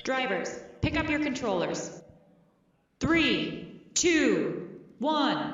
Drivers, pick up your controllers. 3, 2, 1.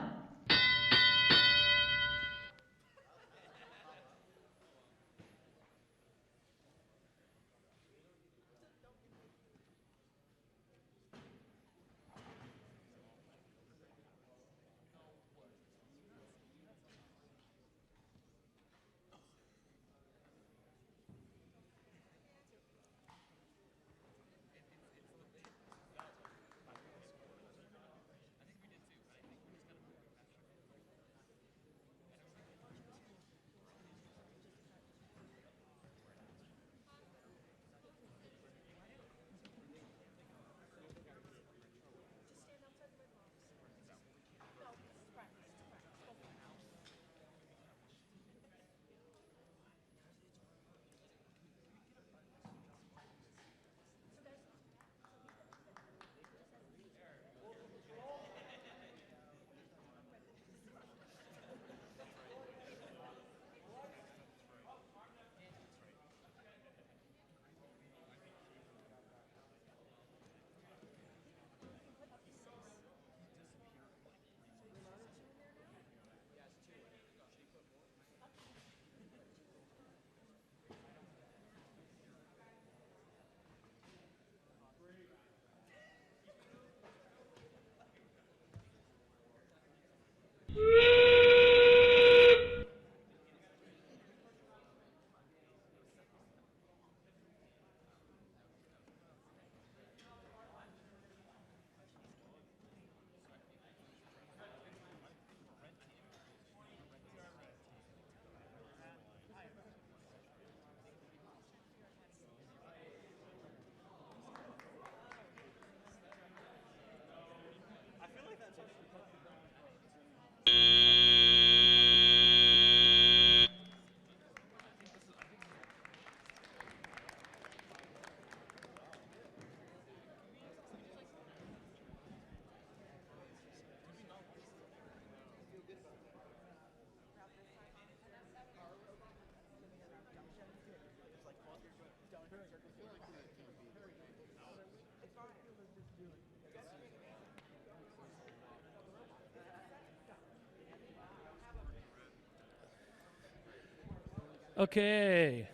Okay.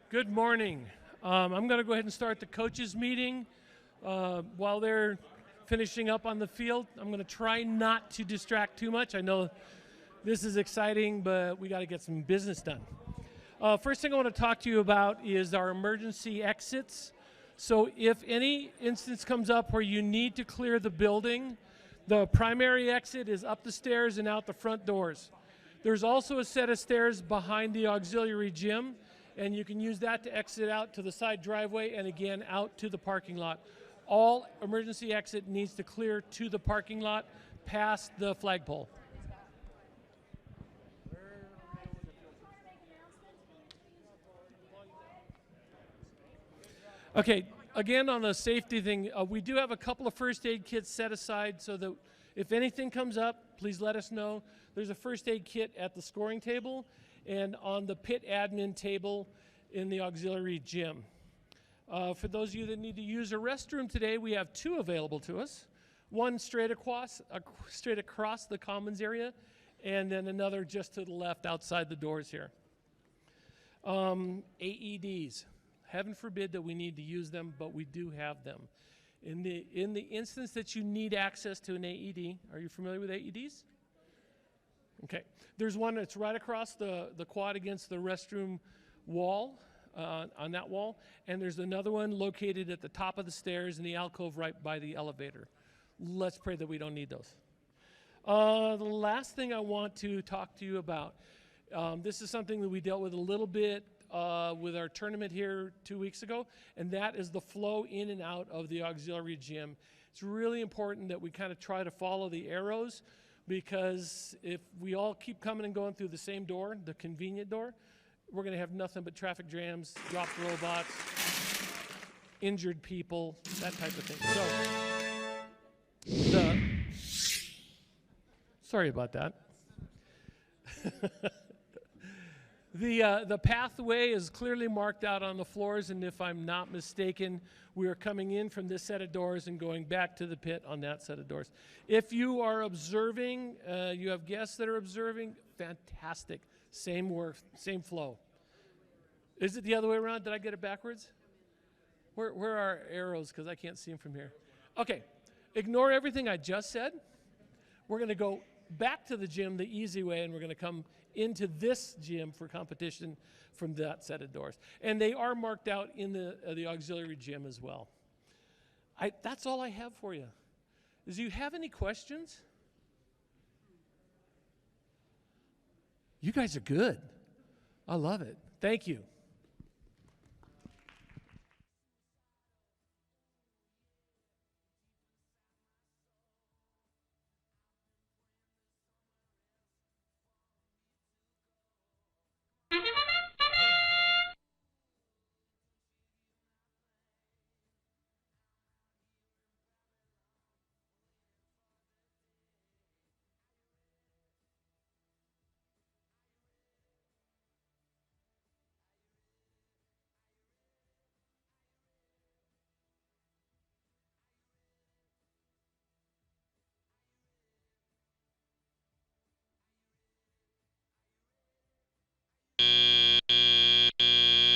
Good morning. I'm going to go ahead and start the coaches meeting. While they're finishing up on the field, I'm going to try not to distract too much. I know this is exciting, but we got to get some business done. First thing I want to talk to you about is our emergency exits. So if any instance comes up where you need to clear the building, the primary exit is up the stairs and out the front doors. There's also a set of stairs behind the auxiliary gym, and you can use that to exit out to the side driveway and again out to the parking lot. All emergency exit needs to clear to the parking lot past the flagpole. Okay, again on the safety thing, we do have a couple of first aid kits set aside so that if anything comes up, please let us know. There's a first aid kit at the scoring table and on the pit admin table in the auxiliary gym. For those of you that need to use a restroom today, we have two available to us. One straight across the commons area, and then another just to the left outside the doors here. AEDs. Heaven forbid that we need to use them, but we do have them. In the instance that you need access to an AED, are you familiar with AEDs? Okay, there's one that's right across the quad against the restroom wall, on that wall, and there's another one located at the top of the stairs in the alcove right by the elevator. Let's pray that we don't need those. The last thing I want to talk to you about, this is something that we dealt with a little bit with our tournament here 2 weeks ago, and that is the flow in and out of the auxiliary gym. It's really important that we kind of try to follow the arrows, because if we all keep coming and going through the same door, the convenient door, we're going to have nothing but traffic jams, dropped robots, injured people, that type of thing. So, sorry about that. The pathway is clearly marked out on the floors, and if I'm not mistaken, we are coming in from this set of doors and going back to the pit on that set of doors. If you are observing, you have guests that are observing, fantastic. Same work, same flow. Is it the other way around? Did I get it backwards? Where are arrows? Because I can't see them from here. Okay, ignore everything I just said. We're going to go back to the gym the easy way, and we're going to come into this gym for competition from that set of doors. And they are marked out in the auxiliary gym as well. That's all I have for you. Do you have any questions? You guys are good. I love it. Thank you.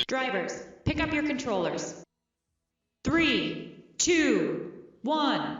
Drivers, pick up your controllers. 3, 2, 1.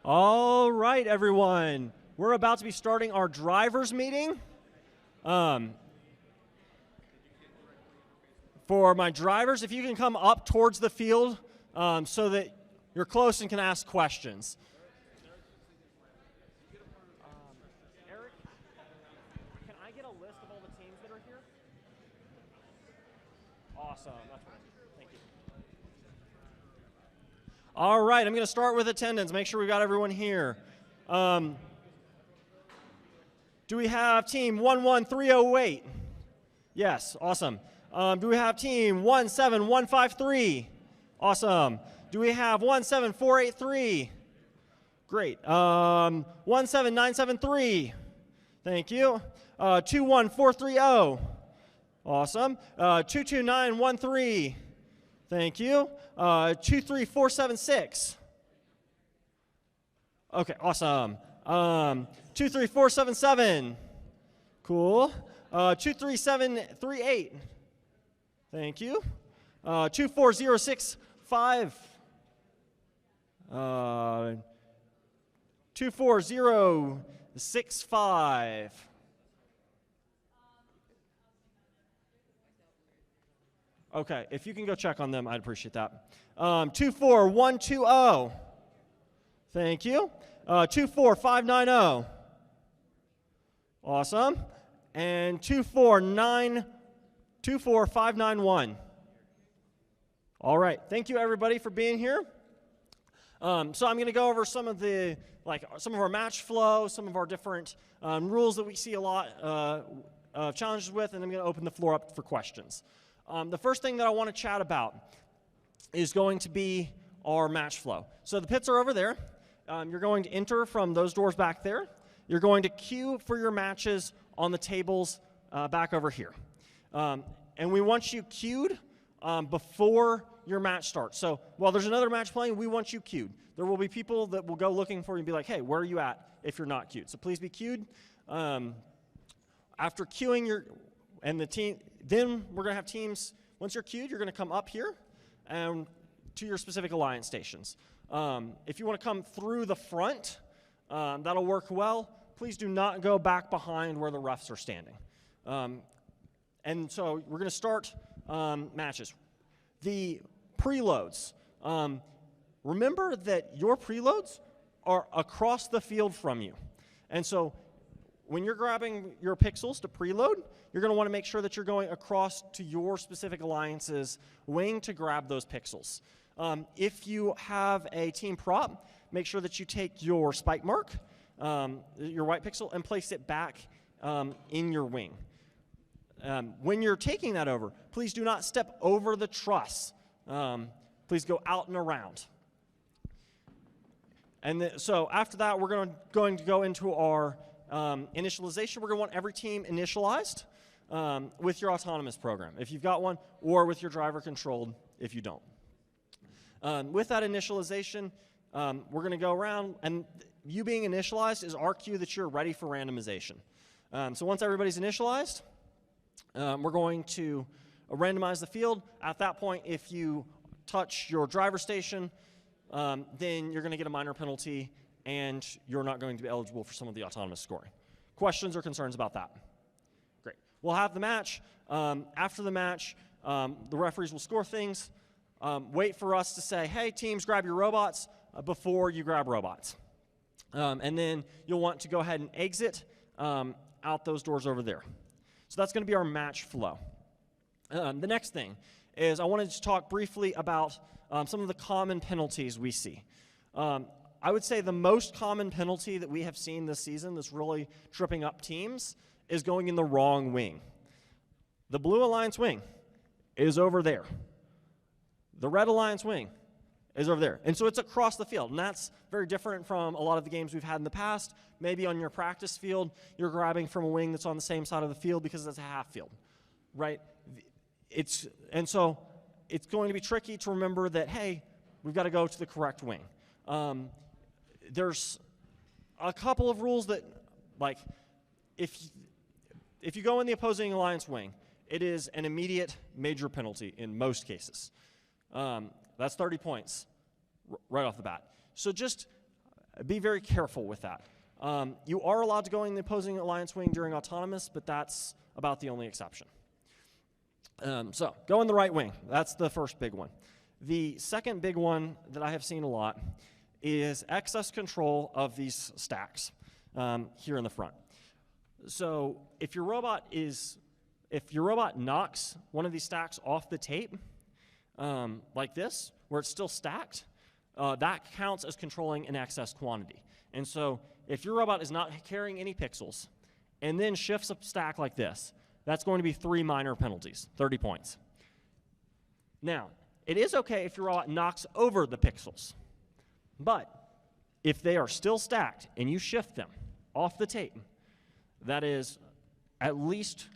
All right, everyone. We're about to be starting our drivers meeting. For my drivers, if you can come up towards the field so that you're close and can ask questions. Eric, can I get a list of all the teams that are here? Awesome. That's right. Thank you. All right, I'm going to start with attendance. Make sure we've got everyone here. Do we have team 11308? Yes, awesome. Do we have team 17153? Awesome. Do we have 17483? Great. 17973. Thank you. 21430. Awesome. 22913. Thank you. 23476. Okay, awesome. 23477. Cool. 23738. Thank you. 24065. 24065. Okay, if you can go check on them, I'd appreciate that. 24120. Thank you. 24590. Awesome. And 24591. All right. Thank you, everybody, for being here. So I'm going to go over some of our match flow, some of our different rules that we see a lot of challenges with, and I'm going to open the floor up for questions. The first thing that I want to chat about is going to be our match flow. So the pits are over there. You're going to enter from those doors back there. You're going to queue for your matches on the tables back over here. And we want you queued before your match starts. So while there's another match playing, we want you queued. There will be people that will go looking for you and be like, hey, where are you at if you're not queued? So please be queued. After queuing the team, then we're going to have teams. Once you're queued, you're going to come up here and to your specific alliance stations. If you want to come through the front, that'll work well. Please do not go back behind where the refs are standing. And so we're going to start matches. The preloads. Remember that your preloads are across the field from you. And so when you're grabbing your pixels to preload, you're going to want to make sure that you're going across to your specific alliance's wing to grab those pixels. If you have a team prop, make sure that you take your spike mark, your white pixel, and place it back in your wing. When you're taking that over, please do not step over the truss. Please go out and around. And so after that, we're going to go into our initialization. We're going to want every team initialized with your autonomous program, if you've got one, or with your driver controlled if you don't. With that initialization, we're going to go around, and you being initialized is our cue that you're ready for randomization. So once everybody's initialized, we're going to randomize the field. At that point, if you touch your driver station, then you're going to get a minor penalty, and you're not going to be eligible for some of the autonomous scoring. Questions or concerns about that? Great. We'll have the match. After the match, the referees will score things. Wait for us to say, hey, teams, grab your robots before you grab robots. And then you'll want to go ahead and exit out those doors over there. So that's going to be our match flow. The next thing is I wanted to talk briefly about some of the common penalties we see. I would say the most common penalty that we have seen this season that's really tripping up teams is going in the wrong wing. The blue alliance wing is over there. The red alliance wing is over there. And so it's across the field, and that's very different from a lot of the games we've had in the past. Maybe on your practice field, you're grabbing from a wing that's on the same side of the field because it's a half field, right? And so it's going to be tricky to remember that, hey, we've got to go to the correct wing. There's a couple of rules that, like, if you go in the opposing alliance wing, it is an immediate major penalty in most cases. That's 30 points right off the bat. So just be very careful with that. You are allowed to go in the opposing alliance wing during autonomous, but that's about the only exception. So go in the right wing. That's the first big one. The second big one that I have seen a lot is excess control of these stacks here in the front. So if your robot knocks one of these stacks off the tape, like this, where it's still stacked, that counts as controlling an excess quantity. And so if your robot is not carrying any pixels and then shifts a stack like this, That's going to be 3 minor penalties, 30 points. Now, it is okay if your robot knocks over the pixels, but if they are still stacked and you shift them off the tape, that is at least,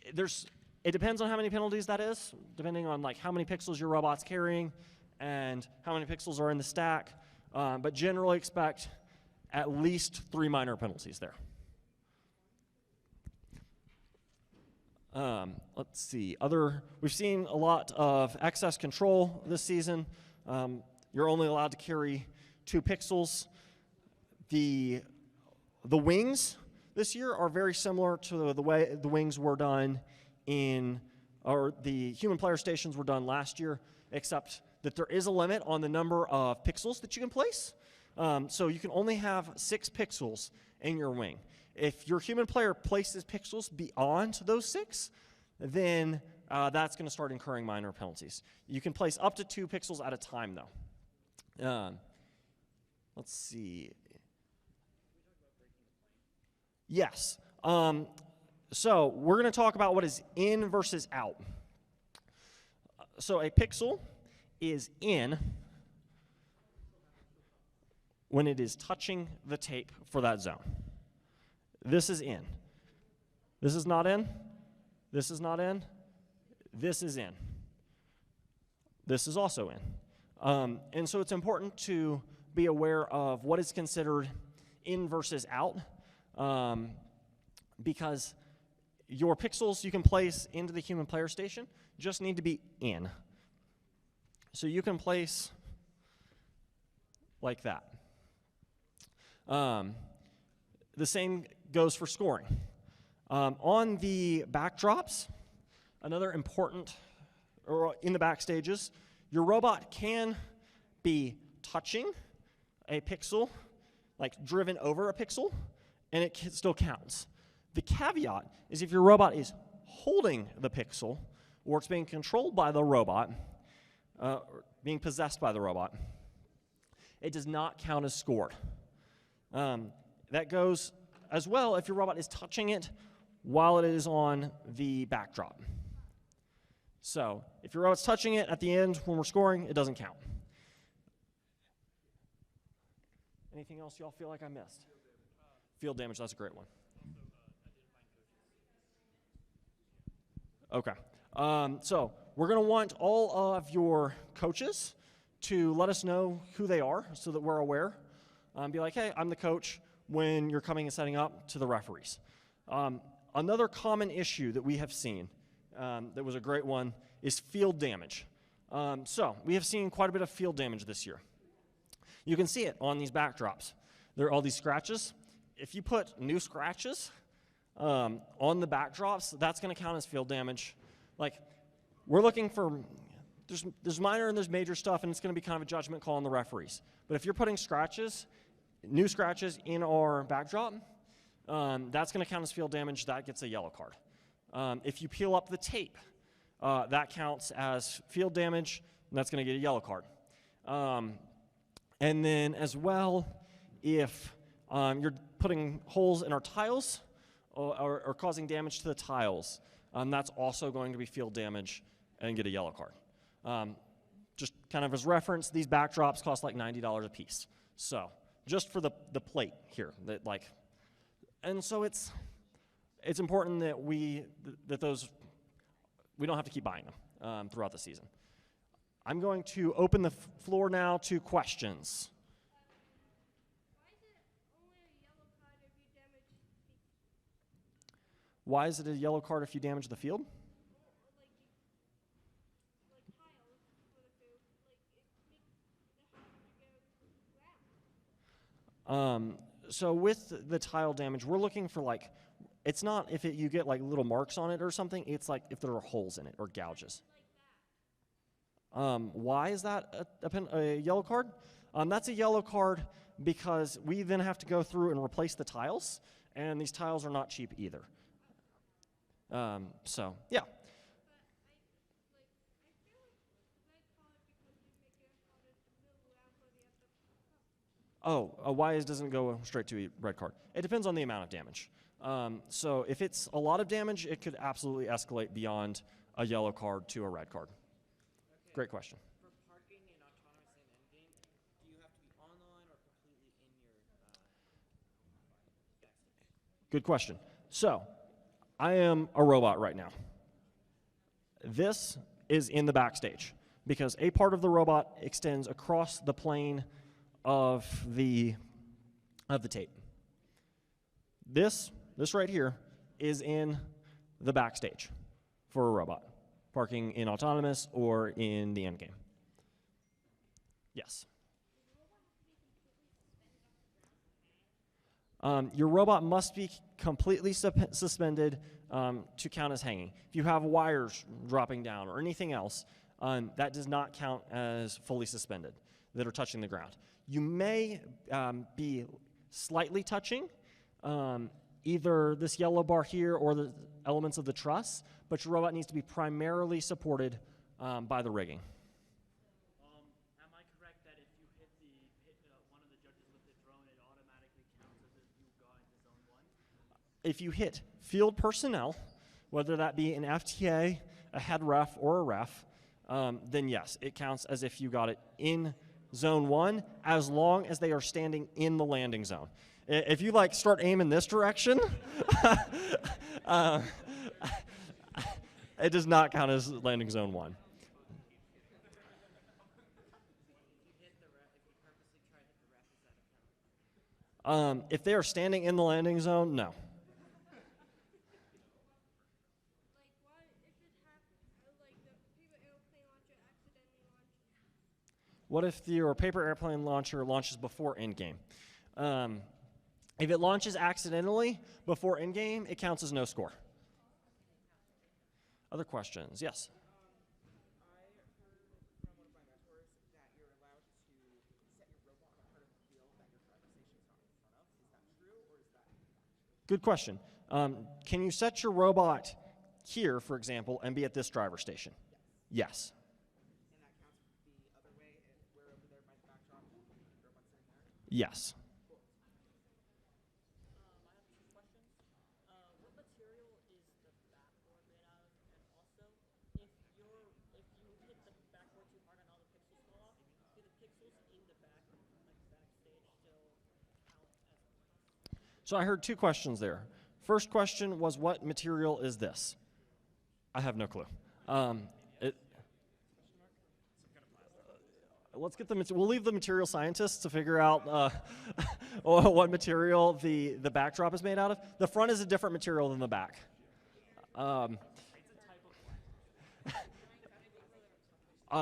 it depends on how many penalties that is, depending on like how many pixels your robot's carrying and how many pixels are in the stack, but generally expect at least 3 minor penalties there. Let's see, we've seen a lot of excess control this season. You're only allowed to carry 2 pixels. The wings this year are very similar to the way the wings were done or the human player stations were done last year, except that there is a limit on the number of pixels that you can place. So you can only have 6 pixels in your wing. If your human player places pixels beyond those 6, then that's going to start incurring minor penalties. You can place up to 2 pixels at a time, though. Let's see. Yes. So we're going to talk about what is in versus out. So a pixel is in when it is touching the tape for that zone. This is in. This is not in. This is not in. This is in. This is also in. And so it's important to be aware of what is considered in versus out, because your pixels you can place into the human player station just need to be in. So you can place like that. The same goes for scoring. On the backdrops, another important, or in the back stages, your robot can be touching a pixel, like driven over a pixel, and it still counts. The caveat is if your robot is holding the pixel, or it's being controlled by the robot, being possessed by the robot, it does not count as scored. That goes as well if your robot is touching it while it is on the backdrop. So if your robot's touching it at the end when we're scoring, it doesn't count. Anything else y'all feel like I missed? Field damage, that's a great one. Okay. So we're going to want all of your coaches to let us know who they are so that we're aware. Be like, hey, I'm the coach when you're coming and setting up to the referees. Another common issue that we have seen that was a great one is field damage. So we have seen quite a bit of field damage this year. You can see it on these backdrops. There are all these scratches. If you put new scratches on the backdrops, that's going to count as field damage. Like, we're looking for, there's minor and there's major stuff, and it's going to be kind of a judgment call on the referees. But if you're putting scratches, new scratches in our backdrop, that's going to count as field damage. That gets a yellow card. If you peel up the tape, that counts as field damage, and that's going to get a yellow card. And then as well, if you're putting holes in our tiles or causing damage to the tiles, that's also going to be field damage and get a yellow card. Just kind of as reference, these backdrops cost like $90 a piece. So just for the plate here, and so it's important that we don't have to keep buying them throughout the season. I'm going to open the floor now to questions. Why is it a yellow card if you damage the field? So with the tile damage, we're looking for it's not if you get little marks on it or something, it's if there are holes in it or gouges. Why is that a yellow card? That's a yellow card because we then have to go through and replace the tiles, and these tiles are not cheap either. So, yeah. Why doesn't it go straight to a red card? It depends on the amount of damage. So if it's a lot of damage, it could absolutely escalate beyond a yellow card to a red card. Okay. Great question. For parking in autonomous and endgame, do you have to be online or completely in your backstage? Good question. So I am a robot right now. This is in the backstage because a part of the robot extends across the plane of the tape. This right here is in the backstage for a robot, parking in autonomous or in the endgame. Yes. Your robot must be completely suspended to count as hanging. If you have wires dropping down or anything else, that does not count as fully suspended that are touching the ground. You may be slightly touching either this yellow bar here or the elements of the truss, but your robot needs to be primarily supported by the rigging. Am I correct that if you hit one of the judges with the drone, it automatically counts as if you got into zone 1? If you hit field personnel, whether that be an FTA, a head ref, or a ref, then yes, it counts as if you got it in zone 1, as long as they are standing in the landing zone. If you like start aiming this direction, it does not count as landing zone 1. If they are standing in the landing zone, no. What if your paper airplane launcher launches before endgame? If it launches accidentally before endgame, it counts as no score. Other questions? Yes? I heard from one of my mentors that you're allowed to set your robot on a part of the field that your driver station is not in front of. Is that true, or is that Good question. Can you set your robot here, for example, and be at this driver station? Yes. and that counts the other way if we're over there by the backdrop and the robot's sitting there? Yes. I have two questions. What material is the backboard made out of? And also, if you hit the backboard too hard and all the pixels fall off, do the pixels in the backstage still count as? So I heard two questions there. First question was, what material is this? I have no clue. Let's get we'll leave the material scientists to figure out what material the backdrop is made out of. The front is a different material than the back.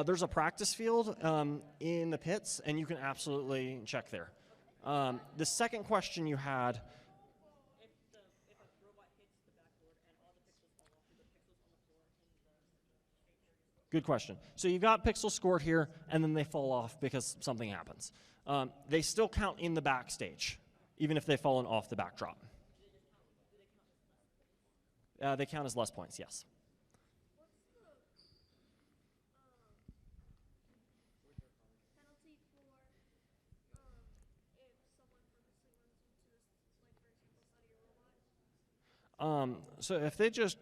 There's a practice field in the pits, and you can absolutely check there. The second question you had. If a robot hits the backboard and all the pixels fall off, do the pixels on the floor in the Good question. So you've got pixels scored here, and then they fall off because something happens. They still count in the backstage, even if they've fallen off the backdrop. They count as less points, yes. Penalty for if someone purposely runs into this, like for example, side of your robot? So if they just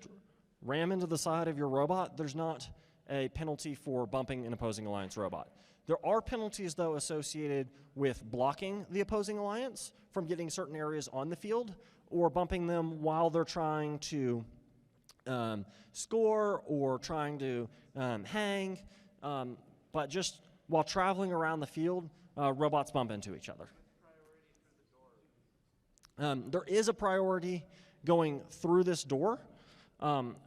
ram into the side of your robot, there's not a penalty for bumping an opposing alliance robot. There are penalties, though, associated with blocking the opposing alliance from getting certain areas on the field or bumping them while they're trying to score or trying to hang. But just while traveling around the field, robots bump into each other. There is a priority going through this door from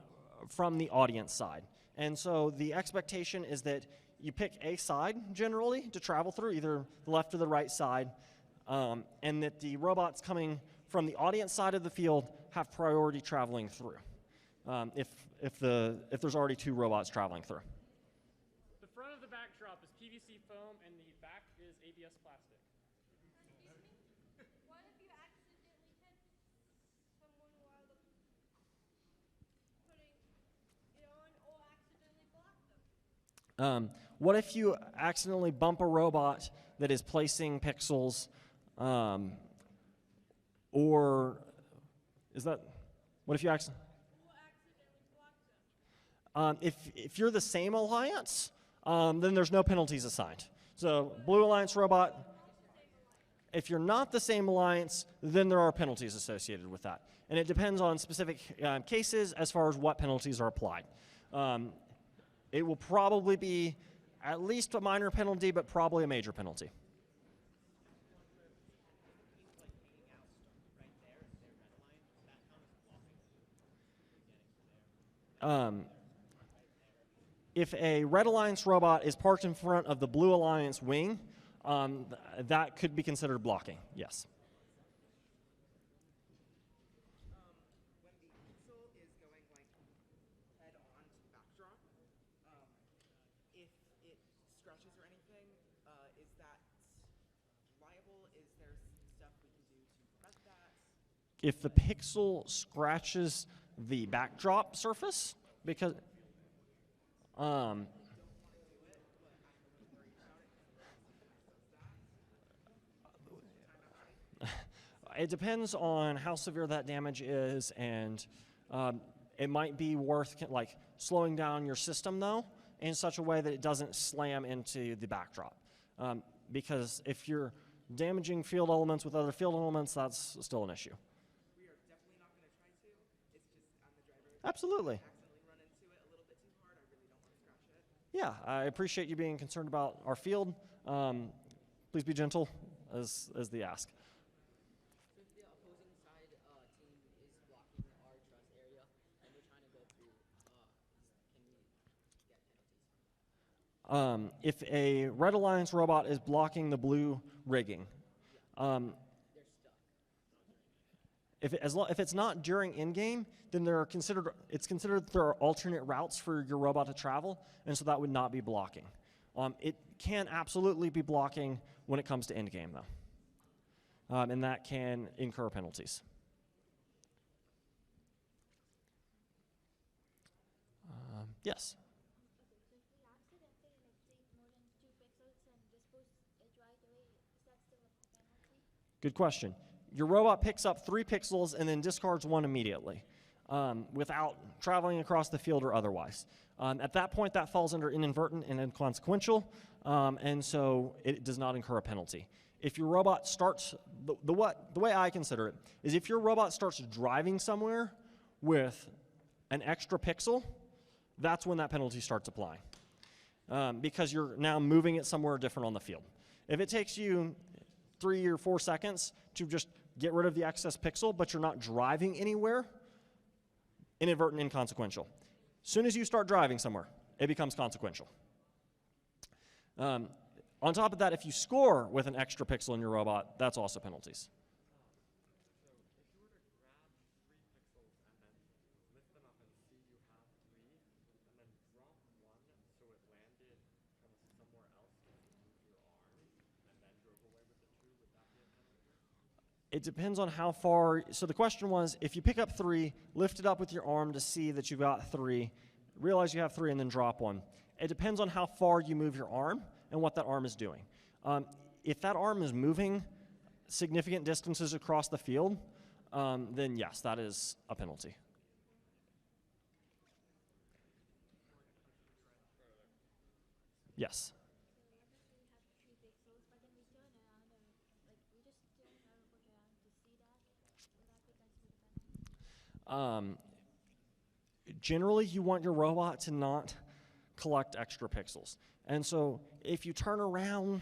the audience side. And so the expectation is that you pick a side, generally, to travel through, either the left or the right side, and that the robots coming from the audience side of the field have priority traveling through, if there's already two robots traveling through. The front of the backdrop is PVC foam, and the back is ABS plastic. What if you accidentally hit someone while putting it on, or accidentally block them? What if you accidentally bump a robot that is placing pixels or Is that, what if you accidentally? Who accidentally blocked them? If you're the same alliance, then there's no penalties assigned. So Blue Alliance robot, if you're not the same alliance, then there are penalties associated with that. And it depends on specific cases as far as what penalties are applied. It will probably be at least a minor penalty, but probably a major penalty. If a Red Alliance robot is parked in front of the Blue Alliance wing, that could be considered blocking, yes. When the pixel is going like head on to the backdrop, if it scratches or anything, is that liable? Is there stuff we can do to prevent that? If the pixel scratches the backdrop surface, because it depends on how severe that damage is, and it might be worth like slowing down your system though in such a way that it doesn't slam into the backdrop. Because if you're damaging field elements with other field elements, that's still an issue. We are definitely not going to try to. It's just I'm the driver. Absolutely. Accidentally run into it a little bit too hard. I really don't want to scratch it. Yeah, I appreciate you being concerned about our field. Please be gentle as the ask. So if the opposing side team is blocking our truss area and they're trying to go through, can we get penalties? If a Red Alliance robot is blocking the blue rigging, They're stuck. if it's not during in-game, then it's considered there are alternate routes for your robot to travel, and so that would not be blocking. It can absolutely be blocking when it comes to end-game, though, and that can incur penalties. Yes? Okay, so if we accidentally like take more than 2 pixels and dispose it right away, is that still a penalty? Good question. Your robot picks up 3 pixels and then discards 1 immediately without traveling across the field or otherwise. At that point, that falls under inadvertent and inconsequential, and so it does not incur a penalty. If your robot starts, the way I consider it is if your robot starts driving somewhere with an extra pixel, that's when that penalty starts applying because you're now moving it somewhere different on the field. If it takes you 3 or 4 seconds to just get rid of the excess pixel, but you're not driving anywhere, inadvertent, inconsequential. As soon as you start driving somewhere, it becomes consequential. On top of that, if you score with an extra pixel in your robot, that's also penalties. It depends on how far. So the question was, if you pick up 3, lift it up with your arm to see that you've got 3, realize you have 3, and then drop 1. It depends on how far you move your arm and what that arm is doing. If that arm is moving significant distances across the field, then yes, that is a penalty. Yes. So what if we have 3 pixels, but then we turn around and like we just turn our robot around to see that? Will that be considered a penalty? Generally, you want your robot to not collect extra pixels. And so if you turn around,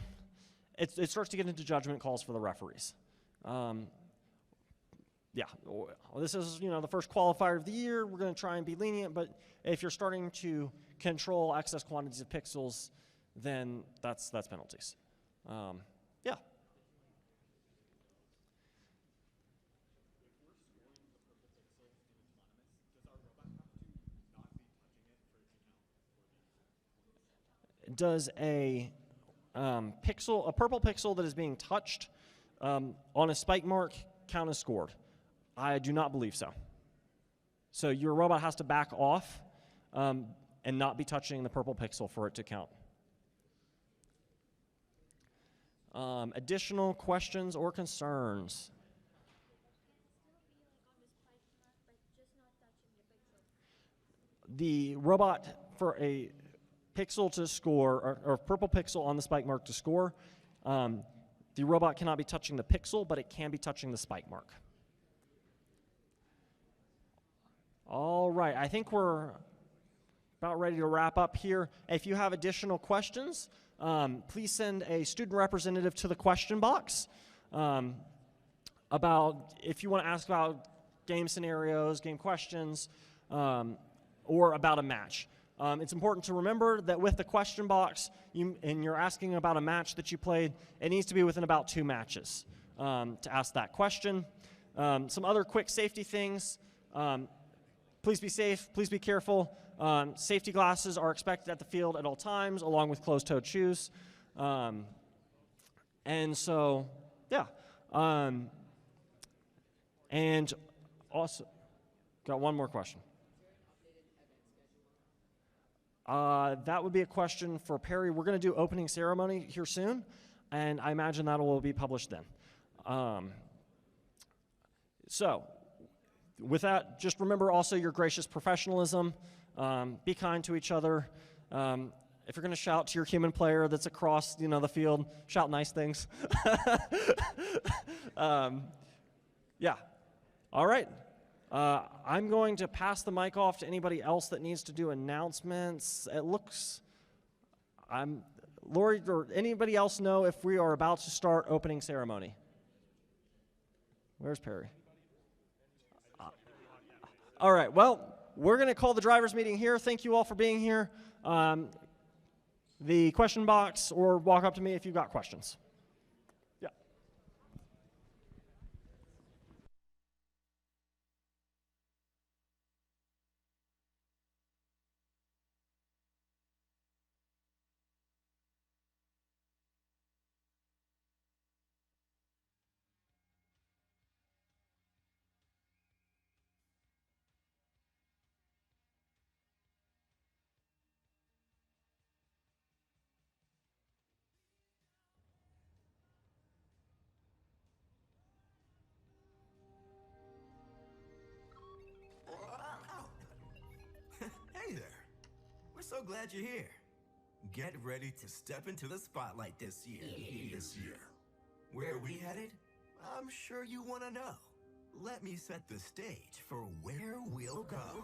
it starts to get into judgment calls for the referees. Yeah, well, this is the first qualifier of the year. We're going to try and be lenient, but if you're starting to control excess quantities of pixels, then that's penalties. Yeah. Does a purple pixel that is being touched on a spike mark count as scored? I do not believe so. So your robot has to back off and not be touching the purple pixel for it to count. Additional questions or concerns? Can it still be like on the spike the robot for a pixel to score, or purple pixel on the spike mark to score, the robot cannot be touching the pixel, but it can be touching the spike mark. All right, I think we're about ready to wrap up here. If you have additional questions, please send a student representative to the question box about if you want to ask about game scenarios, game questions, or about a match. It's important to remember that with the question box, and you're asking about a match that you played, it needs to be within about 2 matches to ask that question. Some other quick safety things. Please be safe. Please be careful. Safety glasses are expected at the field at all times, along with closed-toed shoes. And so, yeah. And also, got one more question. That would be a question for Perry. We're going to do opening ceremony here soon, and I imagine that will be published then. So, with that, just remember also your gracious professionalism. Be kind to each other. If you're going to shout to your human player that's across, the field, shout nice things. Yeah. All right. I'm going to pass the mic off to anybody else that needs to do announcements. It looks, Lori, or anybody else know if we are about to start opening ceremony? Where's Perry? All right, well, we're going to call the drivers' meeting here. Thank you all for being here. The question box, or walk up to me if you've got questions. Yeah. Hey there. We're so glad you're here. Get ready to step into the spotlight this year. Where are we headed? I'm sure you want to know. Let me set the stage for where we'll go.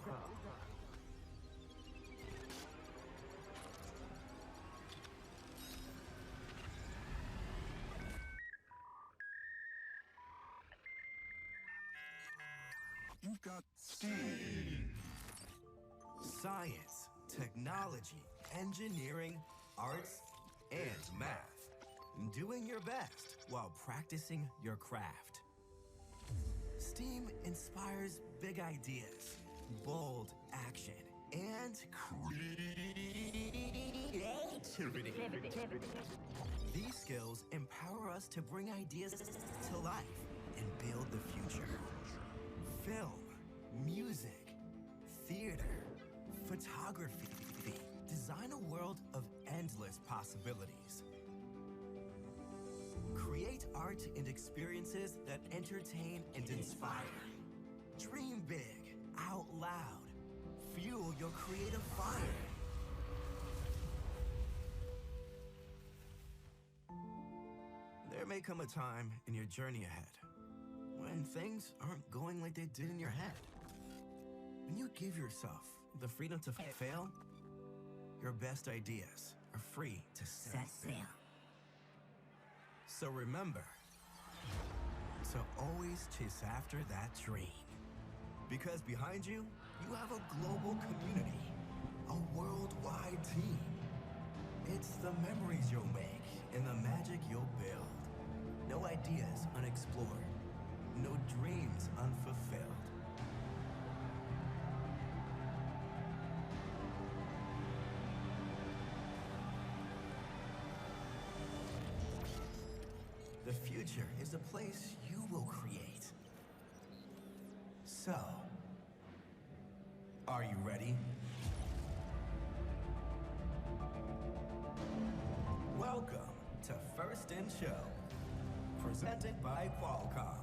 You've got STEAM. Science, technology, engineering, arts, and math. Doing your best while practicing your craft. STEAM inspires big ideas, bold action, and creativity. These skills empower us to bring ideas to life and build the future. Film, music, theater, photography. Design a world of endless possibilities. Create art and experiences that entertain and inspire. Dream big, out loud. Fuel your creative fire. There may come a time in your journey ahead when things aren't going like they did in your head. When you give yourself the freedom to fail, your best ideas are free to set sail. So remember to always chase after that dream. Because behind you, you have a global community, a worldwide team. It's the memories you'll make and the magic you'll build. No ideas unexplored, no dreams unfulfilled. The future is a place you will create. So, are you ready? Welcome to First in Show, presented by Qualcomm.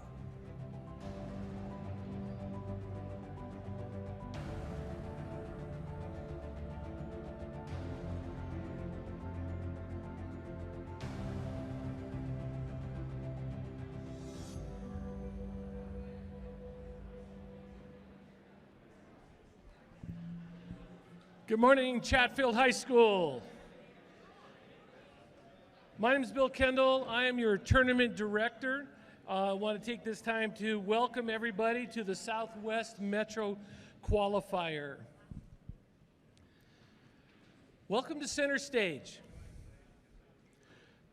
Good morning, Chatfield High School. My name is Bill Kendall. I am your tournament director. I want to take this time to welcome everybody to the Southwest Metro Qualifier. Welcome to Center Stage,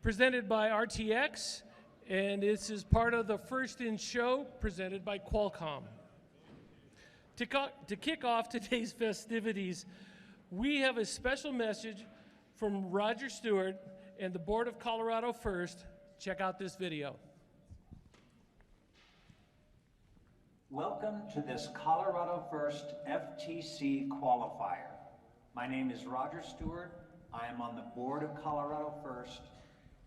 presented by RTX, and this is part of the First in Show presented by Qualcomm. To kick off today's festivities, we have a special message from Roger Stewart and the Board of Colorado First. Check out this video. Welcome to this Colorado First FTC qualifier. My name is Roger Stewart. I am on the Board of Colorado First,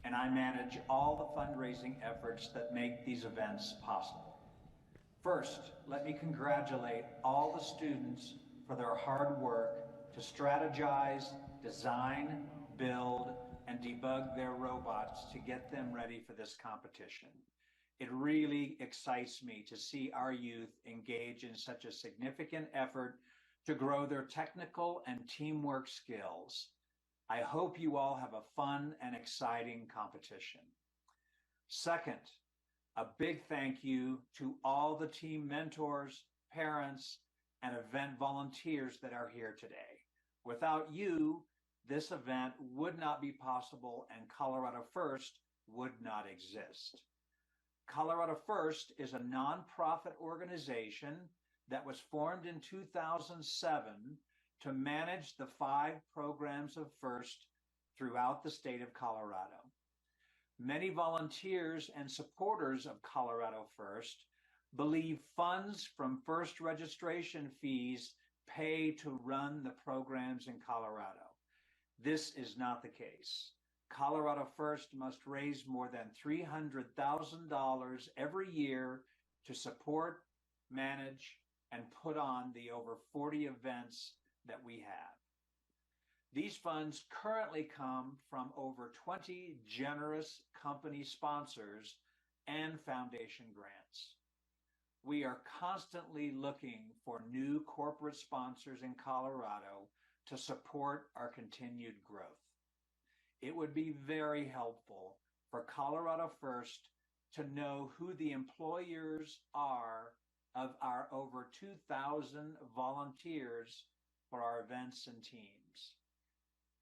and I manage all the fundraising efforts that make these events possible. First, let me congratulate all the students for their hard work to strategize, design, build, and debug their robots to get them ready for this competition. It really excites me to see our youth engage in such a significant effort to grow their technical and teamwork skills. I hope you all have a fun and exciting competition. Second, a big thank you to all the team mentors, parents, and event volunteers that are here today. Without you, this event would not be possible and Colorado First would not exist. Colorado First is a nonprofit organization that was formed in 2007 to manage the 5 programs of FIRST throughout the state of Colorado. Many volunteers and supporters of Colorado First believe funds from FIRST registration fees pay to run the programs in Colorado. This is not the case. Colorado First must raise more than $300,000 every year to support, manage, and put on the over 40 events that we have. These funds currently come from over 20 generous company sponsors and foundation grants. We are constantly looking for new corporate sponsors in Colorado to support our continued growth. It would be very helpful for Colorado First to know who the employers are of our over 2,000 volunteers for our events and teams.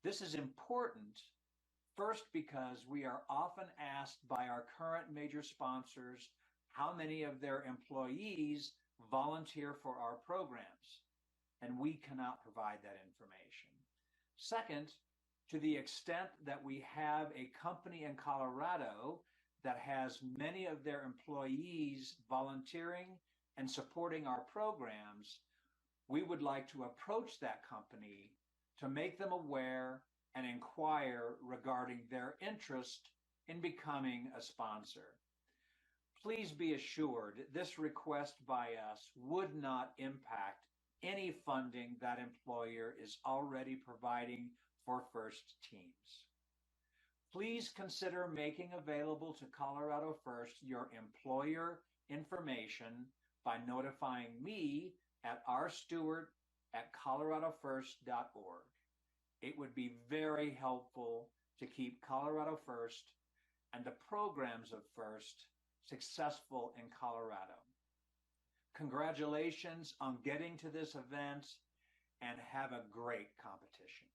This is important, first because we are often asked by our current major sponsors how many of their employees volunteer for our programs, and we cannot provide that information. Second, to the extent that we have a company in Colorado that has many of their employees volunteering and supporting our programs, we would like to approach that company to make them aware and inquire regarding their interest in becoming a sponsor. Please be assured this request by us would not impact any funding that employer is already providing for FIRST teams. Please consider making available to Colorado First your employer information by notifying me at rstewart@coloradofirst.org. It would be very helpful to keep Colorado First and the programs of FIRST successful in Colorado. Congratulations on getting to this event and have a great competition.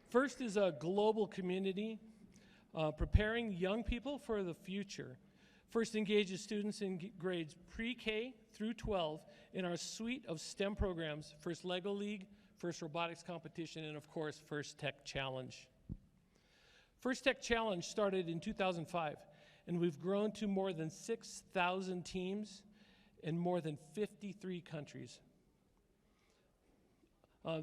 First is a global community preparing young people for the future. First engages students in grades pre-K through 12 in our suite of STEM programs, First Lego League, First Robotics Competition, and of course, First Tech Challenge. First Tech Challenge started in 2005, and we've grown to more than 6,000 teams in more than 53 countries.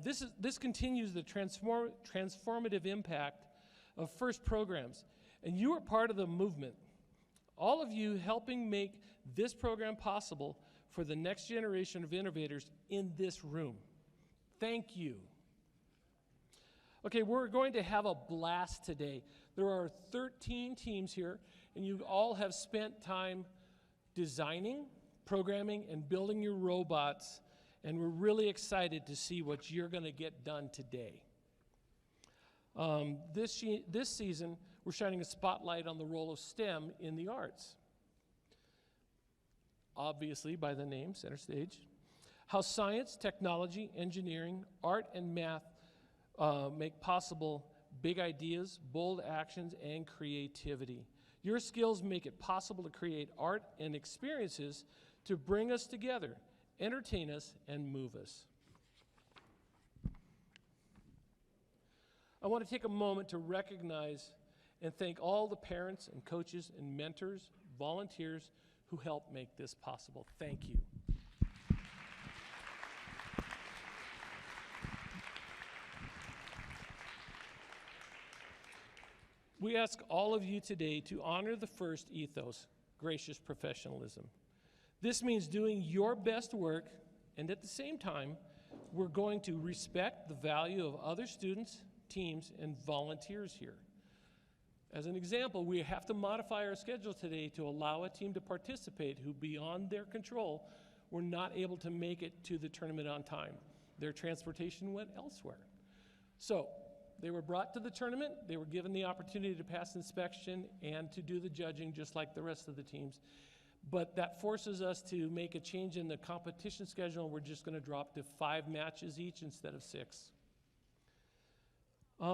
This continues the transformative impact of FIRST programs, and you are part of the movement. All of you helping make this program possible for the next generation of innovators in this room. Thank you. Okay, we're going to have a blast today. There are 13 teams here, and you all have spent time designing, programming, and building your robots, and we're really excited to see what you're going to get done today. This season, we're shining a spotlight on the role of STEM in the arts. Obviously, by the name, center stage. How science, technology, engineering, art, and math make possible big ideas, bold actions, and creativity. Your skills make it possible to create art and experiences to bring us together, entertain us, and move us. I want to take a moment to recognize and thank all the parents and coaches and mentors, volunteers who help make this possible. Thank you. We ask all of you today to honor the first ethos, gracious professionalism. This means doing your best work, and at the same time, we're going to respect the value of other students, teams, and volunteers here. As an example, we have to modify our schedule today to allow a team to participate who, beyond their control, were not able to make it to the tournament on time. Their transportation went elsewhere. So, they were brought to the tournament, they were given the opportunity to pass inspection and to do the judging just like the rest of the teams. But that forces us to make a change in the competition schedule. We're just going to drop to 5 matches each instead of 6. I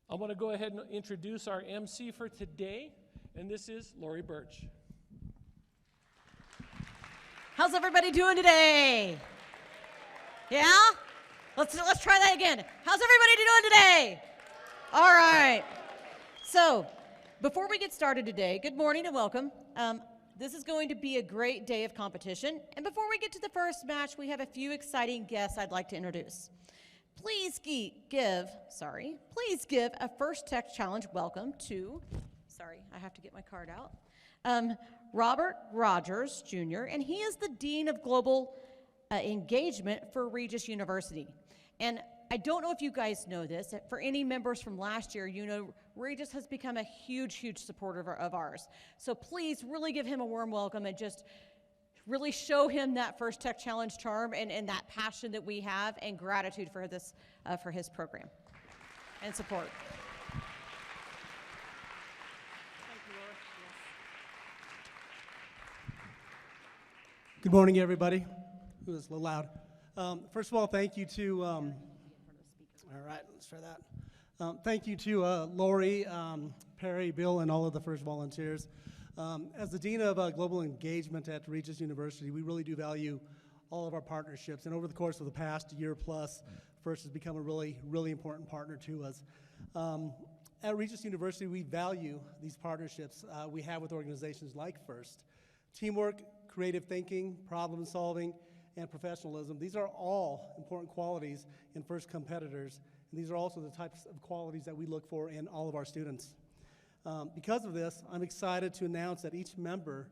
want to go ahead and introduce our MC for today, and this is Lori Birch. How's everybody doing today? Yeah? Let's try that again. How's everybody doing today? All right. So, before we get started today, good morning and welcome. This is going to be a great day of competition. And before we get to the first match, we have a few exciting guests I'd like to introduce. Please give a First Tech Challenge welcome to, I have to get my card out, Robert Rogers, Jr., and he is the Dean of Global Engagement for Regis University. And I don't know if you guys know this, for any members from last year, you know Regis has become a huge, huge supporter of ours. So please really give him a warm welcome and just really show him that First Tech Challenge charm and that passion that we have and gratitude for this, for his program and support. Good morning, everybody. Ooh, that's a little loud. First of all, thank you to, all right, let's try that. Thank you to Lori, Perry, Bill, and all of the first volunteers. As the Dean of Global Engagement at Regis University, we really do value all of our partnerships. And over the course of the past year plus, First has become a really, really important partner to us. At Regis University, we value these partnerships we have with organizations like First. Teamwork, creative thinking, problem solving, and professionalism. These are all important qualities in First competitors, and these are also the types of qualities that we look for in all of our students. Because of this, I'm excited to announce that each member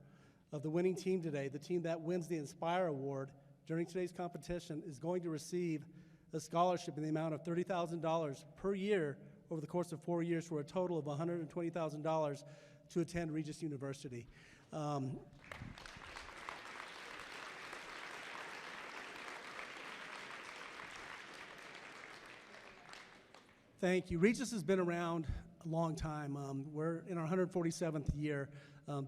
of the winning team today, the team that wins the Inspire Award during today's competition, is going to receive a scholarship in the amount of $30,000 per year over the course of 4 years for a total of $120,000 to attend Regis University. Thank you. Regis has been around a long time. We're in our 147th year.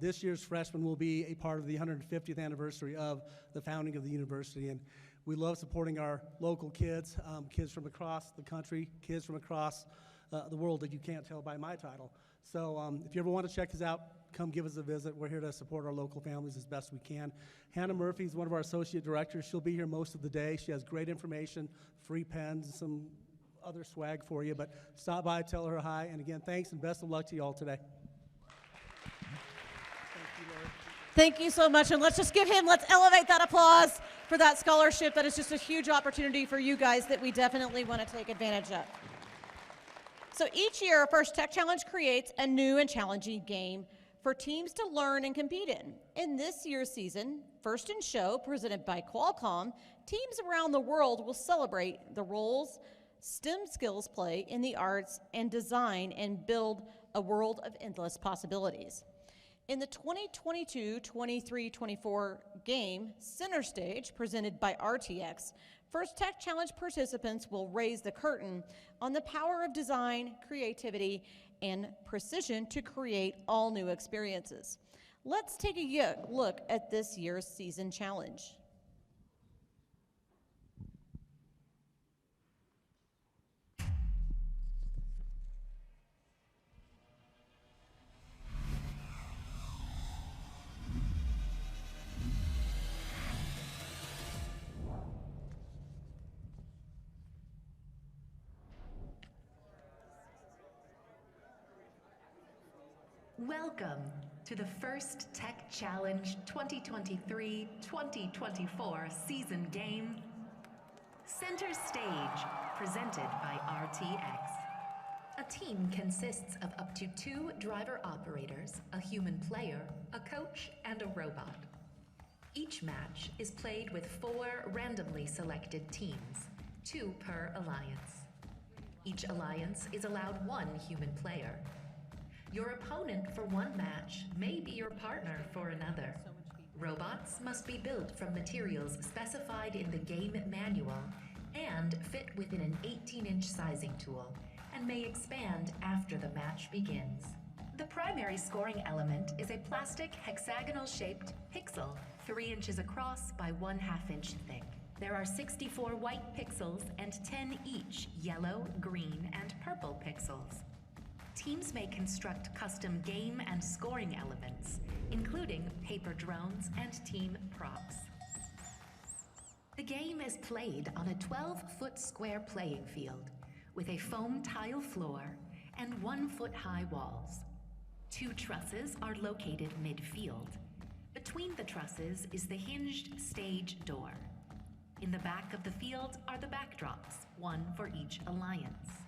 This year's freshmen will be a part of the 150th anniversary of the founding of the university, and we love supporting our local kids, kids from across the country, kids from across the world that you can't tell by my title. So if you ever want to check us out, come give us a visit. We're here to support our local families as best we can. Hannah Murphy is one of our associate directors. She'll be here most of the day. She has great information, free pens, some other swag for you, but stop by, tell her hi, and again, thanks and best of luck to you all today. Thank you, Lori. Thank you so much, and let's elevate that applause for that scholarship. That is just a huge opportunity for you guys that we definitely want to take advantage of. So each year, our First Tech Challenge creates a new and challenging game for teams to learn and compete in. In this year's season, First in Show, presented by Qualcomm, teams around the world will celebrate the roles STEM skills play in the arts and design and build a world of endless possibilities. In the 2022-23-24 game, Center Stage, presented by RTX, First Tech Challenge participants will raise the curtain on the power of design, creativity, and precision to create all new experiences. Let's take a look at this year's season challenge. Welcome to the First Tech Challenge 2023-2024 season game, Center Stage, presented by RTX. A team consists of up to 2 driver operators, a human player, a coach, and a robot. Each match is played with 4 randomly selected teams, 2 per alliance. Each alliance is allowed 1 human player. Your opponent for one match may be your partner for another. Robots must be built from materials specified in the game manual and fit within an 18-inch sizing tool and may expand after the match begins. The primary scoring element is a plastic hexagonal-shaped pixel 3 inches across by 1/2 inch thick. There are 64 white pixels and 10 each yellow, green, and purple pixels. Teams may construct custom game and scoring elements, including paper drones and team props. The game is played on a 12-foot square playing field with a foam tile floor and 1-foot-high walls. 2 trusses are located mid-field. Between the trusses is the hinged stage door. In the back of the field are the backdrops, 1 for each alliance.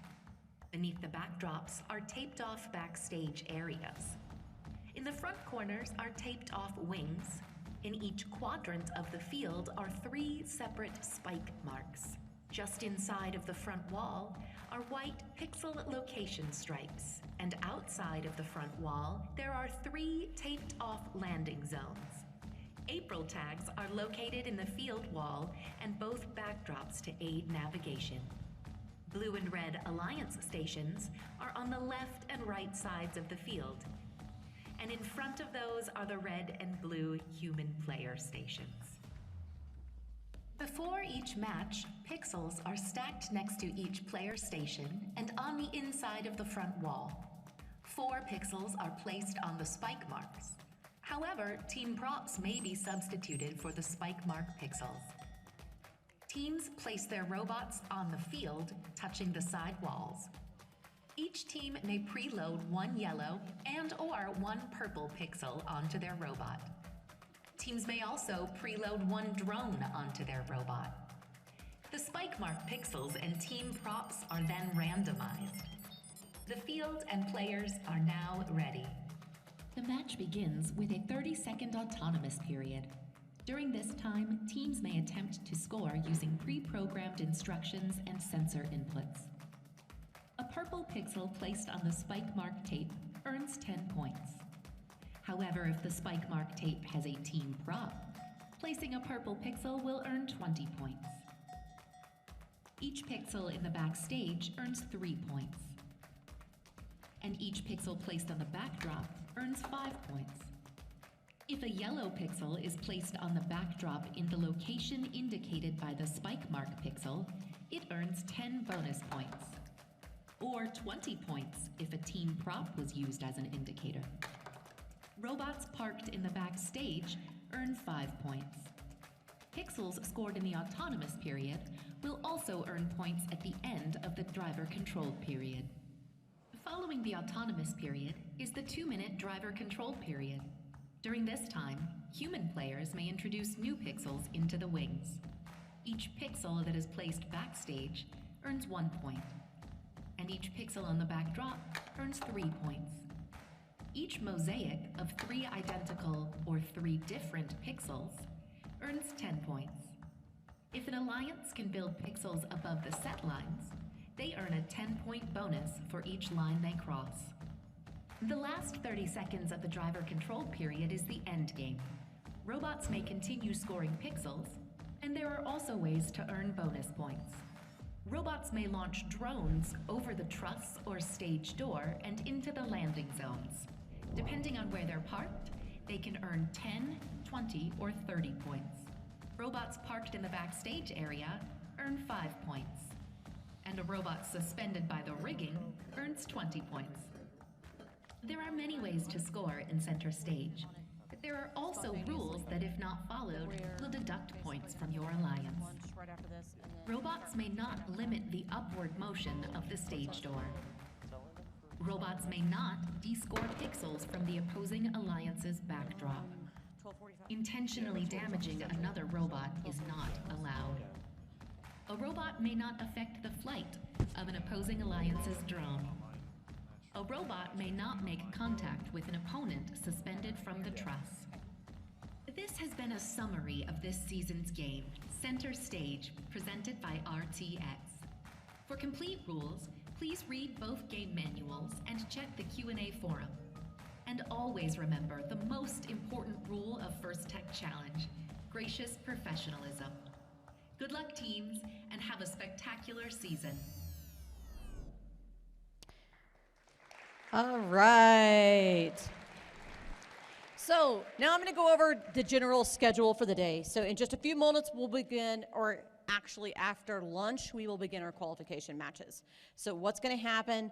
Beneath the backdrops are taped-off backstage areas. In the front corners are taped-off wings. In each quadrant of the field are 3 separate spike marks. Just inside of the front wall are white pixel location stripes, and outside of the front wall there are 3 taped-off landing zones. April tags are located in the field wall and both backdrops to aid navigation. Blue and red alliance stations are on the left and right sides of the field, and in front of those are the red and blue human player stations. Before each match, pixels are stacked next to each player station and on the inside of the front wall. 4 pixels are placed on the spike marks. However, team props may be substituted for the spike mark pixels. Teams place their robots on the field, touching the side walls. Each team may preload 1 yellow and/or 1 purple pixel onto their robot. Teams may also preload 1 drone onto their robot. The spike mark pixels and team props are then randomized. The field and players are now ready. The match begins with a 30-second autonomous period. During this time, teams may attempt to score using pre-programmed instructions and sensor inputs. A purple pixel placed on the spike mark tape earns 10 points. However, if the spike mark tape has a team prop, placing a purple pixel will earn 20 points. Each pixel in the backstage earns 3 points. And each pixel placed on the backdrop earns 5 points. If a yellow pixel is placed on the backdrop in the location indicated by the spike mark pixel, it earns 10 bonus points. Or 20 points if a team prop was used as an indicator. Robots parked in the backstage earn 5 points. Pixels scored in the autonomous period will also earn points at the end of the driver-controlled period. Following the autonomous period is the 2-minute driver-controlled period. During this time, human players may introduce new pixels into the wings. Each pixel that is placed backstage earns 1 point, and each pixel on the backdrop earns 3 points. Each mosaic of 3 identical or 3 different pixels earns 10 points. If an alliance can build pixels above the set lines, they earn a 10-point bonus for each line they cross. The last 30 seconds of the driver control period is the end game. Robots may continue scoring pixels, and there are also ways to earn bonus points. Robots may launch drones over the truss or stage door and into the landing zones. Depending on where they're parked, they can earn 10, 20, or 30 points. Robots parked in the backstage area earn 5 points. And a robot suspended by the rigging earns 20 points. There are many ways to score in center stage, but there are also rules that, if not followed, will deduct points from your alliance. Robots may not limit the upward motion of the stage door. Robots may not descore pixels from the opposing alliance's backdrop. Intentionally damaging another robot is not allowed. A robot may not affect the flight of an opposing alliance's drone. A robot may not make contact with an opponent suspended from the truss. This has been a summary of this season's game, Center Stage, presented by RTX. For complete rules, please read both game manuals and check the Q&A forum. And always remember the most important rule of First Tech Challenge, gracious professionalism. Good luck, teams, and have a spectacular season. All right. So now I'm going to go over the general schedule for the day. So in just a few moments, we'll begin, or actually after lunch, we will begin our qualification matches. So what's going to happen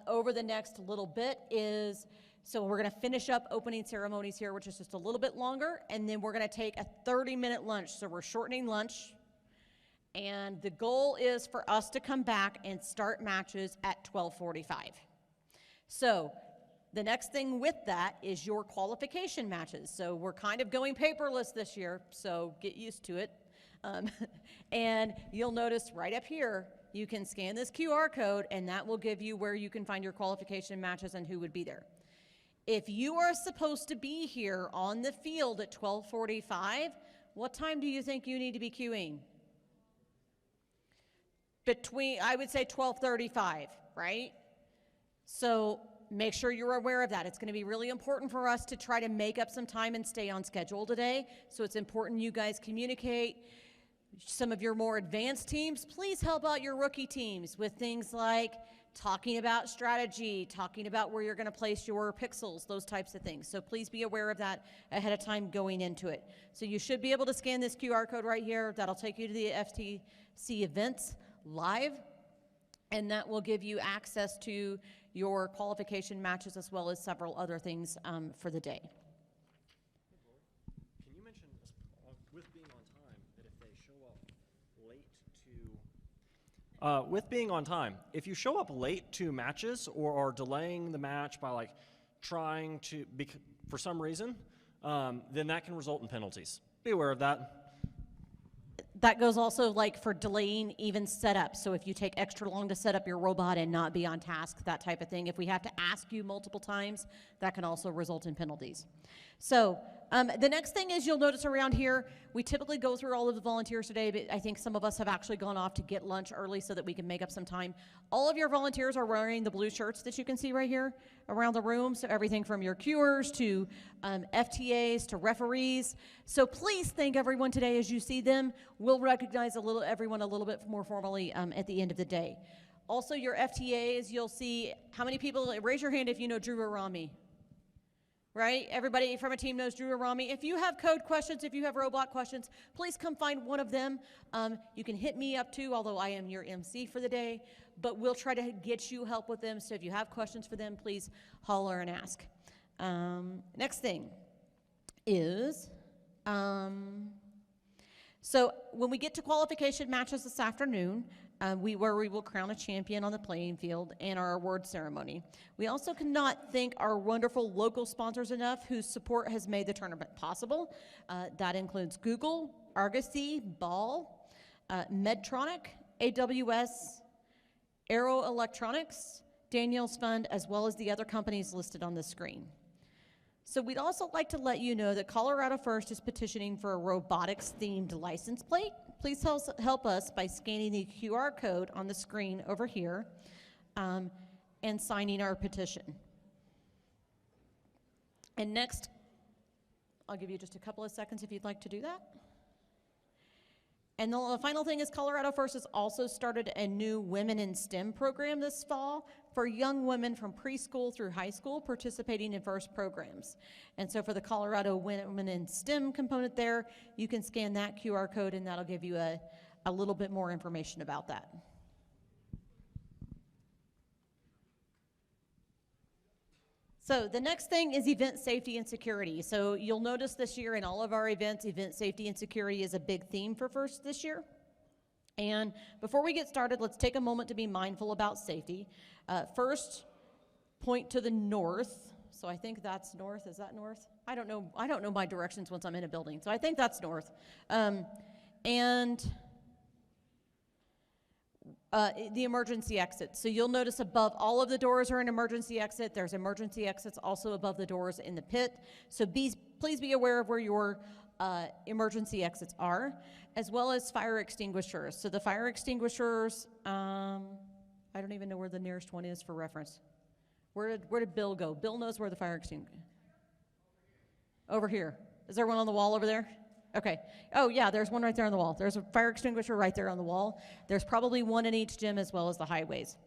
over the next little bit is, so we're going to finish up opening ceremonies here, which is just a little bit longer, and then we're going to take a 30-minute lunch. So we're shortening lunch. And the goal is for us to come back and start matches at 12:45. So the next thing with that is your qualification matches. So we're kind of going paperless this year, so get used to it. And you'll notice right up here, you can scan this QR code, and that will give you where you can find your qualification matches and who would be there. If you are supposed to be here on the field at 12:45, what time do you think you need to be queuing? I would say 12:35, right? So make sure you're aware of that. It's going to be really important for us to try to make up some time and stay on schedule today. So it's important you guys communicate. Some of your more advanced teams, please help out your rookie teams with things like talking about strategy, talking about where you're going to place your pixels, those types of things. So please be aware of that ahead of time going into it. So you should be able to scan this QR code right here. That'll take you to the FTC events live, and that will give you access to your qualification matches as well as several other things for the day. Can you mention, with being on time, that if they show up late to... with being on time, if you show up late to matches or are delaying the match by like trying to, for some reason, then that can result in penalties. Be aware of that. That goes also like for delaying even setup. So if you take extra long to set up your robot and not be on task, that type of thing. If we have to ask you multiple times, that can also result in penalties. So the next thing is you'll notice around here, we typically go through all of the volunteers today, but I think some of us have actually gone off to get lunch early so that we can make up some time. All of your volunteers are wearing the blue shirts that you can see right here around the room. So everything from your cuers to FTAs to referees. So please thank everyone today as you see them. We'll recognize everyone a little bit more formally at the end of the day. Also your FTAs, you'll see how many people, raise your hand if you know Drew Arami. Right? Everybody from a team knows Drew Arami. If you have code questions, if you have robot questions, please come find one of them. You can hit me up too, although I am your MC for the day, but we'll try to get you help with them. So if you have questions for them, please holler and ask. Next thing is, so when we get to qualification matches this afternoon, we will crown a champion on the playing field and our award ceremony. We also cannot thank our wonderful local sponsors enough whose support has made the tournament possible. That includes Google, Argosy, Ball, Medtronic, AWS, Aero Electronics, Daniels Fund, as well as the other companies listed on the screen. So we'd also like to let you know that Colorado First is petitioning for a robotics-themed license plate. Please help us by scanning the QR code on the screen over here and signing our petition. And next, I'll give you just a couple of seconds if you'd like to do that. And the final thing is Colorado First has also started a new Women in STEM program this fall for young women from preschool through high school participating in FIRST programs. And so for the Colorado Women in STEM component there, you can scan that QR code and that'll give you a little bit more information about that. So the next thing is event safety and security. So you'll notice this year in all of our events, event safety and security is a big theme for FIRST this year. And before we get started, let's take a moment to be mindful about safety. First, point to the north. So I think that's north. Is that north? I don't know my directions once I'm in a building. So I think that's north. The emergency exit. So you'll notice above all of the doors are an emergency exit. There's emergency exits also above the doors in the pit. So please be aware of where your emergency exits are, as well as fire extinguishers. So the fire extinguishers, I don't even know where the nearest one is for reference. Where did Bill go? Bill knows where the fire extinguisher. Over here. Is there one on the wall over there? Okay. Oh, yeah, there's one right there on the wall. There's a fire extinguisher right there on the wall. There's probably one in each gym as well as the highways.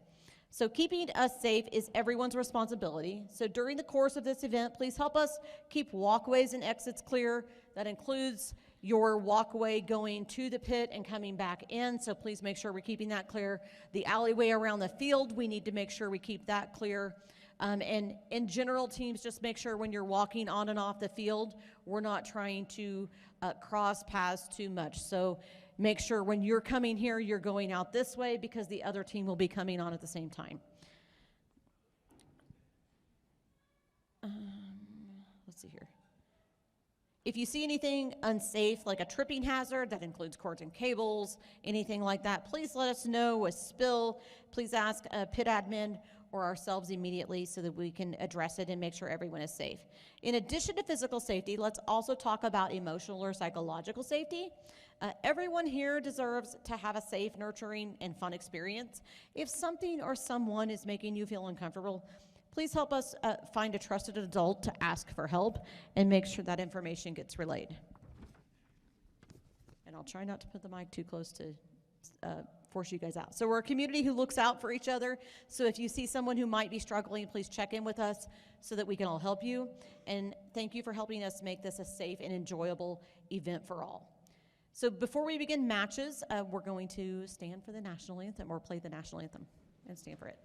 So keeping us safe is everyone's responsibility. So during the course of this event, please help us keep walkways and exits clear. That includes your walkway going to the pit and coming back in. So please make sure we're keeping that clear. The alleyway around the field, we need to make sure we keep that clear. And in general, teams, just make sure when you're walking on and off the field, we're not trying to cross paths too much. So make sure when you're coming here, you're going out this way because the other team will be coming on at the same time. Let's see here. If you see anything unsafe, like a tripping hazard, that includes cords and cables, anything like that, please let us know. A spill, please ask a pit admin or ourselves immediately so that we can address it and make sure everyone is safe. In addition to physical safety, let's also talk about emotional or psychological safety. Everyone here deserves to have a safe, nurturing, and fun experience. If something or someone is making you feel uncomfortable, please help us find a trusted adult to ask for help and make sure that information gets relayed. And I'll try not to put the mic too close to force you guys out. So we're a community who looks out for each other. So if you see someone who might be struggling, please check in with us so that we can all help you. And thank you for helping us make this a safe and enjoyable event for all. So before we begin matches, we're going to stand for the national anthem or play the national anthem and stand for it.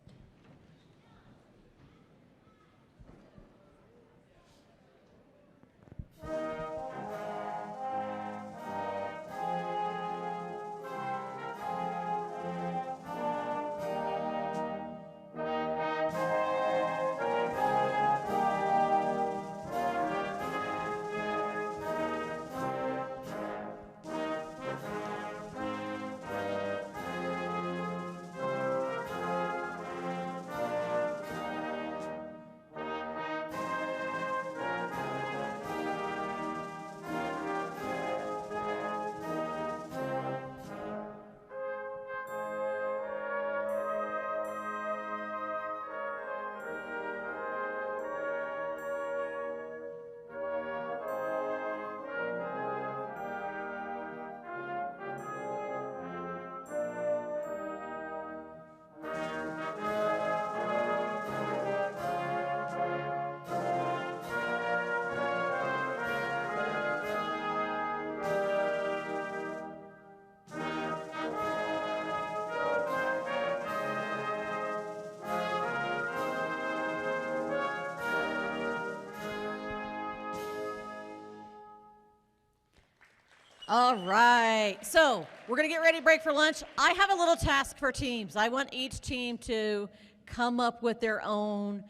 All right, so we're gonna get ready to break for lunch. I have a little task for teams. I want each team to come up with their own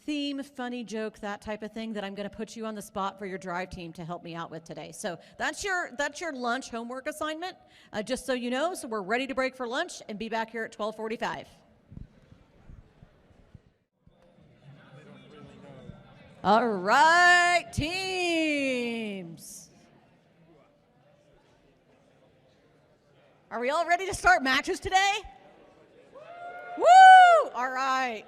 theme, funny joke, that type of thing that I'm gonna put you on the spot for your drive team to help me out with today. So that's your lunch homework assignment, just so you know. So we're ready to break for lunch and be back here at 12:45. All right, teams. Are we all ready to start matches today? Woo! All right.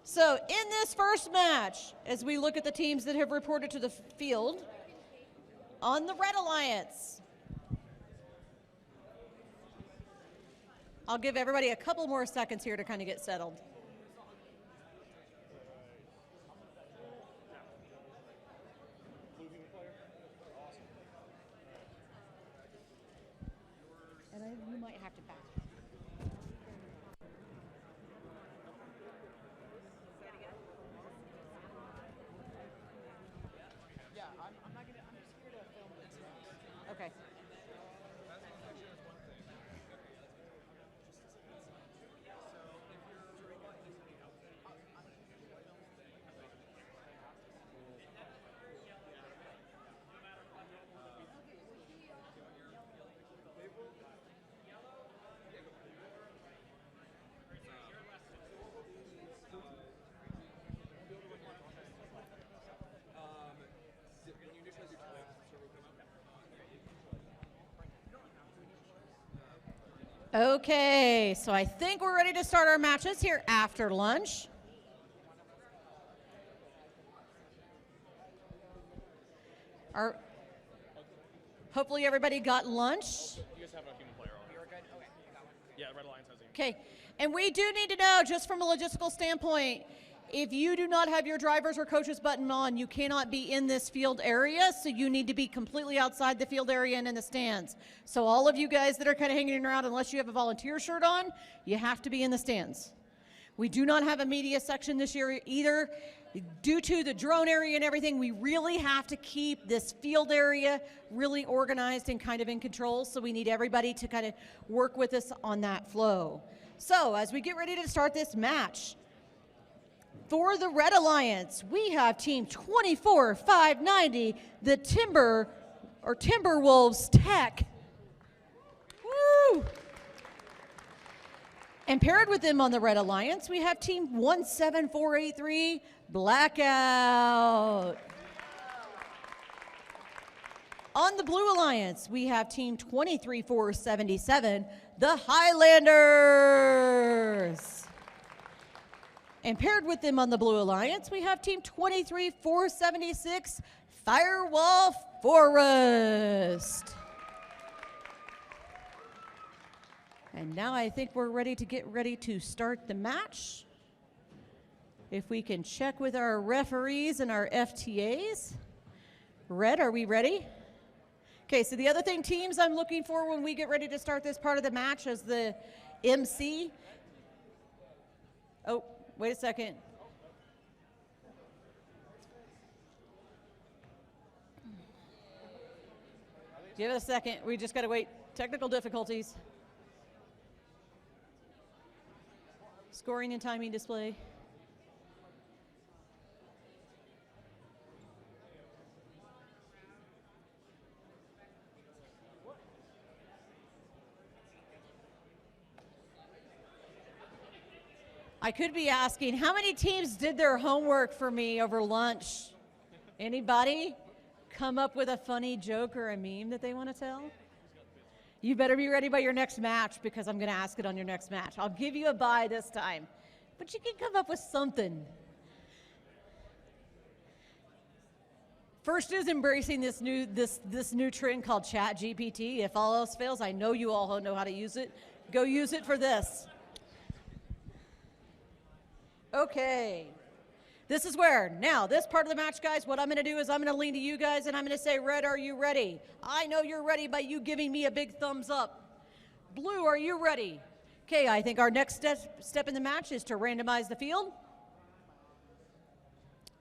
So in this first match, as we look at the teams that have reported to the field, on the Red Alliance, I'll give everybody a couple more seconds here to kind of get settled. And you might have to back. Okay. Okay, so I think we're ready to start our matches here after lunch. Hopefully everybody got lunch. You guys have a human player on. You're good? Okay. Yeah, Red Alliance has a human. Okay, and we do need to know, just from a logistical standpoint, if you do not have your driver's or coach's button on, you cannot be in this field area, so you need to be completely outside the field area and in the stands. So all of you guys that are kind of hanging around, unless you have a volunteer shirt on, you have to be in the stands. We do not have a media section this year either. Due to the drone area and everything, we really have to keep this field area really organized and kind of in control, so we need everybody to kind of work with us on that flow. So as we get ready to start this match, for the Red Alliance, we have team 24-590, the Timberwolves Tech. Woo! And paired with them on the Red Alliance, we have team 17483, Blackout. On the Blue Alliance, we have team 23477, the Highlanders. And paired with them on the Blue Alliance, we have team 23476, Firewall Forest. And now I think we're ready to start the match. If we can check with our referees and our FTAs. Red, are we ready? Okay, so the other thing, teams, I'm looking for when we get ready to start this part of the match as the MC. Oh. Wait a second. Give it a second. We just got to wait. Technical difficulties. Scoring and timing display. I could be asking, how many teams did their homework for me over lunch? Anybody come up with a funny joke or a meme that they want to tell? You better be ready by your next match, because I'm going to ask it on your next match. I'll give you a bye this time, but you can come up with something. First is embracing this new trend called ChatGPT. If all else fails, I know you all know how to use it. Go use it for this. Okay, this is where, now this part of the match, guys, what I'm going to do is I'm going to lean to you guys and I'm going to say, Red, are you ready? I know you're ready by you giving me a big thumbs up. Blue, are you ready? Okay, I think our next step in the match is to randomize the field.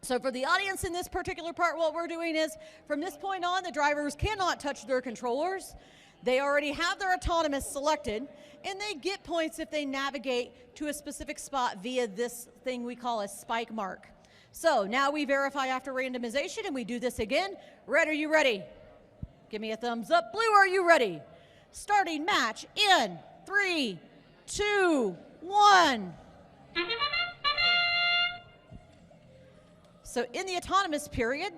So for the audience in this particular part, what we're doing is, from this point on, the drivers cannot touch their controllers. They already have their autonomous selected, and they get points if they navigate to a specific spot via this thing we call a spike mark. So now we verify after randomization, and we do this again. Red, are you ready? Give me a thumbs up. Blue, are you ready? Starting match in 3, 2, 1. So in the autonomous period,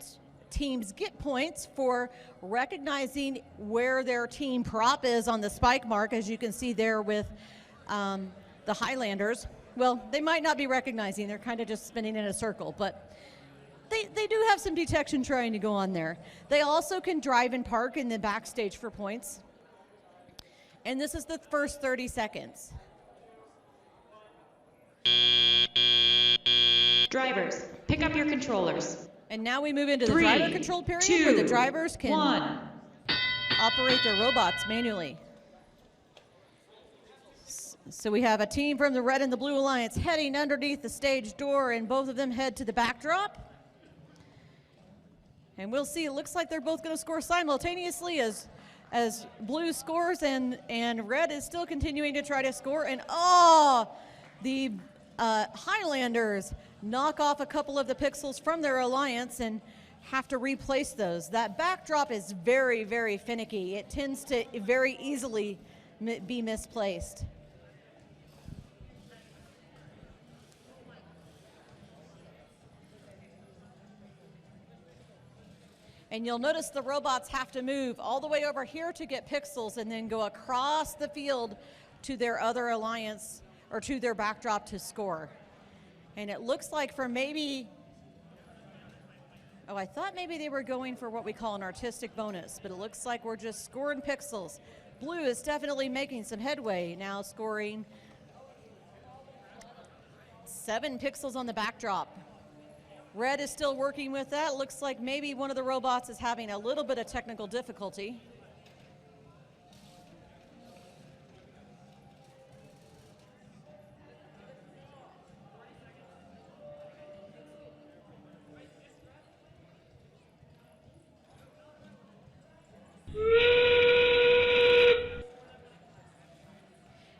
teams get points for recognizing where their team prop is on the spike mark, as you can see there with the Highlanders. Well, they might not be recognizing, they're kind of just spinning in a circle, but they do have some detection trying to go on there. They also can drive and park in the backstage for points. And this is the first 30 seconds. Drivers, pick up your controllers. And now we move into the 3, driver control period 2, where the drivers can 1. operate their robots manually. So we have a team from the Red and the Blue Alliance heading underneath the stage door, and both of them head to the backdrop. And we'll see, it looks like they're both going to score simultaneously as Blue scores and Red is still continuing to try to score. And the Highlanders knock off a couple of the pixels from their alliance and have to replace those. That backdrop is very, very finicky. It tends to very easily be misplaced. And you'll notice the robots have to move all the way over here to get pixels and then go across the field to their other alliance or to their backdrop to score. And it looks like for maybe, I thought maybe they were going for what we call an artistic bonus, but it looks like we're just scoring pixels. Blue is definitely making some headway now, scoring 7 pixels on the backdrop. Red is still working with that. Looks like maybe one of the robots is having a little bit of technical difficulty.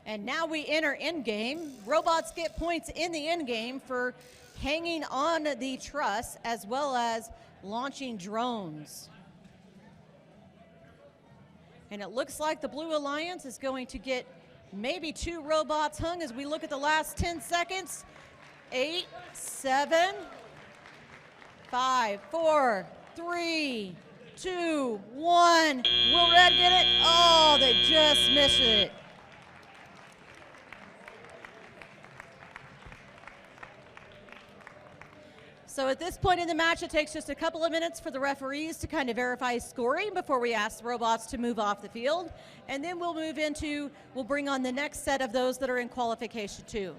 And now we enter endgame. Robots get points in the endgame for hanging on the truss as well as launching drones. And it looks like the Blue Alliance is going to get maybe 2 robots hung as we look at the last 10 seconds. 8, 7, 5, 4, 3, 2, 1. Will Red get it? Oh, they just missed it. So at this point in the match, it takes just a couple of minutes for the referees to kind of verify scoring before we ask the robots to move off the field. And then we'll bring on the next set of those that are in qualification 2.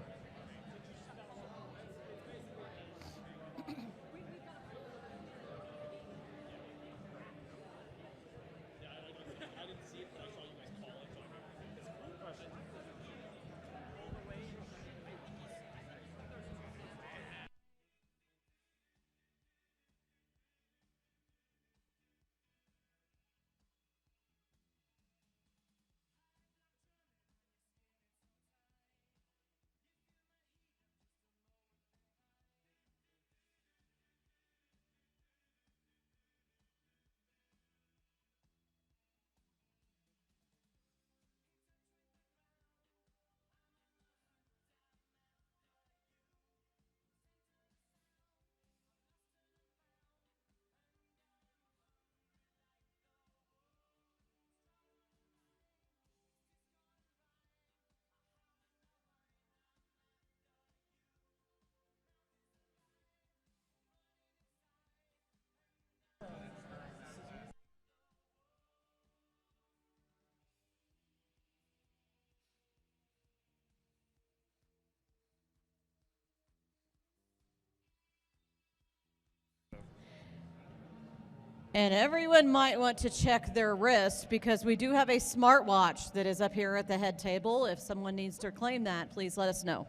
And everyone might want to check their wrist because we do have a smartwatch that is up here at the head table. If someone needs to claim that, please let us know.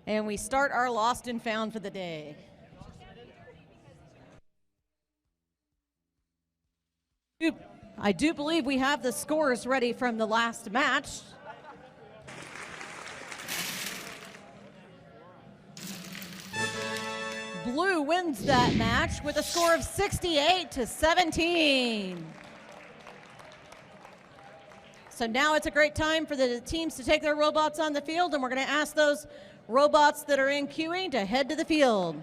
And we start our lost and found for the day. I do believe we have the scores ready from the last match. Blue wins that match with a score of 68-17. So now it's a great time for the teams to take their robots on the field, and we're going to ask those robots that are in queuing to head to the field.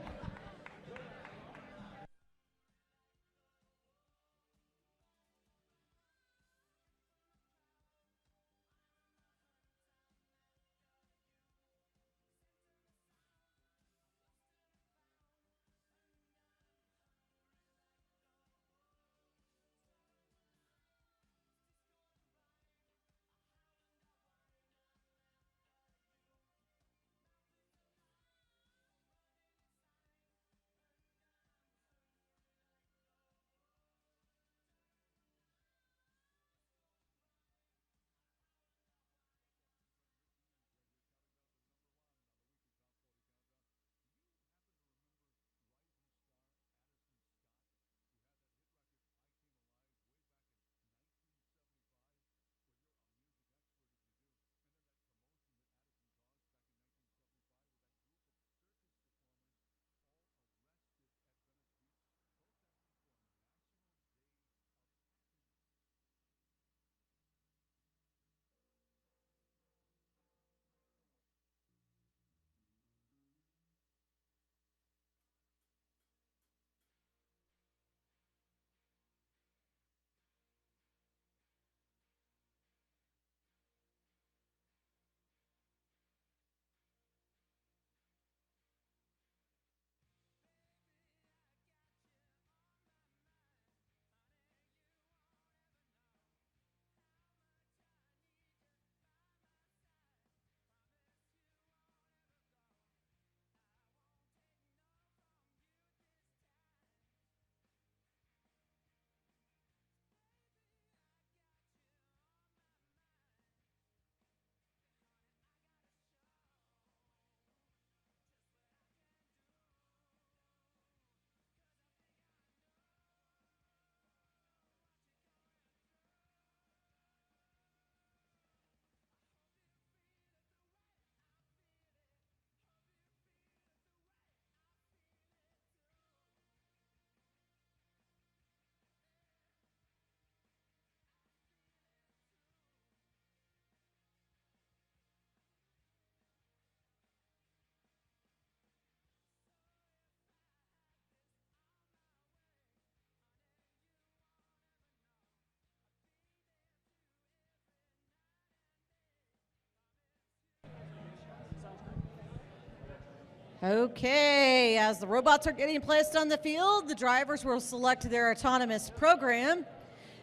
Okay, as the robots are getting placed on the field, the drivers will select their autonomous program.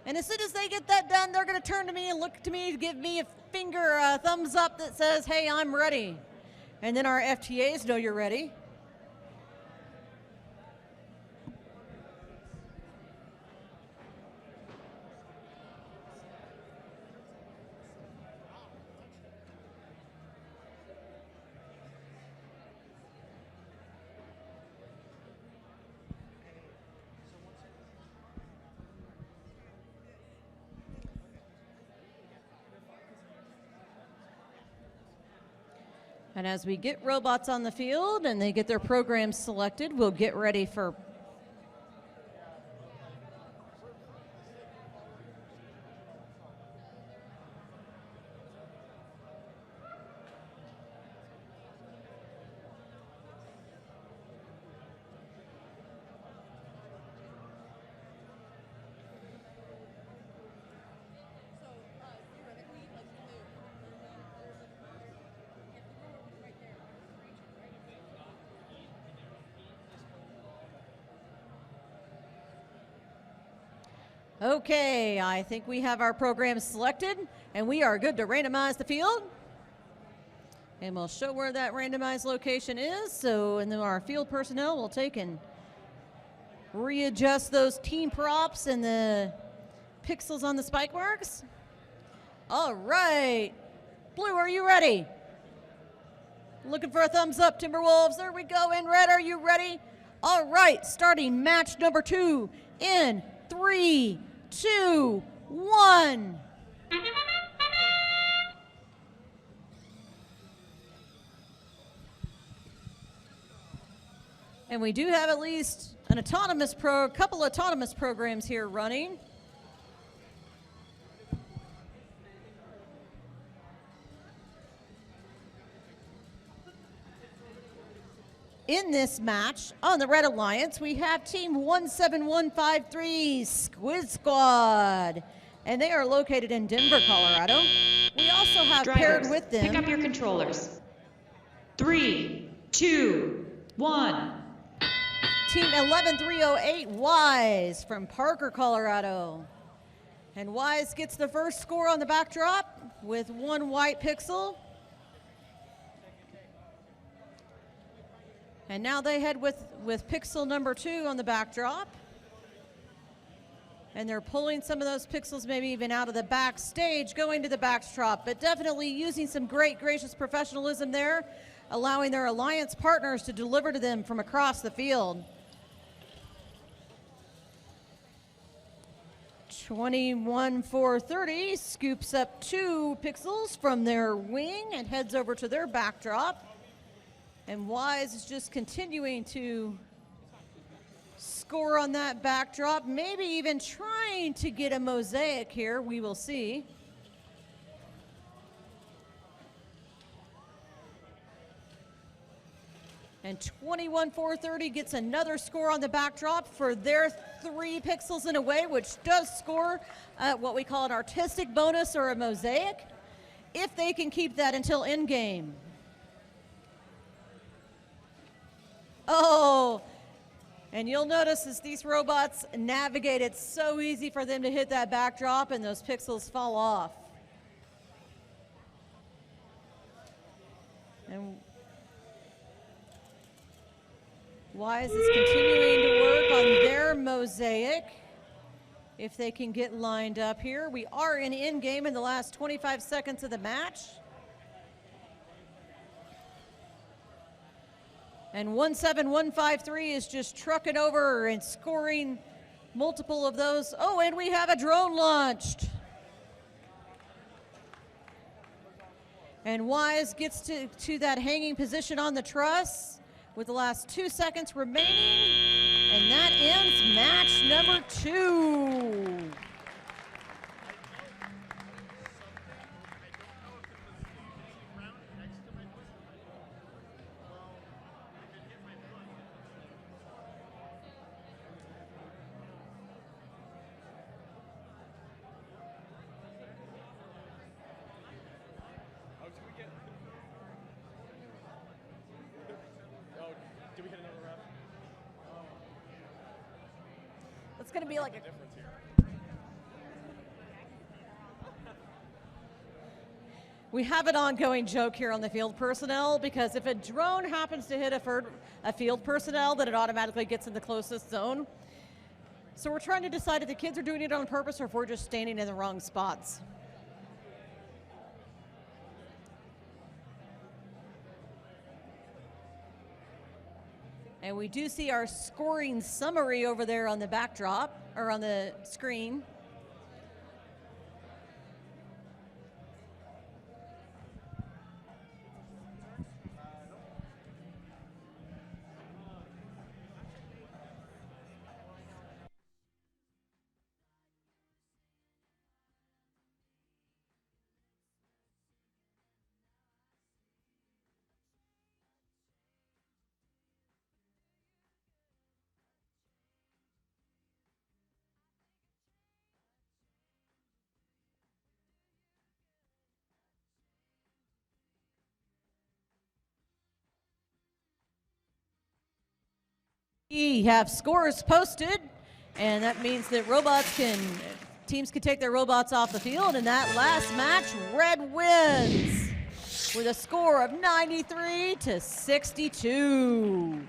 And as soon as they get that done, they're going to turn to me and look to me to give me a finger, a thumbs up that says, hey, I'm ready. And then our FTAs know you're ready. And as we get robots on the field and they get their programs selected, we'll get ready for Okay, I think we have our programs selected and we are good to randomize the field. And we'll show where that randomized location is. So, and then our field personnel will take and readjust those team props and the pixels on the spike marks. All right, Blue, are you ready? Looking for a thumbs up, Timberwolves. There we go. And Red, are you ready? All right, starting match number 2 in 3, 2, 1. And we do have at least an couple autonomous programs here running. In this match, on the Red Alliance, we have Team 17153 Squid Squad, and they are located in Denver, Colorado. We also have paired with them. Pick up your controllers. 3, 2, 1. Team 11308 Wise from Parker, Colorado. And Wise gets the first score on the backdrop with 1 white pixel. And now they head with pixel number 2 on the backdrop. And they're pulling some of those pixels maybe even out of the backstage, going to the backdrop, but definitely using some great, gracious professionalism there, allowing their alliance partners to deliver to them from across the field. 21430 scoops up 2 pixels from their wing and heads over to their backdrop. And Wise is just continuing to score on that backdrop, maybe even trying to get a mosaic here. We will see. And 21430 gets another score on the backdrop for their 3 pixels in a way, which does score what we call an artistic bonus or a mosaic, if they can keep that until end game. Oh, and you'll notice as these robots navigate, it's so easy for them to hit that backdrop and those pixels fall off. And Wise is continuing to work on their mosaic. If they can get lined up here. We are in end game in the last 25 seconds of the match. And 17153 is just trucking over and scoring multiple of those. Oh, and we have a drone launched. And Wise gets to that hanging position on the truss with the last 2 seconds remaining. And that ends match number 2. going to be like a... We have an ongoing joke here on the field personnel because if a drone happens to hit a field personnel, then it automatically gets in the closest zone. So we're trying to decide if the kids are doing it on purpose or if we're just standing in the wrong spots. And we do see our scoring summary over there on the backdrop, or on the screen. We have scores posted, and that means that teams can take their robots off the field. In that last match, Red wins with a score of 93-62.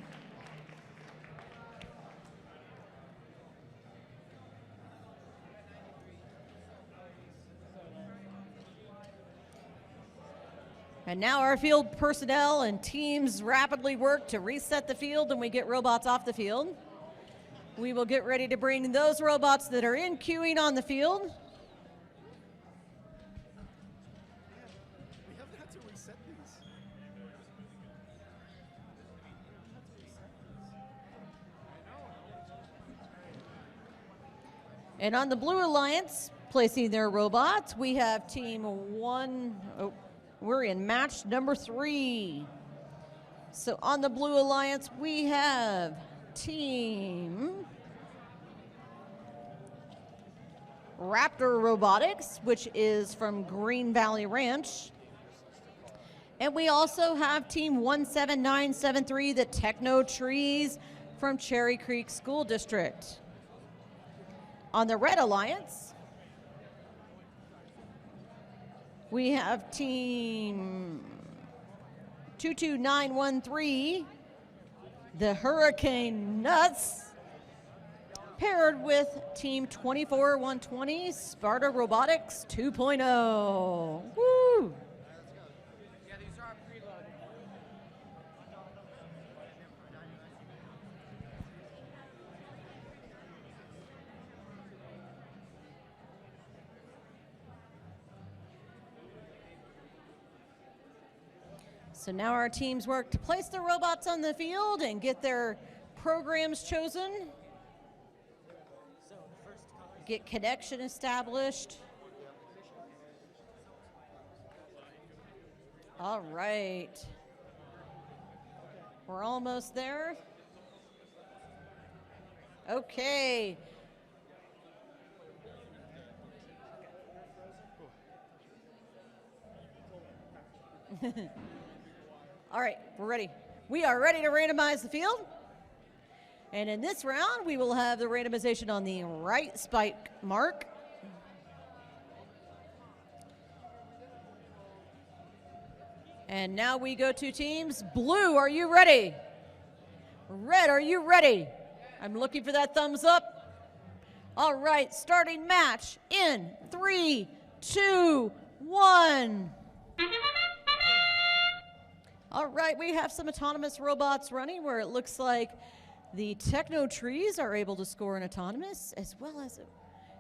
And now our field personnel and teams rapidly work to reset the field and we get robots off the field. We will get ready to bring those robots that are in queuing on the field. We haven't had to reset these. And on the Blue Alliance, placing their robots, we have team one. We're in match number 3. So on the Blue Alliance, we have team Raptor Robotics, which is from Green Valley Ranch. And we also have team 17973, the Techno Trees from Cherry Creek School District. On the Red Alliance, we have team 22913, the Hurricane Nuts, paired with team 24120, Sparta Robotics 2.0. Woo! Yeah, these are preloaded. So now our teams work to place the robots on the field and get their programs chosen. Get connection established. All right. We're almost there. Okay. All right, we're ready. We are ready to randomize the field. And in this round, we will have the randomization on the right spike mark. And now we go to teams. Blue, are you ready? Red, are you ready? I'm looking for that thumbs up. All right, starting match in 3, 2, 1. All right, we have some autonomous robots running where it looks like the Techno Trees are able to score an autonomous, as well as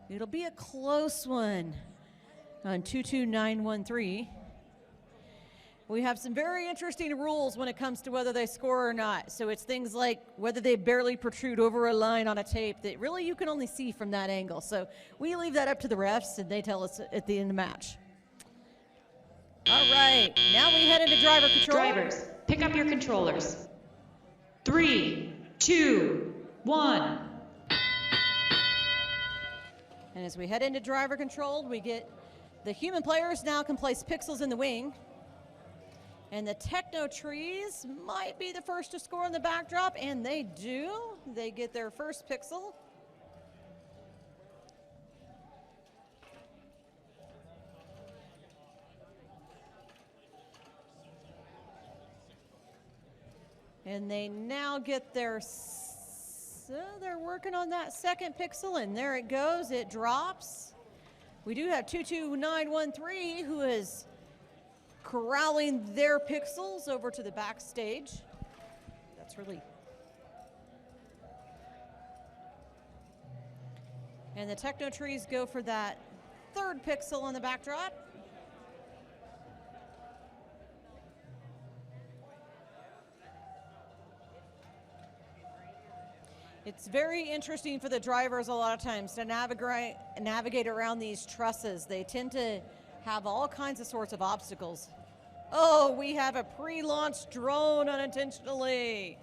it'll be a close one on 22913. We have some very interesting rules when it comes to whether they score or not. So it's things like whether they barely protrude over a line on a tape that really you can only see from that angle. So we leave that up to the refs and they tell us at the end of the match. All right, now we head into driver control. Drivers, pick up your controllers. 3, 2, 1. And as we head into driver control, we get the human players now can place pixels in the wing. And the Techno Trees might be the first to score on the backdrop, and they do. They get their first pixel. And they now get their, they're working on that second pixel, and there it goes, it drops. We do have 22913 who is corralling their pixels over to the backstage. That's really. And the Techno Trees go for that third pixel on the backdrop. It's very interesting for the drivers a lot of times to navigate around these trusses. They tend to have all kinds of sorts of obstacles. Oh, we have a pre-launch drone unintentionally.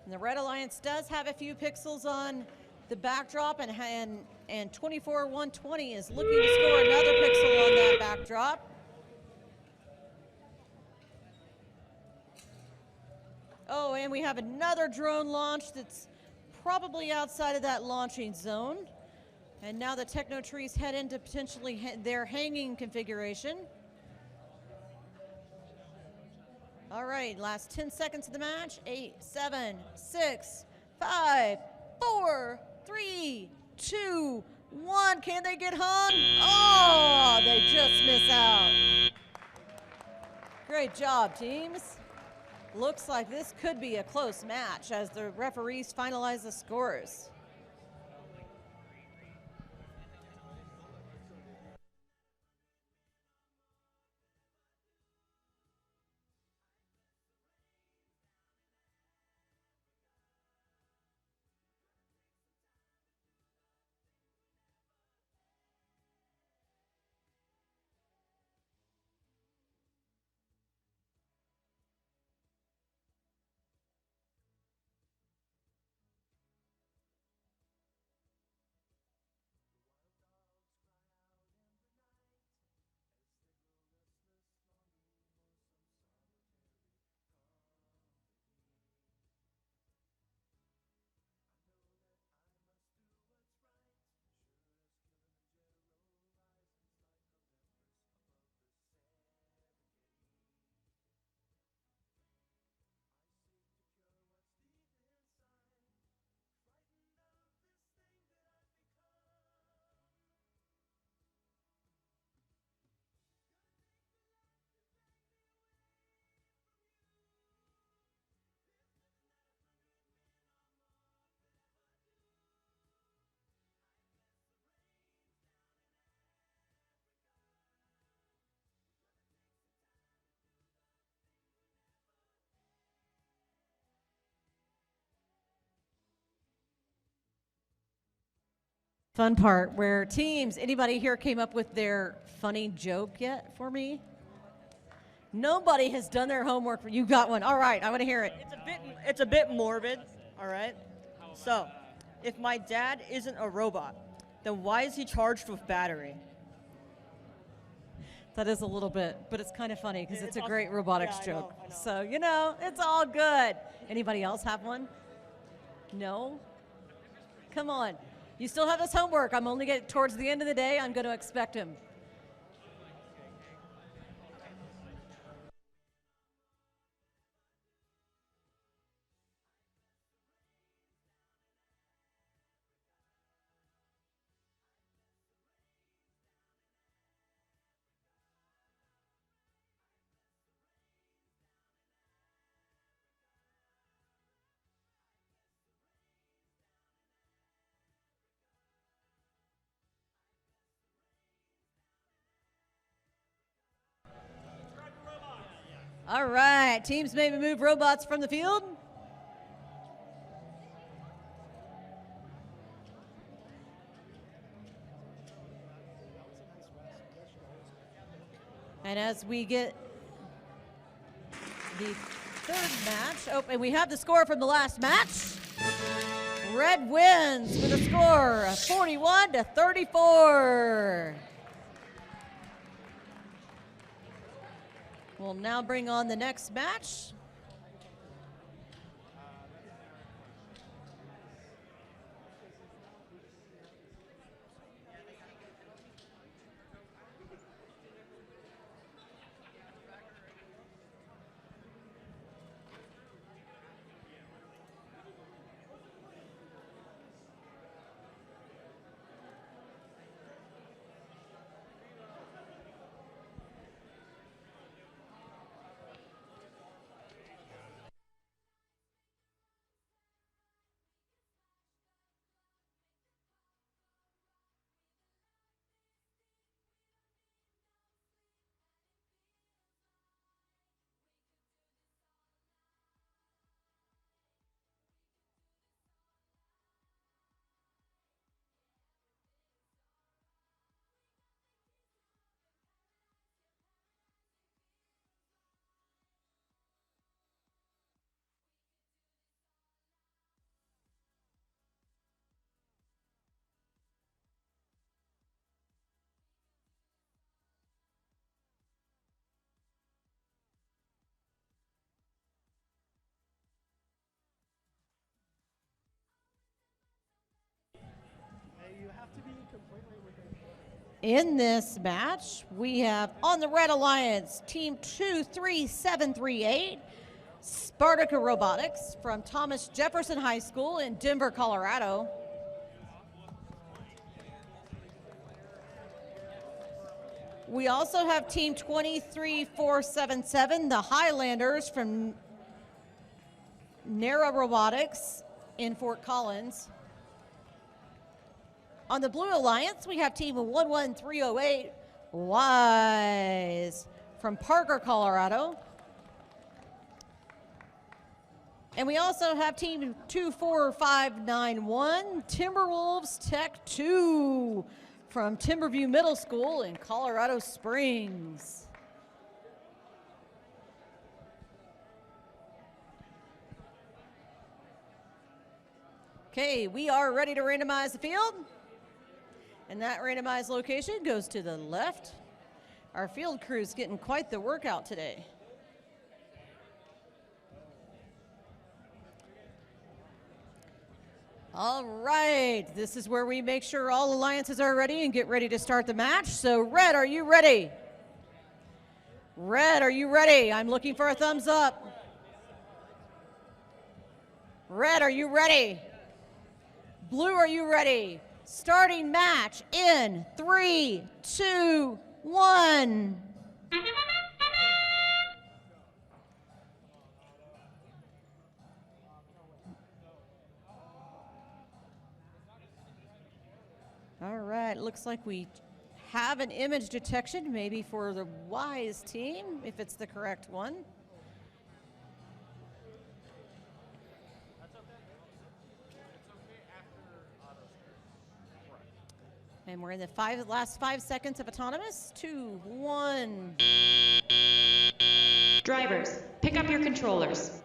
And the Red Alliance does have a few pixels on the backdrop, and 24120 is looking to score another pixel on that backdrop. Oh, and we have another drone launch that's probably outside of that launching zone. And now the Techno Trees head into potentially their hanging configuration. All right, last 10 seconds of the match. 8, 7, 6, 5, 4, 3, 2, 1. Can they get hung? Oh, they just miss out. Great job, teams. Looks like this could be a close match as the referees finalize the scores. Fun part where teams, anybody here came up with their funny joke yet for me? Nobody has done their homework. You got one. All right, I want to hear it. It's a bit morbid, all right? So, if my dad isn't a robot, then why is he charged with battery? That is a little bit, but it's kind of funny because it's a awesome. great robotics Yeah, I know, joke. I know. So, you know, it's all good. Anybody else have one? No? Come on. You still have this homework. I'm only getting towards the end of the day. I'm going to expect him. All right, teams may move robots from the field. And as we get the third match, oh, and we have the score from the last match. Red wins with a score of 41-34. We'll now bring on the next match. In this match, we have on the Red Alliance, Team 23738, Spartica Robotics from Thomas Jefferson High School in Denver, Colorado. We also have Team 23477, the Highlanders from Nera Robotics in Fort Collins. On the Blue Alliance, we have Team 11308, Wise from Parker, Colorado. And we also have Team 24591, Timberwolves Tech 2 from Timberview Middle School in Colorado Springs. Okay, we are ready to randomize the field. And that randomized location goes to the left. Our field crew is getting quite the workout today. All right, this is where we make sure all alliances are ready and get ready to start the match. So Red, are you ready? Red, are you ready? I'm looking for a thumbs up. Red, are you ready? Blue, are you ready? Starting match in 3, 2, 1. All right, looks like we have an image detection, maybe for the Wise team, if it's the correct one. And we're in the last 5 seconds of autonomous. 2, 1. Drivers, pick up your controllers.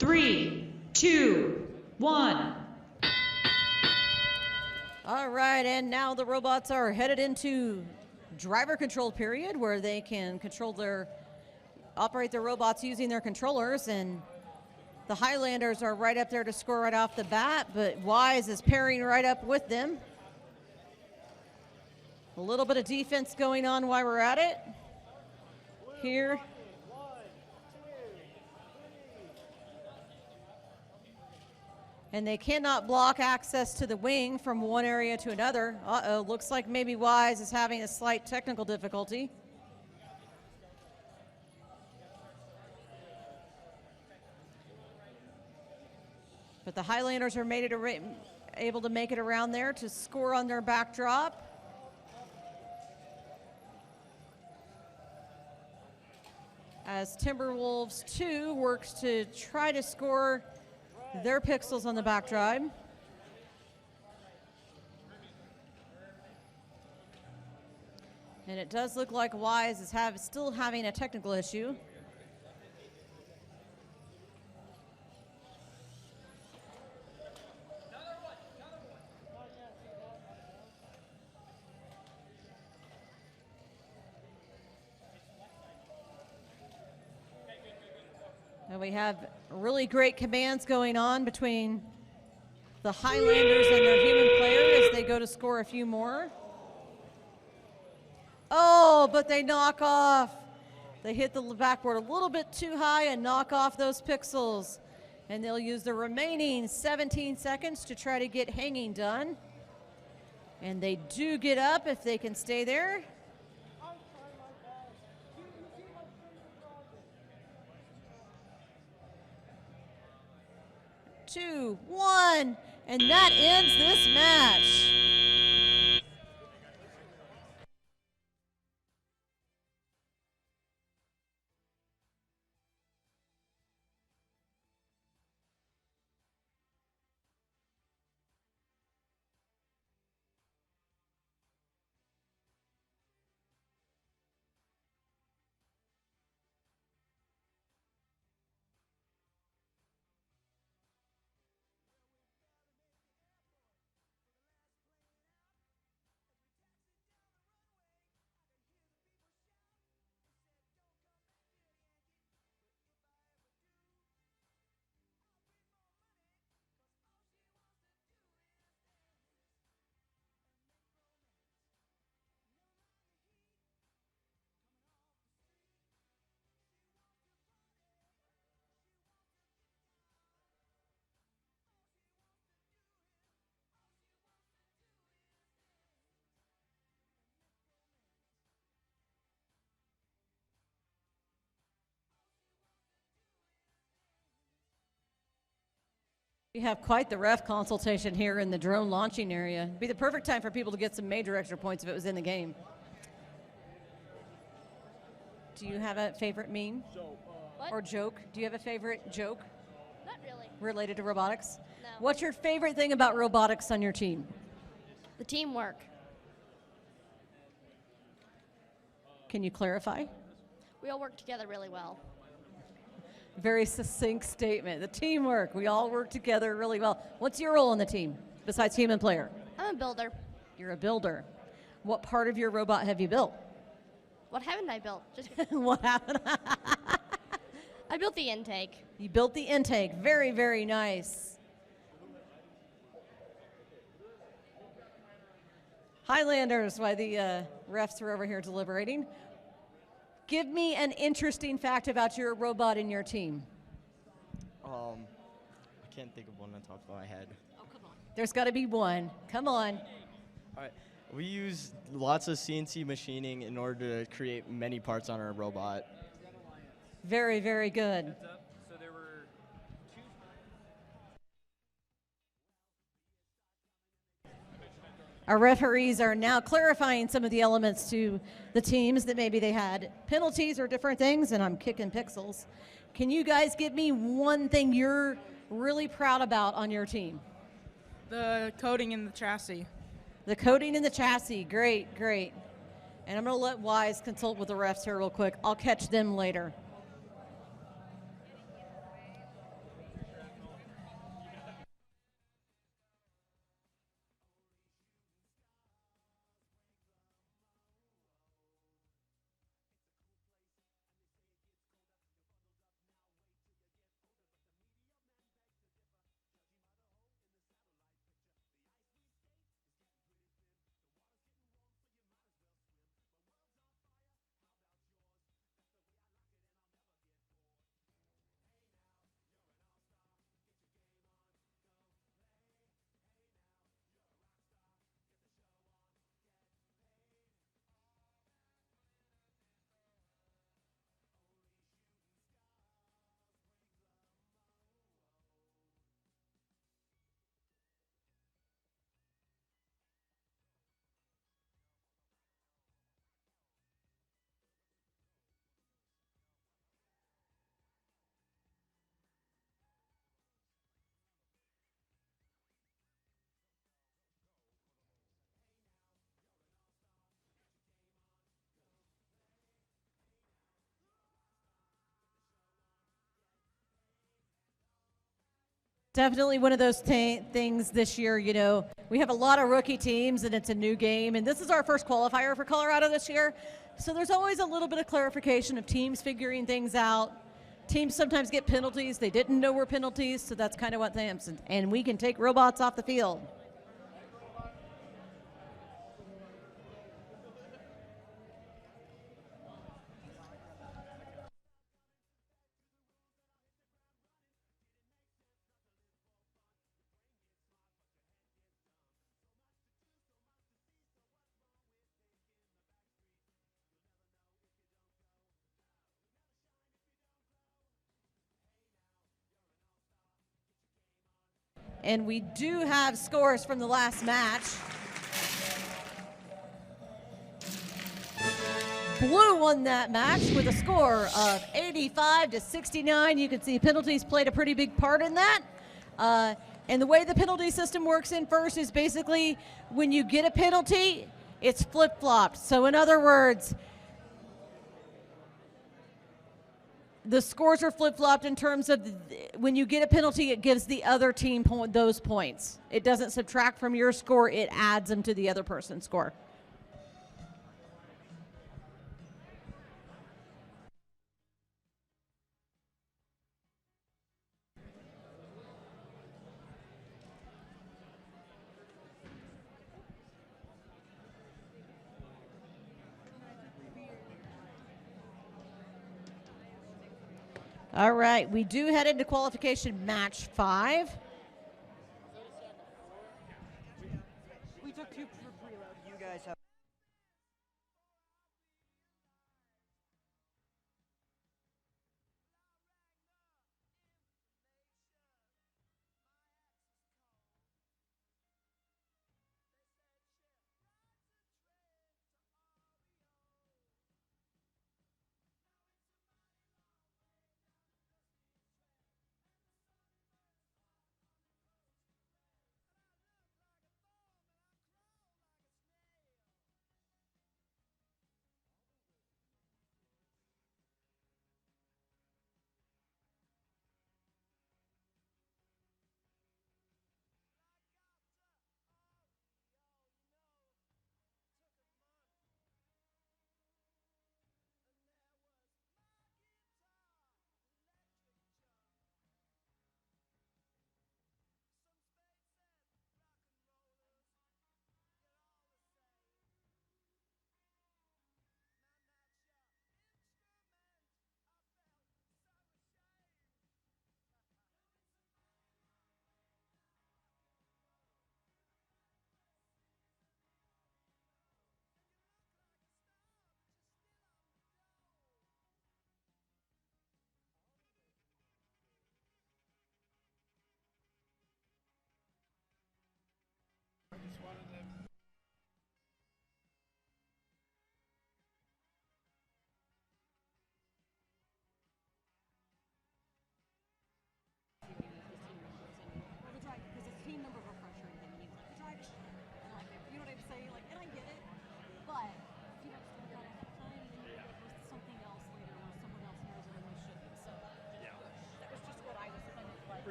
3, 2, 1. All right, and now the robots are headed into driver control period where they can operate their robots using their controllers, and the Highlanders are right up there to score right off the bat, but Wise is pairing right up with them. A little bit of defense going on while we're at it here. And they cannot block access to the wing from one area to another. Uh-oh, looks like maybe Wise is having a slight technical difficulty. But the Highlanders are able to make it around there to score on their backdrop. As Timberwolves 2 works to try to score their pixels on the back drive. And it does look like Wise is still having a technical issue. And we have really great commands going on between the Highlanders and their human player as they go to score a few more. Oh, but they knock off. They hit the backboard a little bit too high and knock off those pixels. And they'll use the remaining 17 seconds to try to get hanging done. And they do get up if they can stay there. 2, 1, and that ends this match. We have quite the ref consultation here in the drone launching area. It'd be the perfect time for people to get some major extra points if it was in the game. Do you have a favorite meme? What? Or joke? Do you have a favorite joke Not really. related to robotics? No. What's your favorite thing about robotics on your team? The teamwork. Can you clarify? We all work together really well. Very succinct statement. The teamwork. We all work together really well. What's your role on the team besides human player? I'm a builder. You're a builder. What part of your robot have you built? What haven't I built? Just What happened? I built the intake. You built the intake. Very, very nice. Highlanders, while the refs are over here deliberating, give me an interesting fact about your robot in your team. I can't think of one on top of my head. There's got to be one. Come on. All right. We use lots of CNC machining in order to create many parts on our robot. Very, very good. So there were Our referees are now clarifying some of the elements to the teams that maybe they had penalties or different things, and I'm kicking pixels. Can you guys give me one thing you're really proud about on your team? The coating in the chassis. The coating in the chassis. Great, great. And I'm going to let Wise consult with the refs here real quick. I'll catch them later. Definitely one of those things this year, you know, we have a lot of rookie teams and it's a new game, and this is our first qualifier for Colorado this year. So there's always a little bit of clarification of teams figuring things out. Teams sometimes get penalties. They didn't know were penalties, so that's kind of what they happen. And we can take robots off the field. And we do have scores from the last match. Blue won that match with a score of 85-69. You can see penalties played a pretty big part in that. And the way the penalty system works in first is basically when you get a penalty, it's flip-flopped. So in other words, the scores are flip-flopped in terms of when you get a penalty, it gives the other team those points. It doesn't subtract from your score, it adds them to the other person's score. All right, we do head into qualification match 5. We took 2 for preload. You guys have.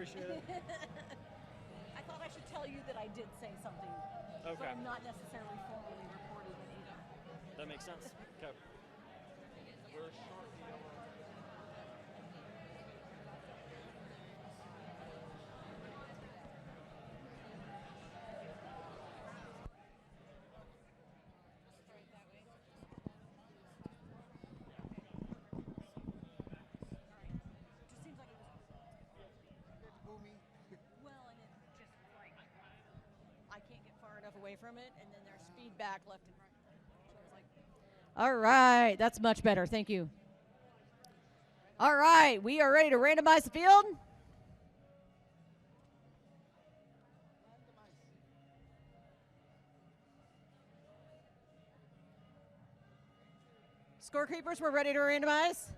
appreciate it. I thought I should tell you that I did say something. Okay. But I'm not necessarily formally reporting it either. That makes sense. Okay. Just seems like it was. Well, and it just like I can't get far enough away from it, and then there's feedback left and right. So it's like, all right, that's much better. Thank you. All right, we are ready to randomize the field. Score keepers, we're ready to randomize.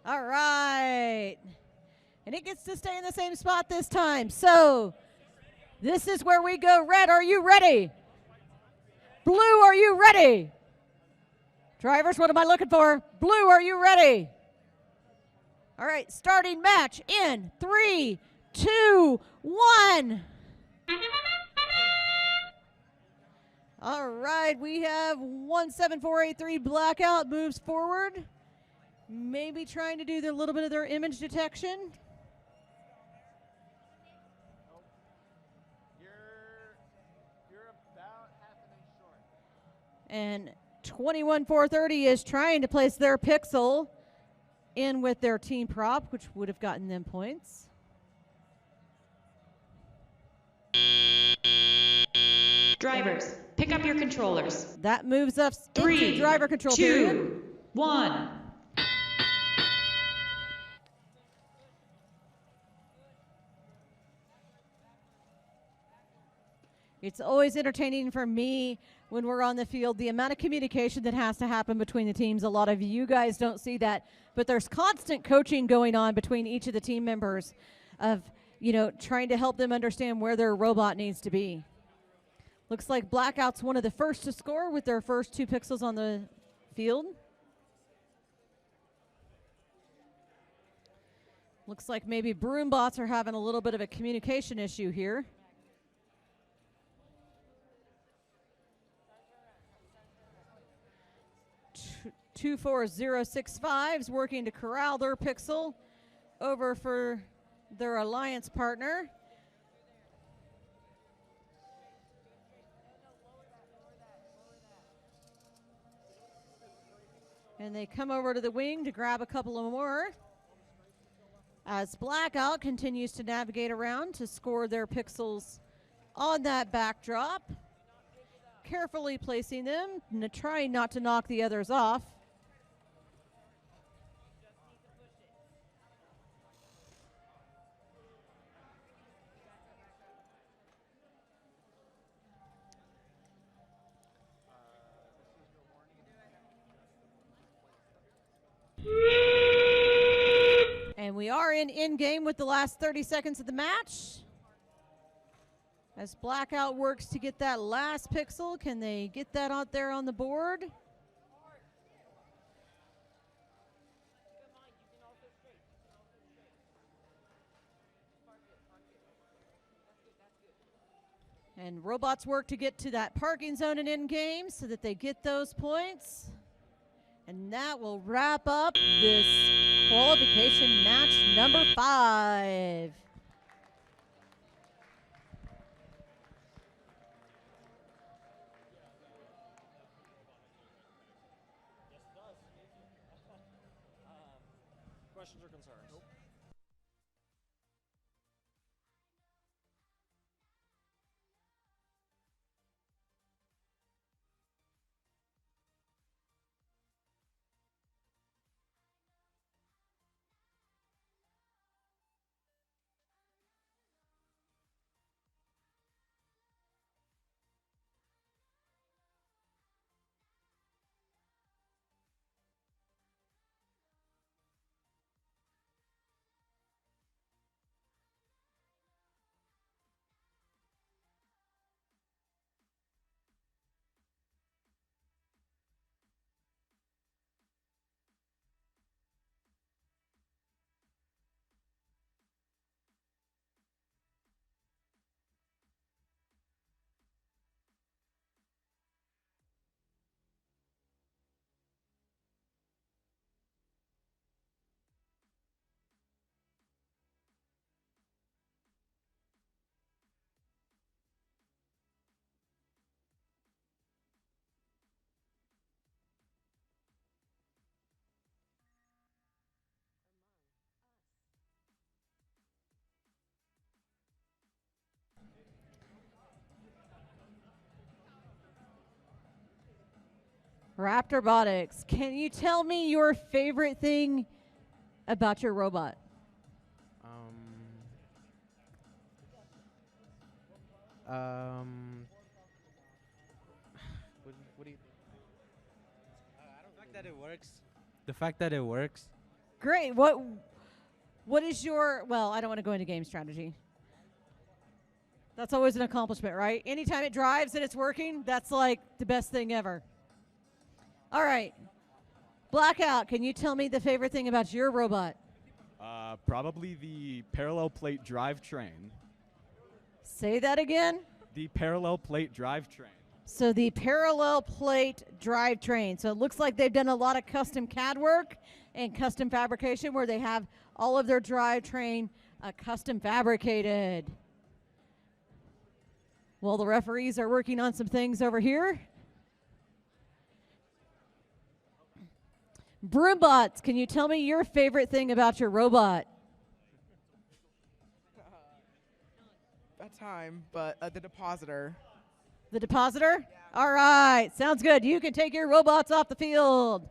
All right. And it gets to stay in the same spot this time. So this is where we go. Red, are you ready? Blue, are you ready? Drivers, what am I looking for? Blue, are you ready? All right, starting match in 3, 2, 1. All right, we have 17483 Blackout moves forward. Maybe trying to do a little bit of their image detection. You're about half an inch short. And 21430 is trying to place their pixel in with their team prop, which would have gotten them points. Drivers, pick up your controllers. That moves us 3, into driver control 2, period. 1. It's always entertaining for me when we're on the field, the amount of communication that has to happen between the teams. A lot of you guys don't see that, but there's constant coaching going on between each of the team members of, trying to help them understand where their robot needs to be. Looks like Blackout's one of the first to score with their first 2 pixels on the field. Looks like maybe Broombots are having a little bit of a communication issue here. 24065 is working to corral their pixel over for their alliance partner. And they come over to the wing to grab a couple of more as Blackout continues to navigate around to score their pixels on that backdrop, carefully placing them, trying not to knock the others off. And we are in game with the last 30 seconds of the match. As Blackout works to get that last pixel, can they get that out there on the board? And Robots work to get to that parking zone and in game so that they get those points. And that will wrap up this qualification match number 5. Questions or concerns? Nope. Raptorbotics, can you tell me your favorite thing about your robot? What do you think? The fact that it works. The fact that it works. Great. What is your, well, I don't want to go into game strategy. That's always an accomplishment, right? Anytime it drives and it's working, that's like the best thing ever. All right. Blackout, can you tell me the favorite thing about your robot? Probably the parallel plate drivetrain. Say that again. The parallel plate drivetrain. So the parallel plate drivetrain. So it looks like they've done a lot of custom CAD work and custom fabrication where they have all of their drivetrain custom fabricated. Well, the referees are working on some things over here. Broombots, can you tell me your favorite thing about your robot? That time, but the depositor. The depositor? All right, sounds good. You can take your robots off the field.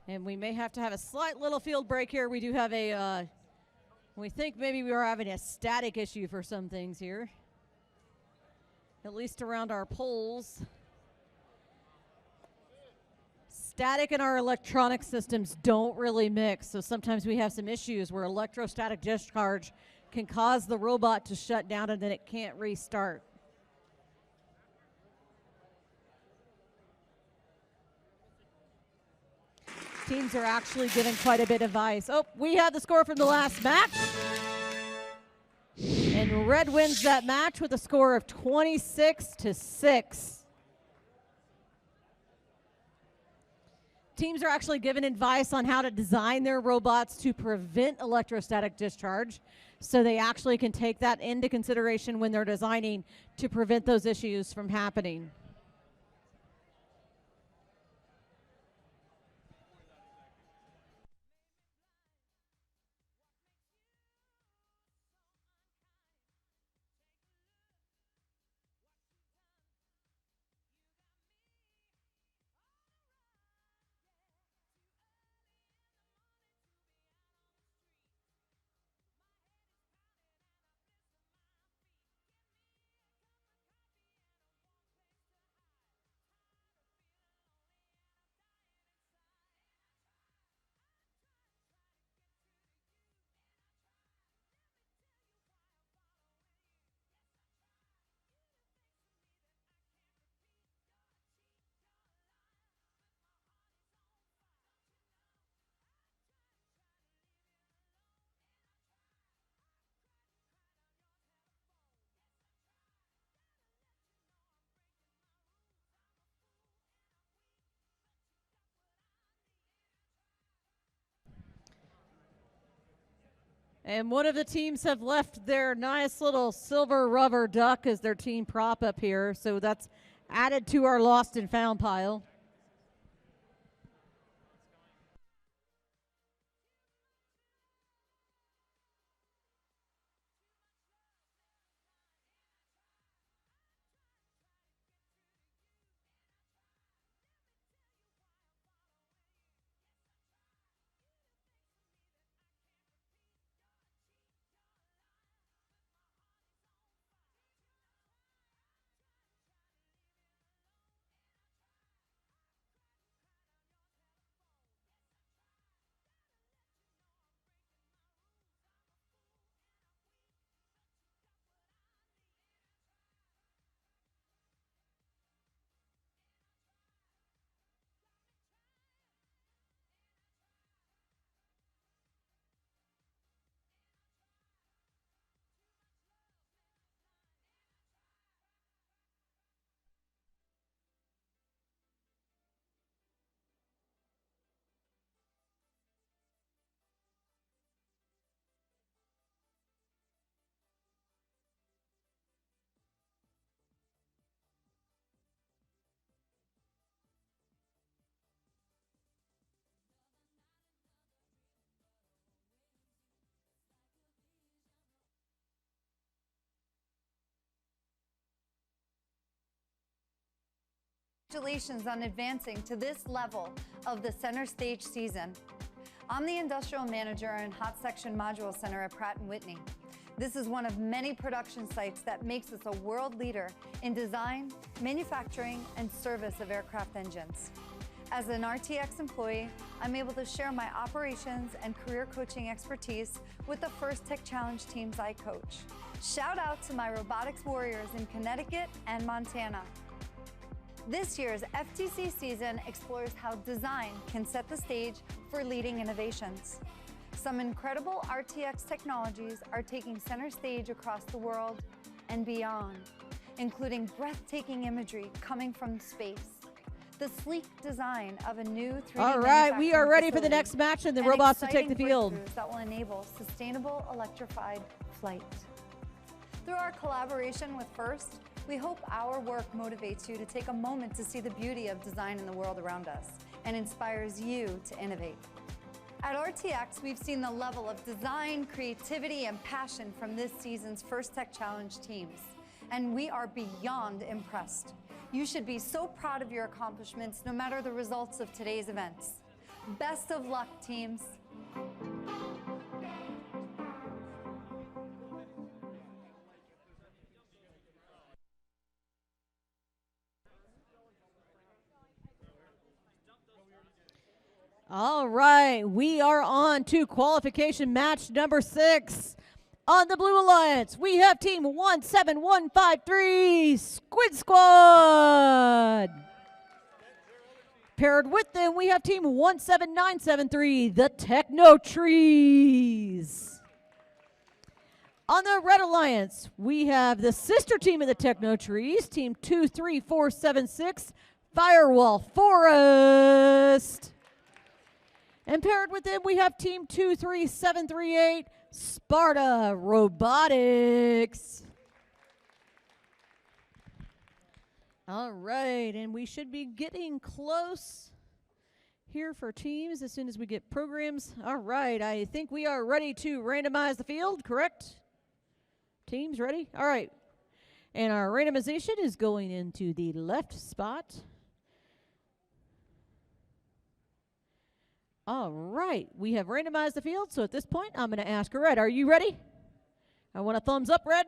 And we may have to have a slight little field break here. We do have a, we think maybe we are having a static issue for some things here. At least around our poles. Static and our electronic systems don't really mix, so sometimes we have some issues where electrostatic discharge can cause the robot to shut down and then it can't restart. Teams are actually giving quite a bit of advice. Oh, we have the score from the last match. And Red wins that match with a score of 26-6. Teams are actually given advice on how to design their robots to prevent electrostatic discharge, so they actually can take that into consideration when they're designing to prevent those issues from happening. And one of the teams have left their nice little silver rubber duck as their team prop up here. So that's added to our lost and found pile. Congratulations on advancing to this level of the center stage season. I'm the Industrial Manager and Hot Section Module Center at Pratt & Whitney. This is one of many production sites that makes us a world leader in design, manufacturing, and service of aircraft engines. As an RTX employee, I'm able to share my operations and career coaching expertise with the First Tech Challenge teams I coach. Shout out to my robotics warriors in Connecticut and Montana. This year's FTC season explores how design can set the stage for leading innovations. Some incredible RTX technologies are taking center stage across the world and beyond, including breathtaking imagery coming from space, the sleek design of a new 3D All right, we are ready for the facility, next match and the and robots to take the exciting field. breakthroughs that will enable sustainable electrified flight. Through our collaboration with First, we hope our work motivates you to take a moment to see the beauty of design in the world around us and inspires you to innovate. At RTX, we've seen the level of design, creativity, and passion from this season's First Tech Challenge teams, and we are beyond impressed. You should be so proud of your accomplishments no matter the results of today's events. Best of luck, teams. All right, we are on to qualification match number 6. On the Blue Alliance, we have team 17153, Squid Squad. Paired with them, we have team 17973, the Techno Trees. On the Red Alliance, we have the sister team of the Techno Trees, team 23476, Firewall Forest. And paired with them, we have team 23738, Sparta Robotics. All right, and we should be getting close here for teams as soon as we get programs. All right, I think we are ready to randomize the field, correct? Teams ready? All right. And our randomization is going into the left spot. All right, we have randomized the field, so at this point, I'm going to ask Red, are you ready? I want a thumbs up, Red.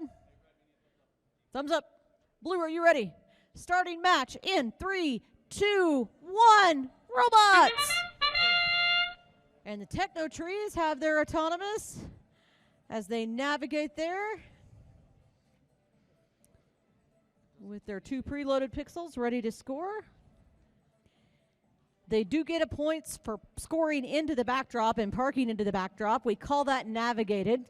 Thumbs up. Blue, are you ready? Starting match in 3, 2, 1, robots! And the Techno Trees have their autonomous as they navigate there with their 2 preloaded pixels ready to score. They do get a points for scoring into the backdrop and parking into the backdrop. We call that navigated.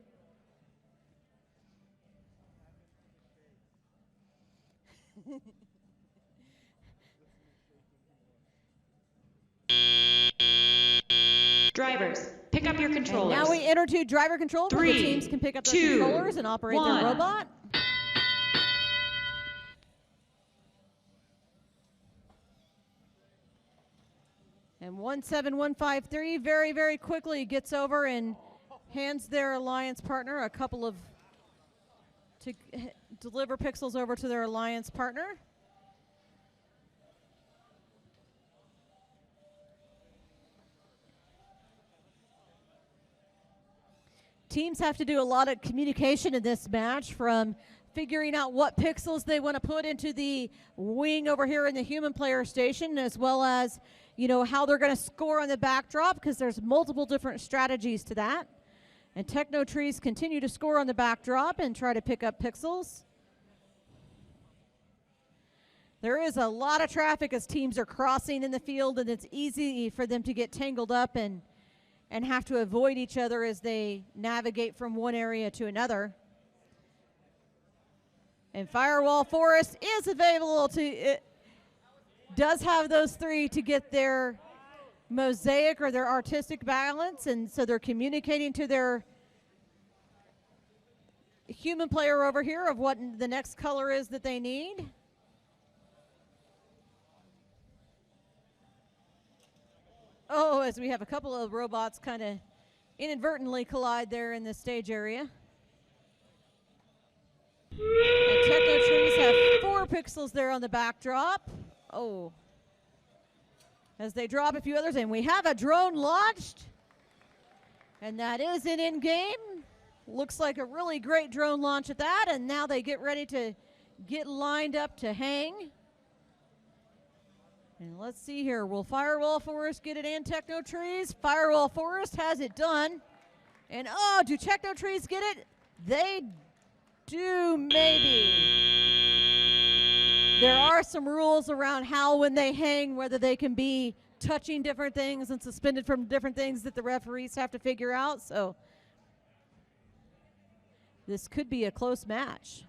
Drivers, pick up your controllers. And now we enter to driver control, where the 3, teams can pick up their 2, controllers and operate 1. their robot. And 17153 very, very quickly gets over and hands their alliance partner a couple of, to deliver pixels over to their alliance partner. Teams have to do a lot of communication in this match, from figuring out what pixels they want to put into the wing over here in the human player station, as well as, you know, how they're going to score on the backdrop, because there's multiple different strategies to that. And Techno Trees continue to score on the backdrop and try to pick up pixels. There is a lot of traffic as teams are crossing in the field, and it's easy for them to get tangled up and have to avoid each other as they navigate from one area to another. And Firewall Forest is available to, it does have those 3 to get their mosaic or their artistic balance, and so they're communicating to their human player over here of what the next color is that they need. Oh, as we have a couple of robots kind of inadvertently collide there in the stage area. And Techno Trees have 4 pixels there on the backdrop. Oh, as they drop a few others. And we have a drone launched. And that is an in-game. Looks like a really great drone launch at that. And now they get ready to get lined up to hang. And let's see here. Will Firewall Forest get it and Techno Trees? Firewall Forest has it done. And oh, do Techno Trees get it? They do, maybe. There are some rules around how, when they hang, whether they can be touching different things and suspended from different things that the referees have to figure out. So this could be a close match.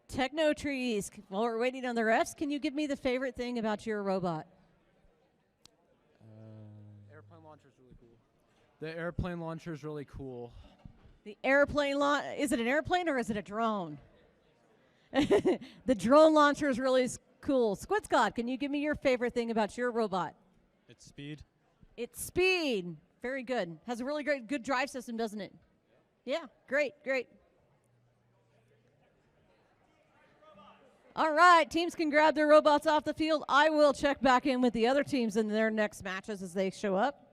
Techno Trees, while we're waiting on the refs, can you give me the favorite thing about your robot? Airplane launcher is really cool. The airplane launcher is really cool. The airplane launch, is it an airplane or is it a drone? The drone launcher is really cool. Squid Scott, can you give me your favorite thing about your robot? It's speed. It's speed. Very good. Has a really good drive system, doesn't it? Yeah, great, great. All right, teams can grab their robots off the field. I will check back in with the other teams in their next matches as they show up.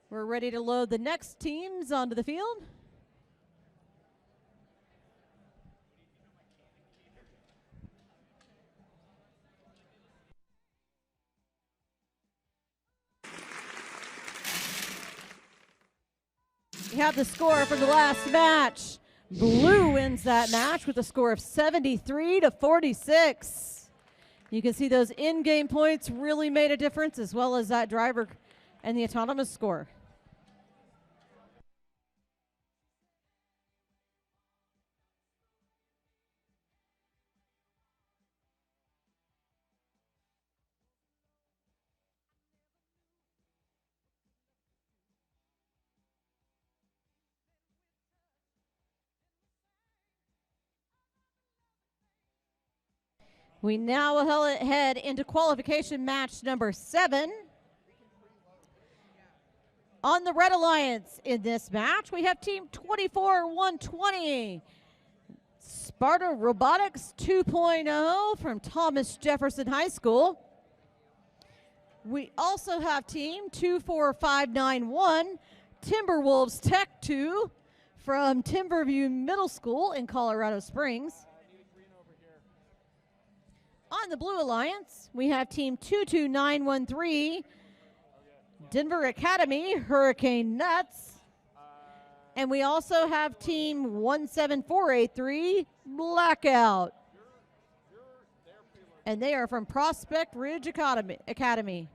We're ready to load the next teams onto the field. We have the score from the last match. Blue wins that match with a score of 73-46. You can see those in-game points really made a difference, as well as that driver and the autonomous score. We now will head into qualification match number 7. On the Red Alliance in this match, we have Team 24-120. Sparta Robotics 2.0 from Thomas Jefferson High School. We also have Team 24591, Timberwolves Tech 2 from Timberview Middle School in Colorado Springs. On the Blue Alliance, we have Team 22913, Denver Academy, Hurricane Nuts. And we also have Team 17483, Blackout. And they are from Prospect Ridge Academy.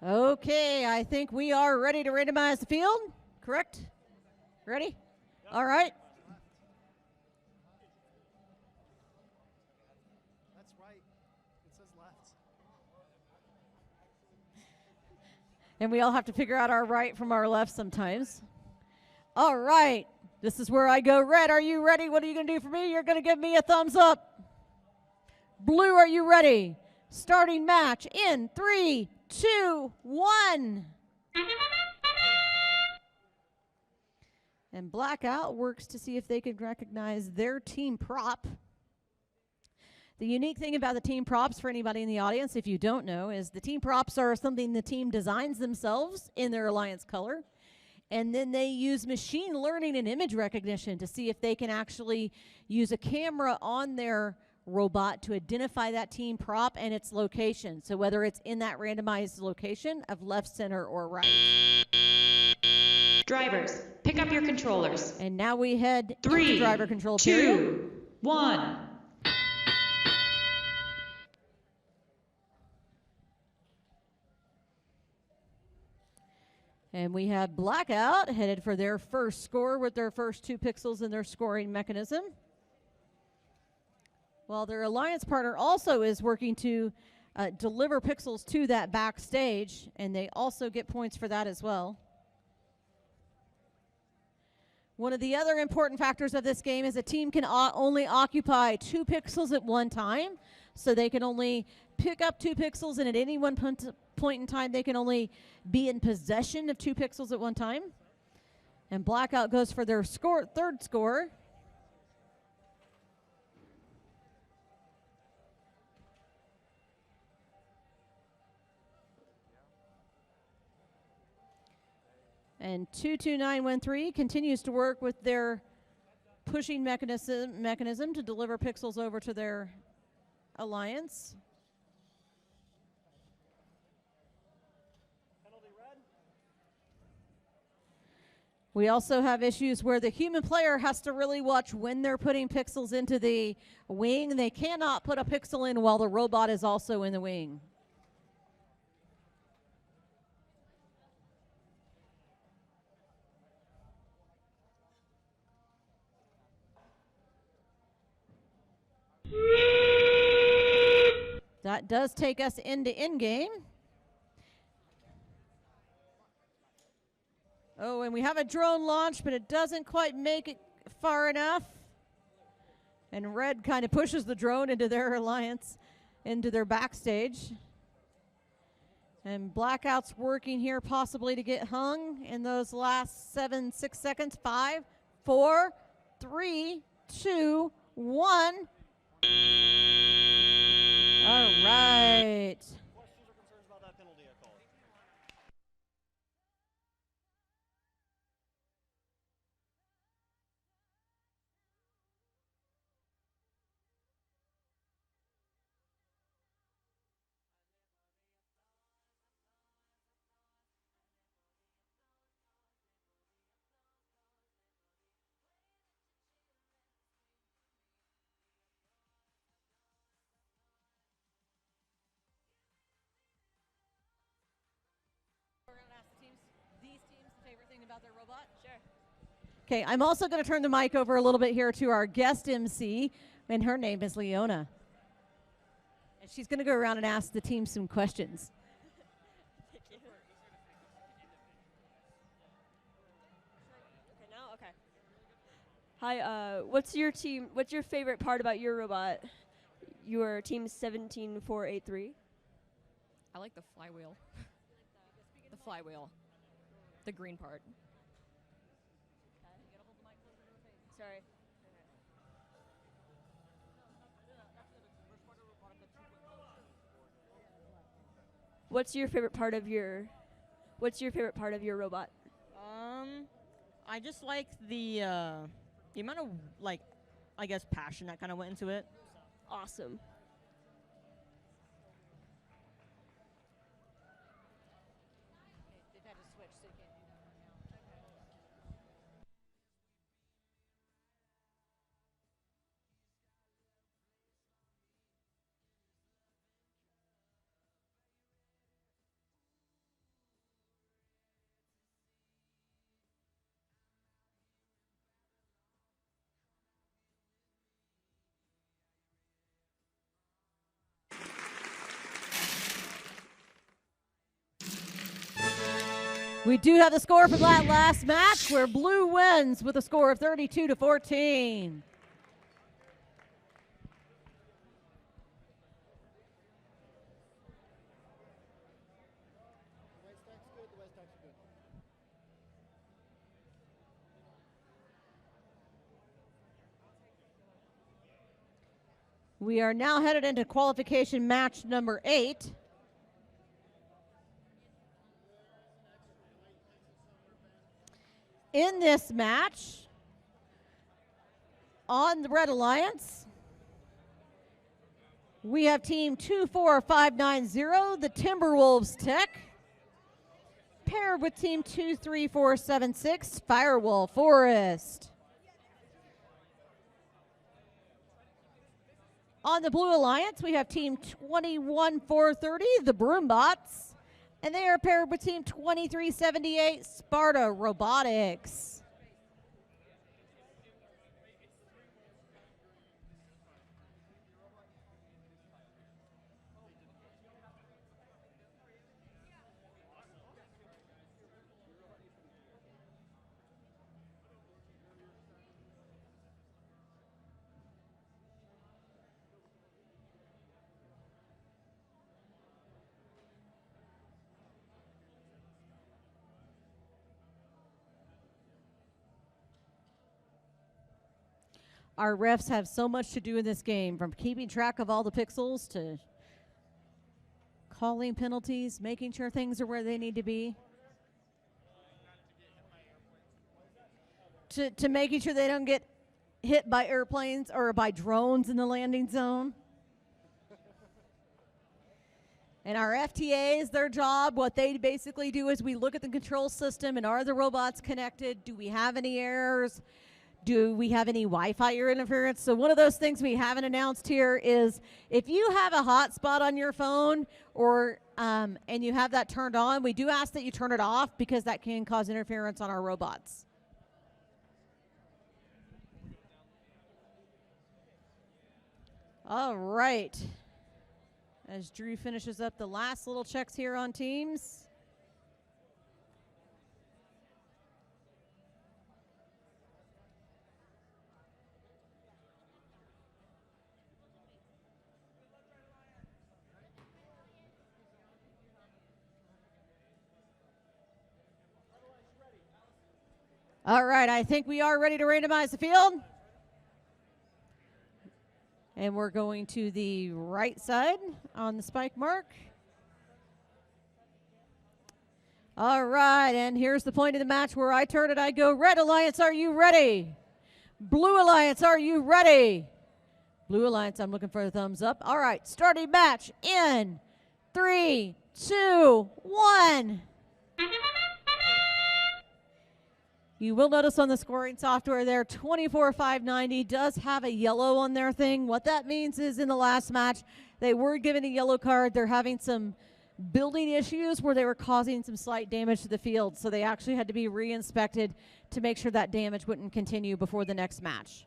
Okay, I think we are ready to randomize the field, correct? Ready? All right. That's right. It says left. And we all have to figure out our right from our left sometimes. All right, this is where I go red. Are you ready? What are you going to do for me? You're going to give me a thumbs up. Blue, are you ready? Starting match in 3, 2, 1. And Blackout works to see if they can recognize their team prop. The unique thing about the team props, for anybody in the audience, if you don't know, is the team props are something the team designs themselves in their alliance color. And then they use machine learning and image recognition to see if they can actually use a camera on their robot to identify that team prop and its location. So whether it's in that randomized location of left, center, or right. Drivers, pick up your controllers. And now we head into 3, driver control period. 2, 1. And we have Blackout headed for their first score with their first 2 pixels in their scoring mechanism. While their alliance partner also is working to deliver pixels to that backstage, and they also get points for that as well. One of the other important factors of this game is a team can only occupy 2 pixels at one time, so they can only pick up 2 pixels, and at any one point in time, they can only be in possession of 2 pixels at one time. And Blackout goes for their third score. And 22913 continues to work with their pushing mechanism to deliver pixels over to their alliance. We also have issues where the human player has to really watch when they're putting pixels into the wing. They cannot put a pixel in while the robot is also in the wing. That does take us into in-game. Oh, and we have a drone launch, but it doesn't quite make it far enough. And Red kind of pushes the drone into their alliance, into their backstage. And Blackout's working here possibly to get hung in those last 6 seconds. 5, 4, 3, 2, 1. All right. Questions or concerns about that penalty I called? We're going to ask these teams the favorite thing about their robot? Sure. Okay, I'm also going to turn the mic over a little bit here to our guest MC, and her name is Leona. And she's going to go around and ask the team some questions. Thank you. Okay, now? Okay. Hi, what's your favorite part about your robot? Your team 17483? I like the flywheel. The flywheel. The green part. Sorry. What's your favorite part of your robot? I just like the amount of, like, I guess passion that kind of went into it. Awesome. We do have the score from that last match where Blue wins with a score of 32-14. We are now headed into qualification match number 8. In this match, on the Red Alliance, we have team 24590, the Timberwolves Tech, paired with team 23476, Firewall Forest. On the Blue Alliance, we have team 21430, the Broombots, and they are paired with team 2378, Sparta Robotics. Our refs have so much to do in this game, from keeping track of all the pixels to calling penalties, making sure things are where they need to be, to making sure they don't get hit by airplanes or by drones in the landing zone. And our FTAs, their job, what they basically do is we look at the control system and are the robots connected? Do we have any errors? Do we have any Wi-Fi interference? So one of those things we haven't announced here is if you have a hotspot on your phone or and you have that turned on, we do ask that you turn it off because that can cause interference on our robots. All right. As Drew finishes up the last little checks here on teams. All right, I think we are ready to randomize the field. And we're going to the right side on the spike mark. All right, and here's the point of the match where I turn it, I go, Red Alliance, are you ready? Blue Alliance, are you ready? Blue Alliance, I'm looking for a thumbs up. All right, starting match in 3, 2, 1. You will notice on the scoring software there, 24590 does have a yellow on their thing. What that means is in the last match, they were given a yellow card. They're having some building issues where they were causing some slight damage to the field. So they actually had to be re-inspected to make sure that damage wouldn't continue before the next match.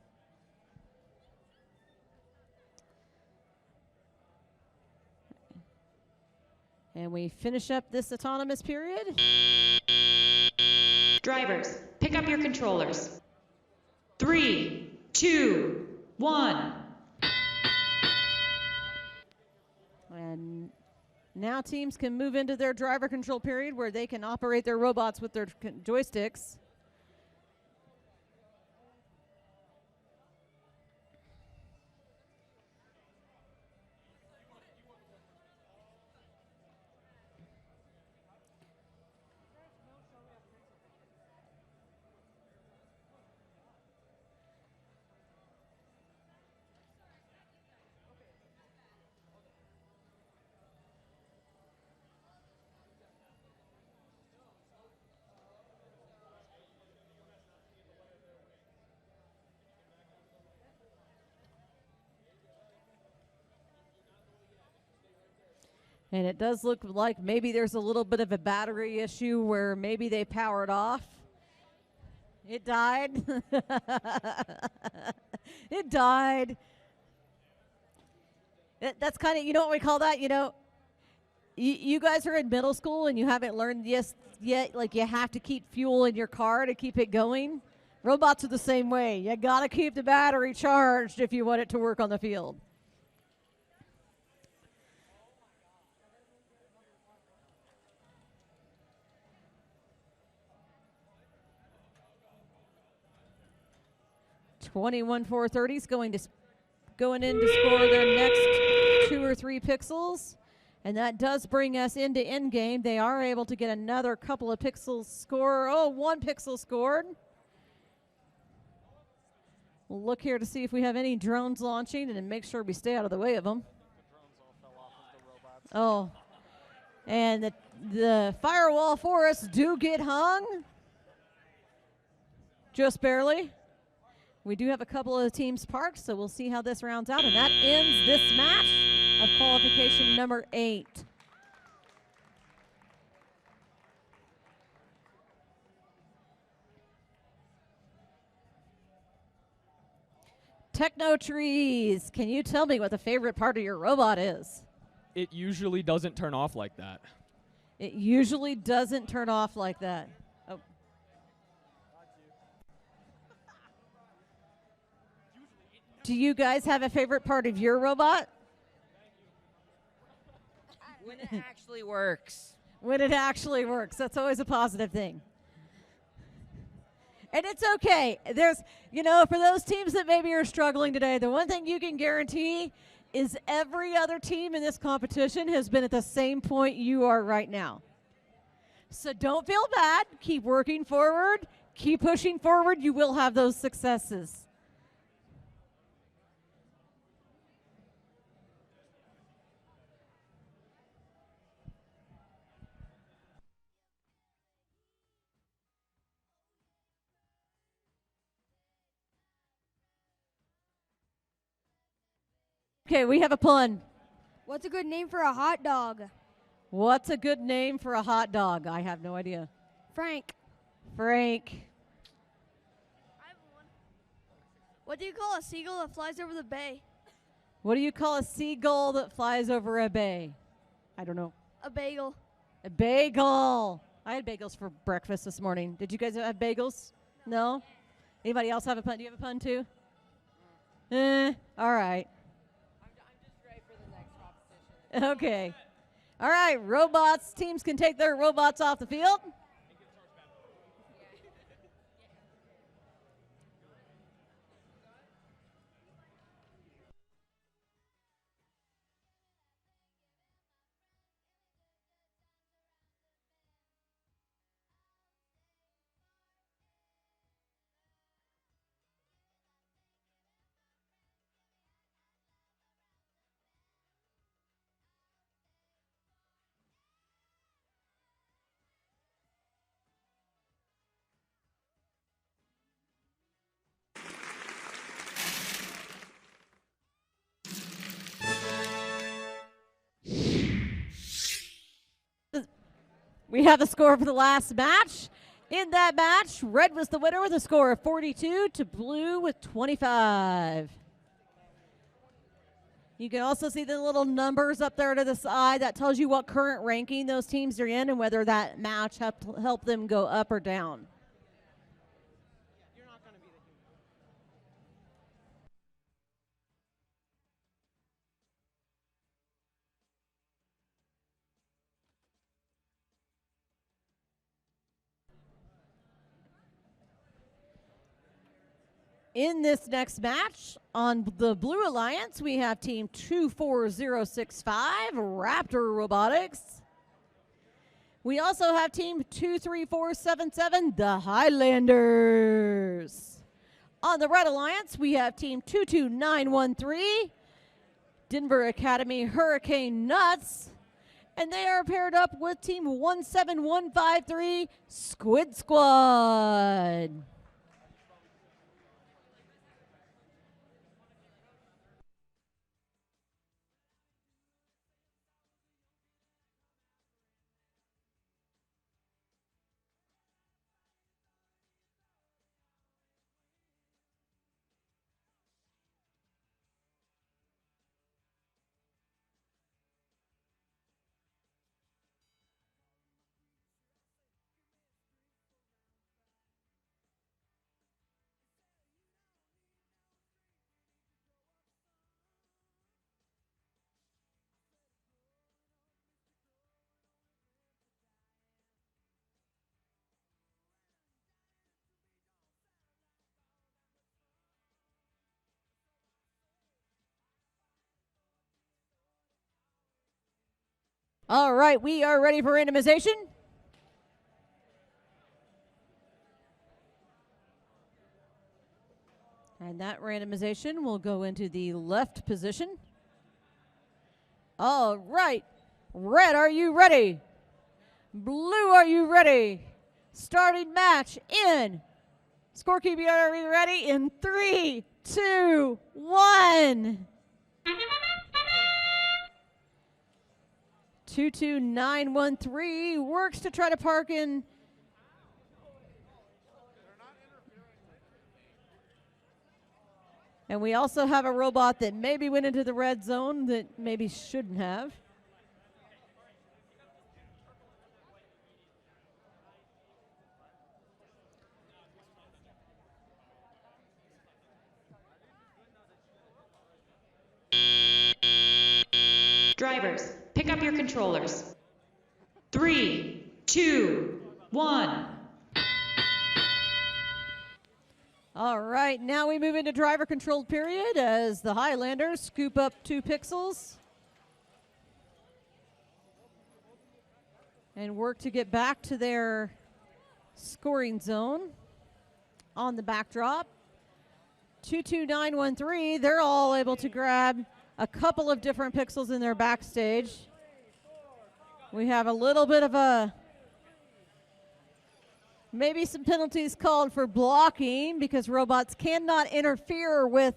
And we finish up this autonomous period. Drivers, pick up your controllers. 3, 2, 1. And now teams can move into their driver control period where they can operate their robots with their joysticks. And it does look like maybe there's a little bit of a battery issue where maybe they powered off. It died. It died. That's kind of, you know what we call that? You know, you guys are in middle school and you haven't learned yet, like you have to keep fuel in your car to keep it going. Robots are the same way. You got to keep the battery charged if you want it to work on the field. $21,430 is going to going in to score their next 2 or 3 pixels. And that does bring us into endgame. They are able to get another couple of pixels score. Oh, 1 pixel scored. We'll look here to see if we have any drones launching and then make sure we stay out of the way of them. Oh, and the firewall forests do get hung. Just barely. We do have a couple of teams parked, so we'll see how this rounds out. And that ends this match of qualification number 8. Techno Trees, can you tell me what the favorite part of your robot is? It usually doesn't turn off like that. It usually doesn't turn off like that. Oh. Do you guys have a favorite part of your robot? When it actually works. When it actually works. That's always a positive thing. And it's okay. There's, for those teams that maybe are struggling today, the one thing you can guarantee is every other team in this competition has been at the same point you are right now. So don't feel bad. Keep working forward. Keep pushing forward. You will have those successes. Okay, we have a pun. What's a good name for a hot dog? What's a good name for a hot dog? I have no idea. Frank. Frank. What do you call a seagull that flies over the bay? What do you call a seagull that flies over a bay? I don't know. A bagel. A bagel. I had bagels for breakfast this morning. Did you guys have bagels? No? Anybody else have a pun? Do you have a pun too? All right. Okay. All right, robots. Teams can take their robots off the field. We have the score for the last match. In that match, red was the winner with a score of 42 to blue with 25. You can also see the little numbers up there to the side. That tells you what current ranking those teams are in and whether that match helped them go up or down. In this next match, on the Blue Alliance, we have Team 24065, Raptor Robotics. We also have Team 23477, the Highlanders. On the Red Alliance, we have Team 22913, Denver Academy Hurricane Nuts. And they are paired up with Team 17153, Squid Squad. All right, we are ready for randomization. And that randomization will go into the left position. All right. Red, are you ready? Blue, are you ready? Starting match in. Scorekeeper, are you ready? In 3, 2, 1. 22913 works to try to park in. And we also have a robot that maybe went into the red zone that maybe shouldn't have. Drivers, pick up your controllers. 3, 2, 1. All right, now we move into driver controlled period as the Highlanders scoop up 2 pixels and work to get back to their scoring zone on the backdrop. 22913, they're all able to grab a couple of different pixels in their backstage. We have a little bit of maybe some penalties called for blocking because robots cannot interfere with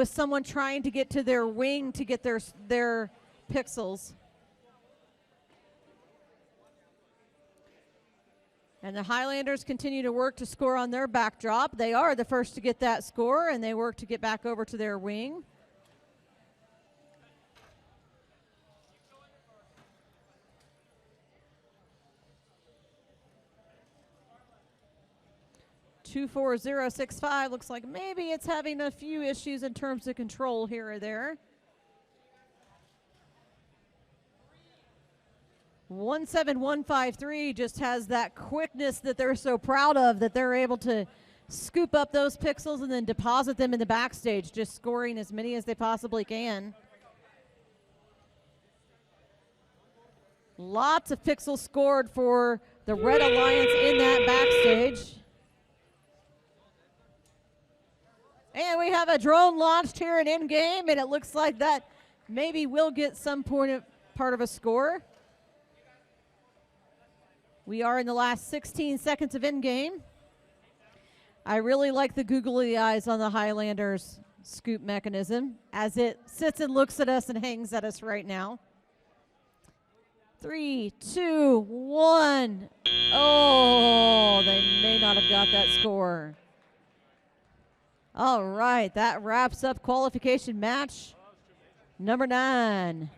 someone trying to get to their wing to get their pixels. And the Highlanders continue to work to score on their backdrop. They are the first to get that score, and they work to get back over to their wing. $24065 looks like maybe it's having a few issues in terms of control here or there. 17153 just has that quickness that they're so proud of, that they're able to scoop up those pixels and then deposit them in the backstage, just scoring as many as they possibly can. Lots of pixels scored for the Red Alliance in that backstage. And we have a drone launched here in in-game, and it looks like that maybe will get some part of a score. We are in the last 16 seconds of in-game. I really like the googly eyes on the Highlanders scoop mechanism as it sits and looks at us and hangs at us right now. 3, 2, 1. Oh, they may not have got that score. All right, that wraps up qualification match number 9.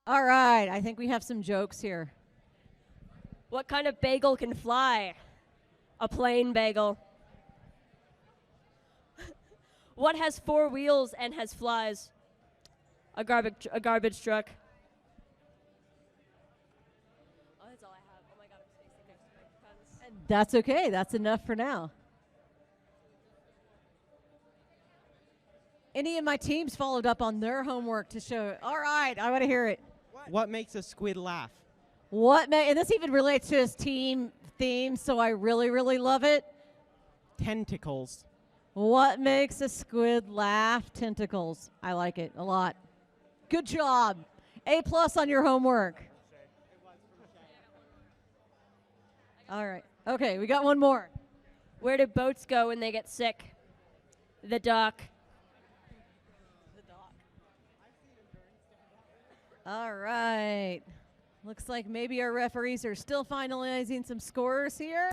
All right, I think we have some jokes here. What kind of bagel can fly? A plain bagel. What has 4 wheels and has flies? A garbage truck. Oh, that's all I have. Oh my God, I'm spacing next to my pens. That's okay. That's enough for now. Any of my teams followed up on their homework to show. All right, I want to hear it. What makes a squid laugh? And this even relates to his team theme, so I really, really love it. Tentacles. What makes a squid laugh? Tentacles. I like it a lot. Good job. A+ on your homework. All right. Okay, we got one more. Where do boats go when they get sick? The dock. All right. Looks like maybe our referees are still finalizing some scores here.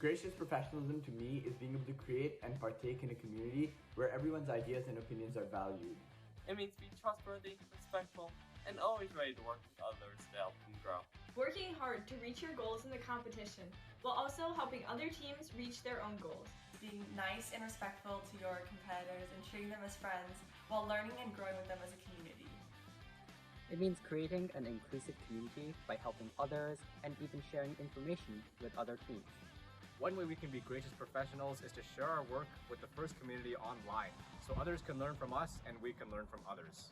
Gracious professionalism to me is being able to create and partake in a community where everyone's ideas and opinions are valued. It means being trustworthy, respectful, and always ready to work with others to help them grow. Working hard to reach your goals in the competition, while also helping other teams reach their own goals. Being nice and respectful to your competitors and treating them as friends while learning and growing with them as a community. It means creating an inclusive community by helping others and even sharing information with other teams. One way we can be gracious professionals is to share our work with the FIRST community online, so others can learn from us and we can learn from others.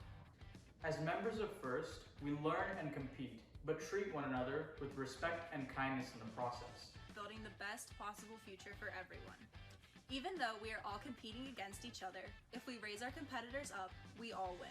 As members of FIRST, we learn and compete, but treat one another with respect and kindness in the process. Building the best possible future for everyone. Even though we are all competing against each other, if we raise our competitors up, we all win.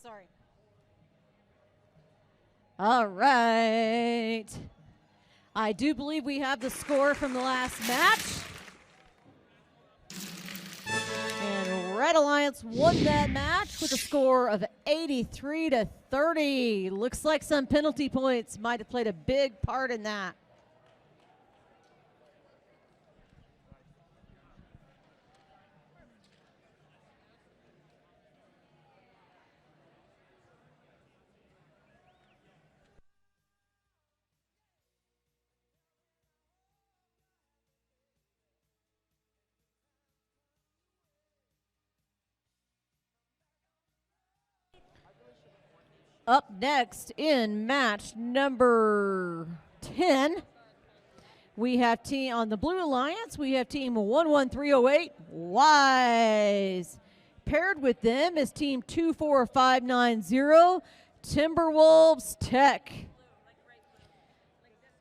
Sorry. All right. I do believe we have the score from the last match. And Red Alliance won that match with a score of 83-30. Looks like some penalty points might have played a big part in that. Up next in match number 10, we have team on the Blue Alliance, we have team 11308, Wise. Paired with them is team 24590, Timberwolves Tech.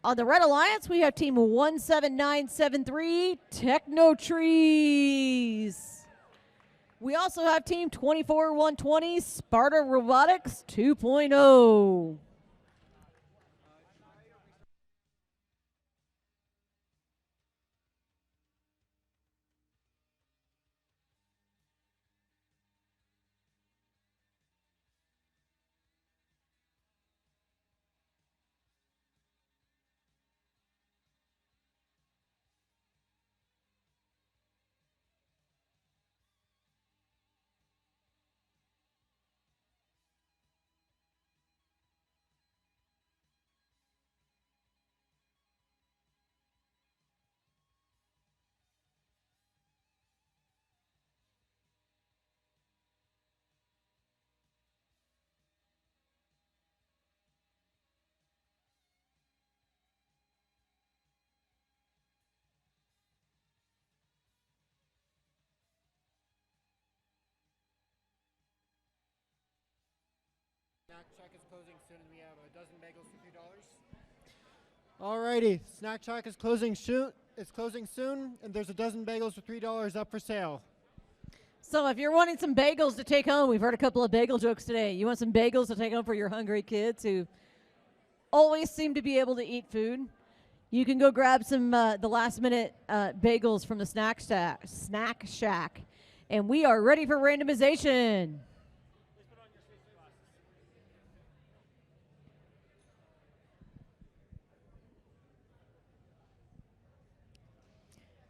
On the Red Alliance, we have team 17973, Techno Trees. We also have team 24120, Sparta Robotics 2.0. soon, and we have a dozen bagels for $3. Alrighty, Snack Shack is closing soon. It's closing soon, and there's a dozen bagels for $3 up for sale. So if you're wanting some bagels to take home, we've heard a couple of bagel jokes today. You want some bagels to take home for your hungry kids who always seem to be able to eat food? You can go grab some the last minute bagels from the Snack Shack. And we are ready for randomization.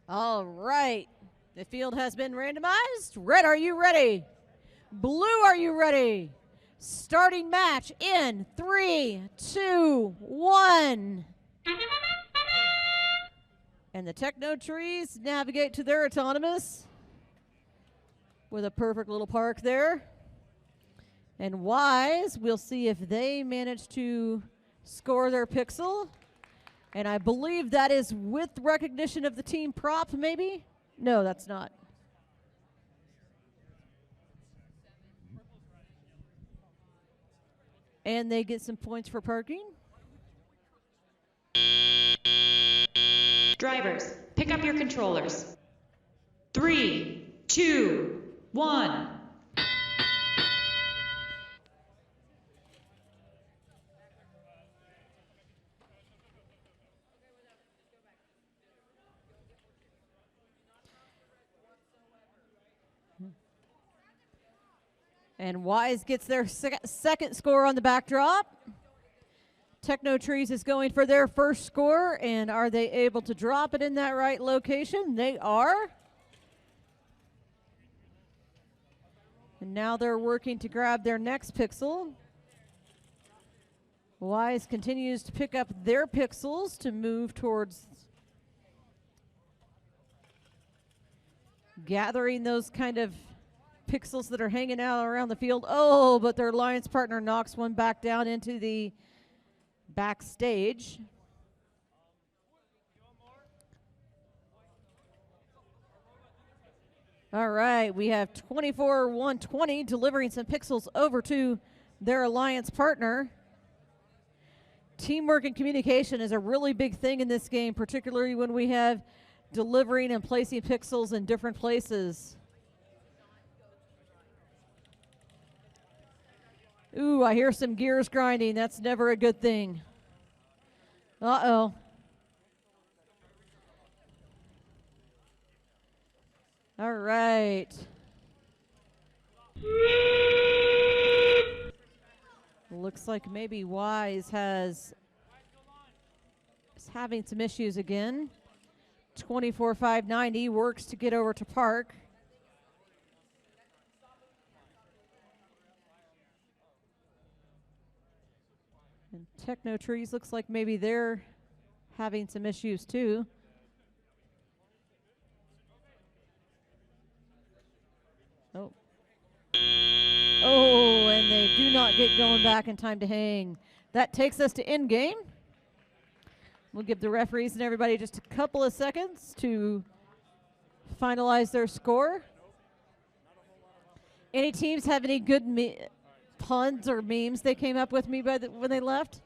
All right. The field has been randomized. Red, are you ready? Blue, are you ready? Starting match in 3, 2, 1. And the Techno Trees navigate to their autonomous with a perfect little park there. And Wise, we'll see if they manage to score their pixel. And I believe that is with recognition of the team prop, maybe? No, that's not. And they get some points for parking. Drivers, pick up your controllers. 3, 2, 1. And Wise gets their second score on the backdrop. Techno Trees is going for their first score, and are they able to drop it in that right location? They are. And now they're working to grab their next pixel. Wise continues to pick up their pixels to move towards gathering those kind of pixels that are hanging out around the field. Oh, but their alliance partner knocks one back down into the backstage. All right, we have 24-120 delivering some pixels over to their alliance partner. Teamwork and communication is a really big thing in this game, particularly when we have delivering and placing pixels in different places. Ooh, I hear some gears grinding. That's never a good thing. Uh-oh. All right. Looks like maybe Wise is having some issues again. 24-590 works to get over to Park. And Techno Trees looks like maybe they're having some issues too. Oh. Oh, and they do not get going back in time to hang. That takes us to end game. We'll give the referees and everybody just a couple of seconds to finalize their score. Any teams have any good puns or memes they came up with me when they left?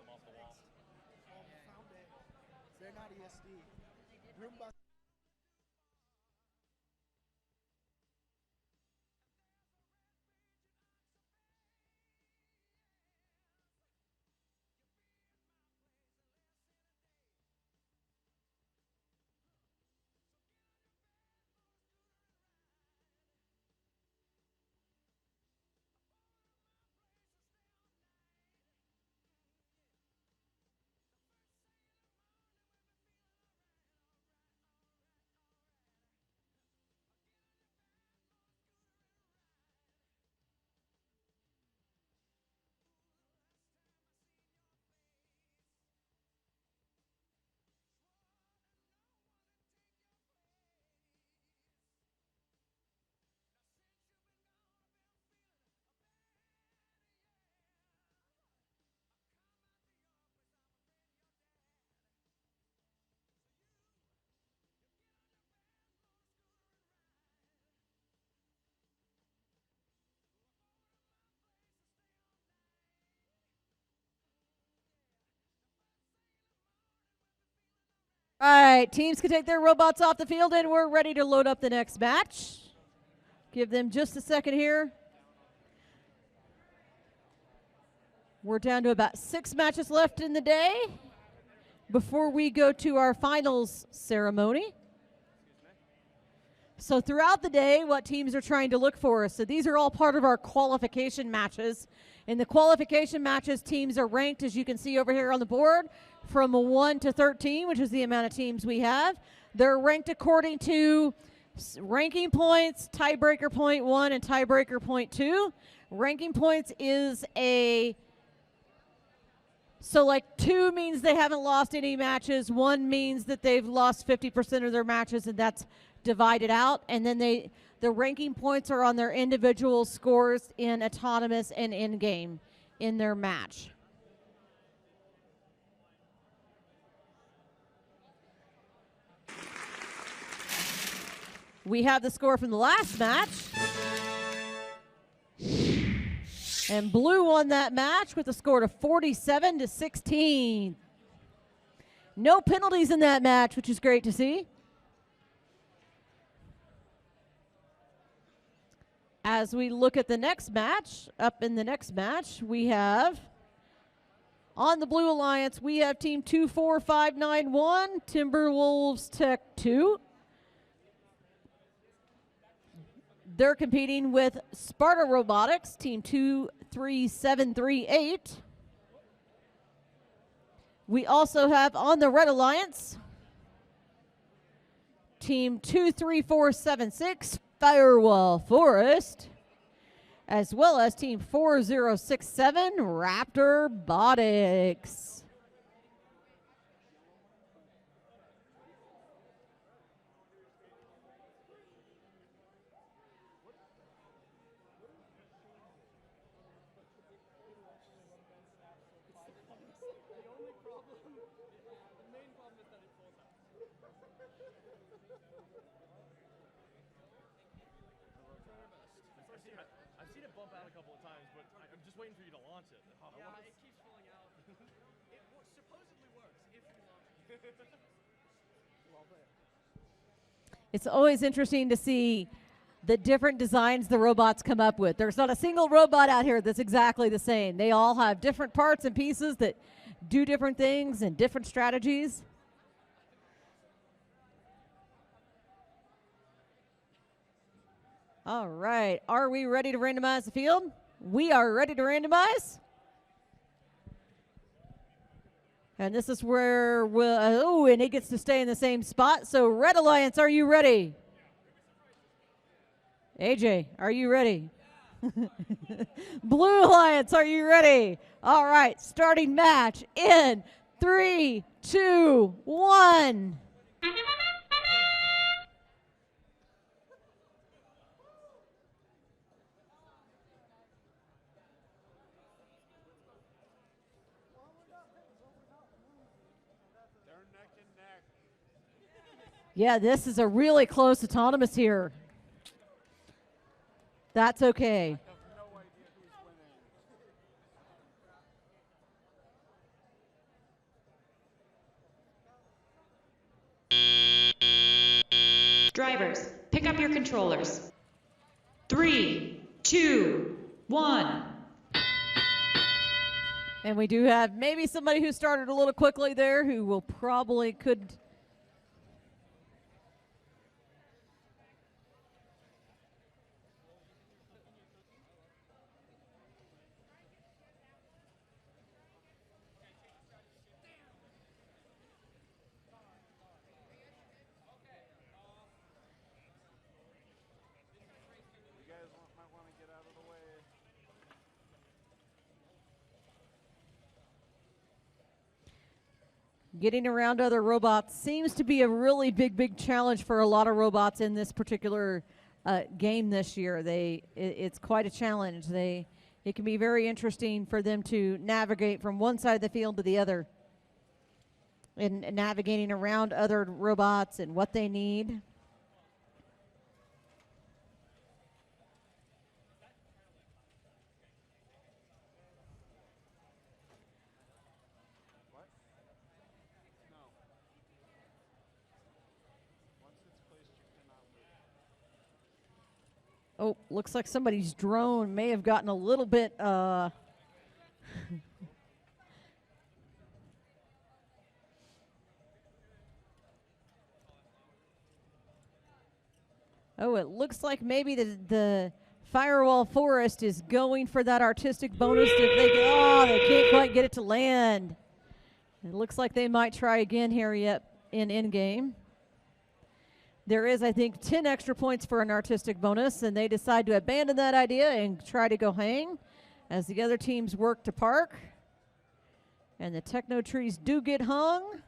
All right, teams can take their robots off the field, and we're ready to load up the next match. Give them just a second here. We're down to about 6 matches left in the day before we go to our finals ceremony. So throughout the day, what teams are trying to look for. So these are all part of our qualification matches. In the qualification matches, teams are ranked, as you can see over here on the board, from 1 to 13, which is the amount of teams we have. They're ranked according to ranking points, tiebreaker point 1 and tiebreaker point 2. Ranking points is so like 2 means they haven't lost any matches, 1 means that they've lost 50% of their matches, and that's divided out. And then the ranking points are on their individual scores in autonomous and in-game in their match. We have the score from the last match. And Blue won that match with a score of 47-16. No penalties in that match, which is great to see. As we look at the next match, up in the next match, we have, on the Blue Alliance, we have Team 24591, Timberwolves Tech 2. They're competing with Sparta Robotics, Team 23738. We also have on the Red Alliance, Team 23476, Firewall Forest, as well as Team 4067, Raptor Botics. I've seen it bump out a couple of times, but I'm just waiting for you to launch it. Yeah, it keeps falling out. It supposedly works if you launch it. Well played. It's always interesting to see the different designs the robots come up with. There's not a single robot out here that's exactly the same. They all have different parts and pieces that do different things and different strategies. All right, are we ready to randomize the field? We are ready to randomize. And this is where we'll, and he gets to stay in the same spot. So Red Alliance, are you ready? AJ, are you ready? Blue Alliance, are you ready? All right, starting match in 3, 2, 1. Yeah, this is a really close autonomous here. That's okay. Drivers, pick up your controllers. 3, 2, 1. And we do have maybe somebody who started a little quickly there who will probably could. Getting around other robots seems to be a really big challenge for a lot of robots in this particular game this year. It's quite a challenge. It can be very interesting for them to navigate from one side of the field to the other, and navigating around other robots and what they need. Oh, looks like somebody's drone may have gotten a little bit. Oh, it looks like maybe the Firewall Forest is going for that artistic bonus. If they they can't quite get it to land. It looks like they might try again here yet in in-game. There is, I think, 10 extra points for an artistic bonus, and they decide to abandon that idea and try to go hang as the other teams work to park. And the Techno Trees do get hung,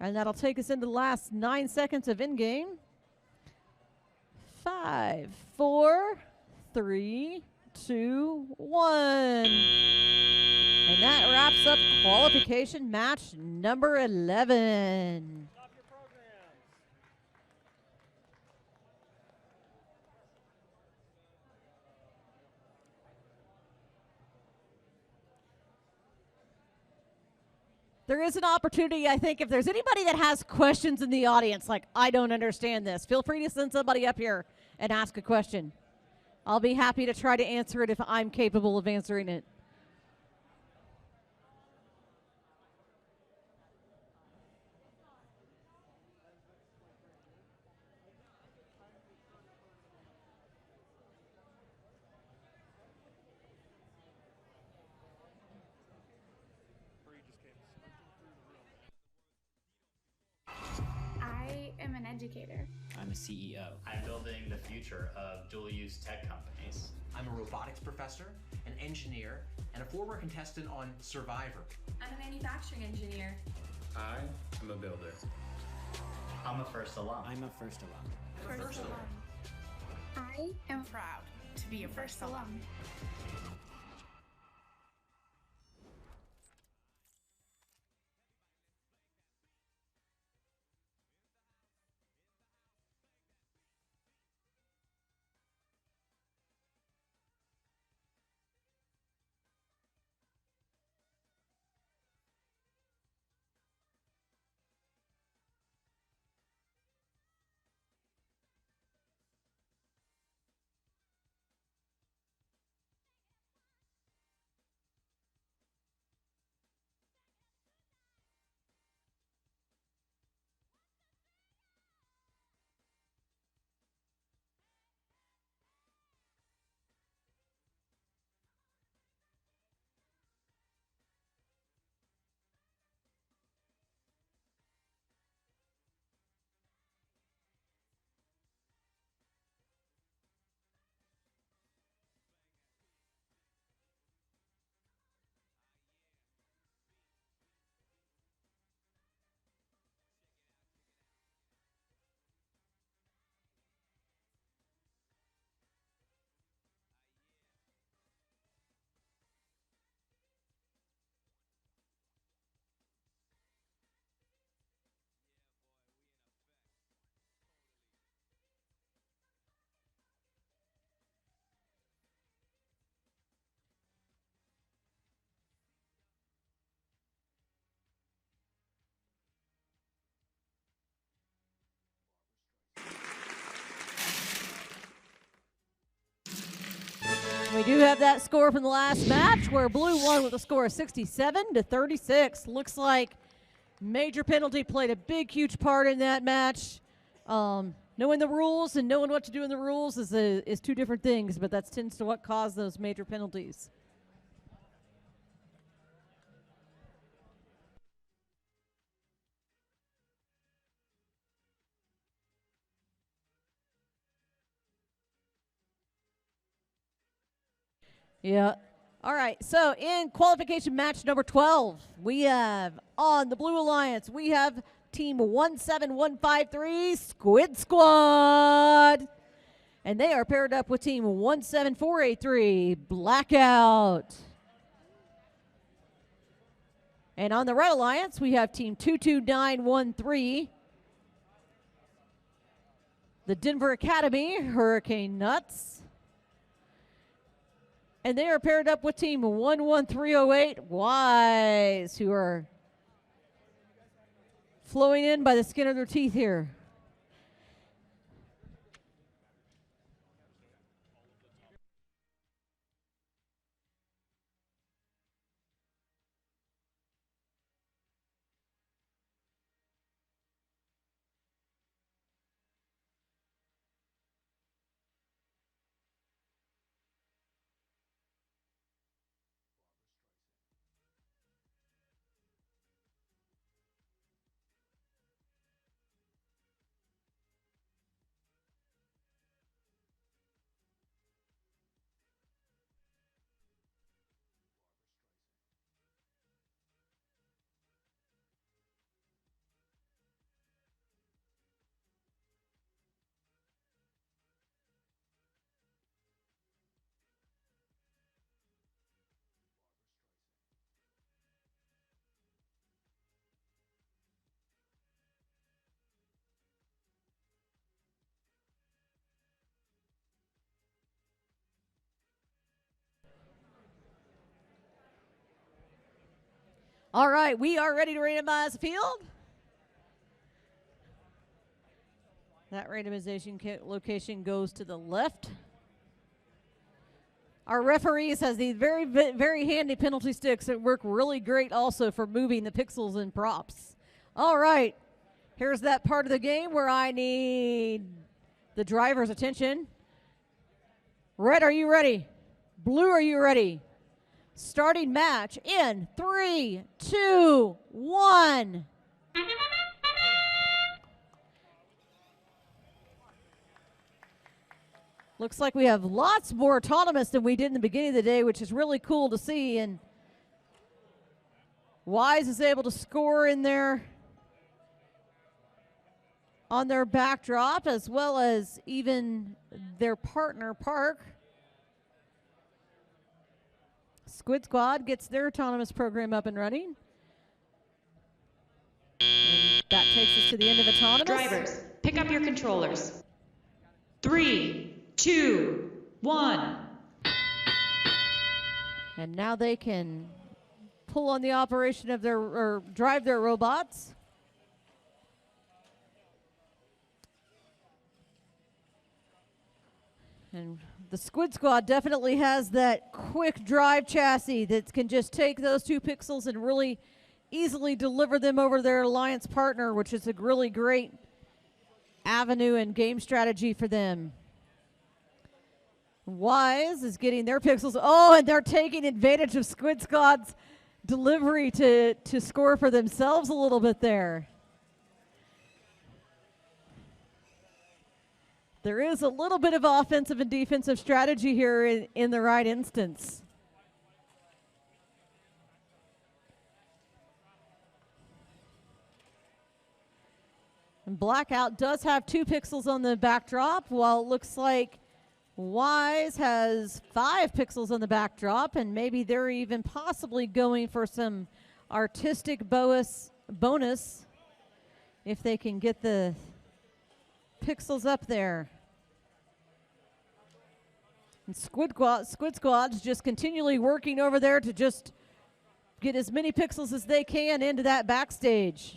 and that'll take us into the last 9 seconds of in-game. 5, 4, 3, 2, 1. And that wraps up qualification match number 11. There is an opportunity, I think, if there's anybody that has questions in the audience, like, I don't understand this, feel free to send somebody up here and ask a question. I'll be happy to try to answer it if I'm capable of answering it. I am an educator. I'm a CEO. I'm building the future of dual-use tech companies. I'm a robotics professor, an engineer, and a former contestant on Survivor. I'm a manufacturing engineer. I am a builder. I'm a first alum. I'm a first alum. First alum. I am proud to be a first alum. We do have that score from the last match where Blue won with a score of 67-36. Looks like major penalty played a big, huge part in that match. Knowing the rules and knowing what to do in the rules is two different things, but that tends to what caused those major penalties. Yeah. All right. So in qualification match number 12, we have on the Blue Alliance, we have team 17153 Squid Squad. And they are paired up with team 17483 Blackout. And on the Red Alliance, we have team 22913 the Denver Academy Hurricane Nuts. And they are paired up with team 11308 Wise, who are flowing in by the skin of their teeth here. All right, we are ready to randomize the field. That randomization location goes to the left. Our referees has these very handy penalty sticks that work really great also for moving the pixels and props. All right, here's that part of the game where I need the driver's attention. Red, are you ready? Blue, are you ready? Starting match in 3, 2, 1. Looks like we have lots more autonomous than we did in the beginning of the day, which is really cool to see. And Wise is able to score in there on their backdrop, as well as even their partner, Park. Squid Squad gets their autonomous program up and running. And that takes us to the end of autonomous. Drivers, pick up your controllers. 3, 2, 1. And now they can pull on the operation of their, or drive their robots. And the Squid Squad definitely has that quick drive chassis that can just take those 2 pixels and really easily deliver them over their alliance partner, which is a really great avenue and game strategy for them. Wise is getting their pixels. Oh, and they're taking advantage of Squid Squad's delivery to score for themselves a little bit there. There is a little bit of offensive and defensive strategy here in the right instance. And Blackout does have 2 pixels on the backdrop, while it looks like Wise has 5 pixels on the backdrop, and maybe they're even possibly going for some artistic bonus if they can get the pixels up there. And Squid Squad's just continually working over there to just get as many pixels as they can into that backstage.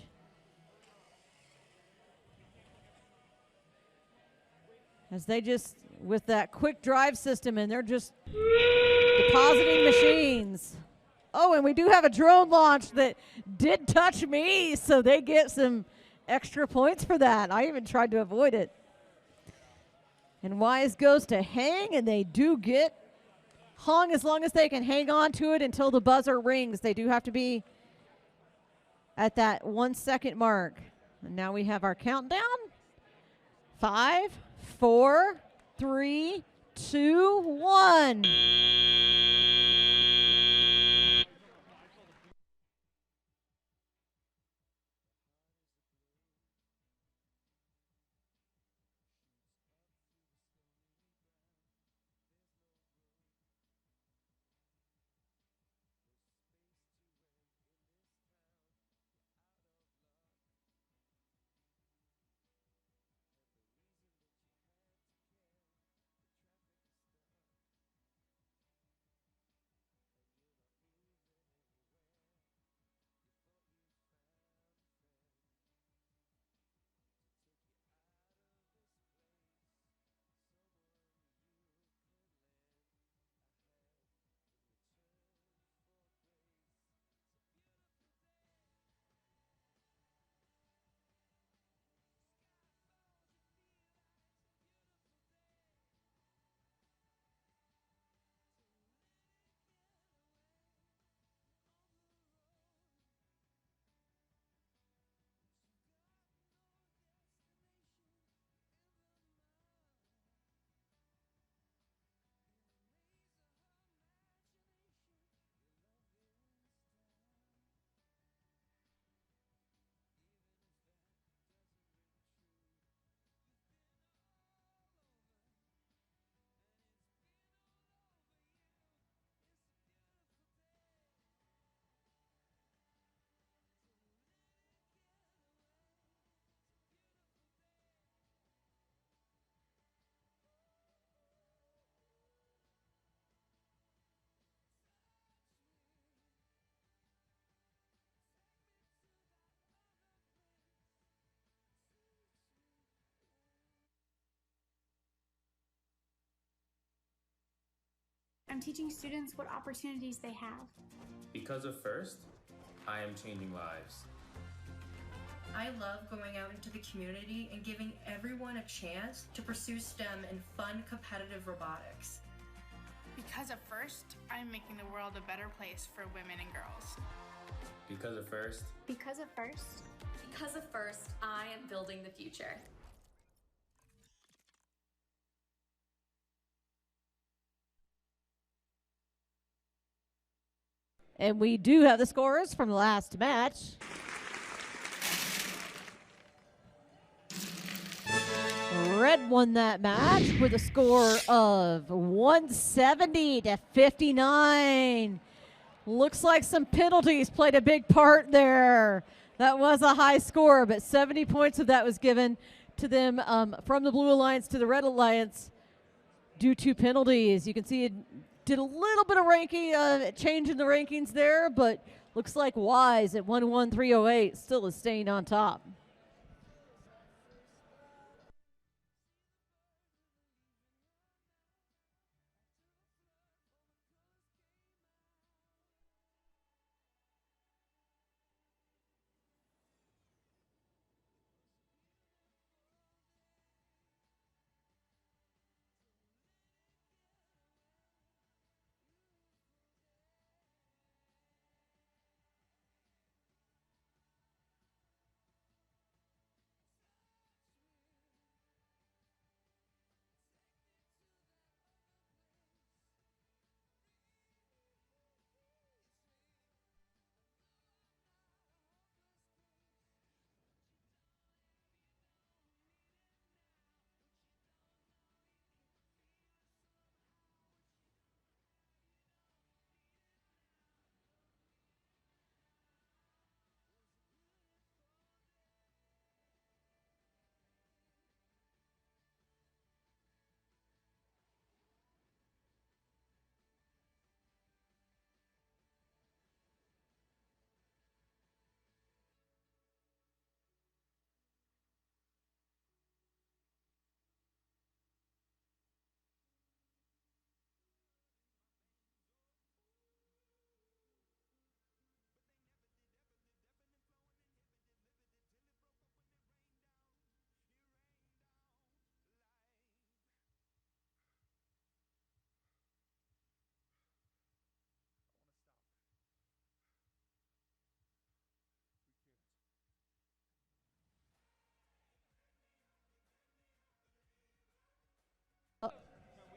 As they just, with that quick drive system, and they're just depositing machines. Oh, and we do have a drone launch that did touch me, so they get some extra points for that. I even tried to avoid it. And Wise goes to hang, and they do get hung as long as they can hang on to it until the buzzer rings. They do have to be at that 1 second mark. And now we have our countdown. 5, 4, 3, 2, 1. I'm teaching students what opportunities they have. Because of FIRST, I am changing lives. I love going out into the community and giving everyone a chance to pursue STEM and fun, competitive robotics. Because of FIRST, I'm making the world a better place for women and girls. Because of FIRST. Because of FIRST. Because of FIRST, I am building the future. And we do have the scores from the last match. Red won that match with a score of 170 to 59. Looks like some penalties played a big part there. That was a high score, but 70 points of that was given to them from the Blue Alliance to the Red Alliance due to penalties. You can see it did a little bit of ranking, change in the rankings there, but looks like Wise at 11308 still is staying on top.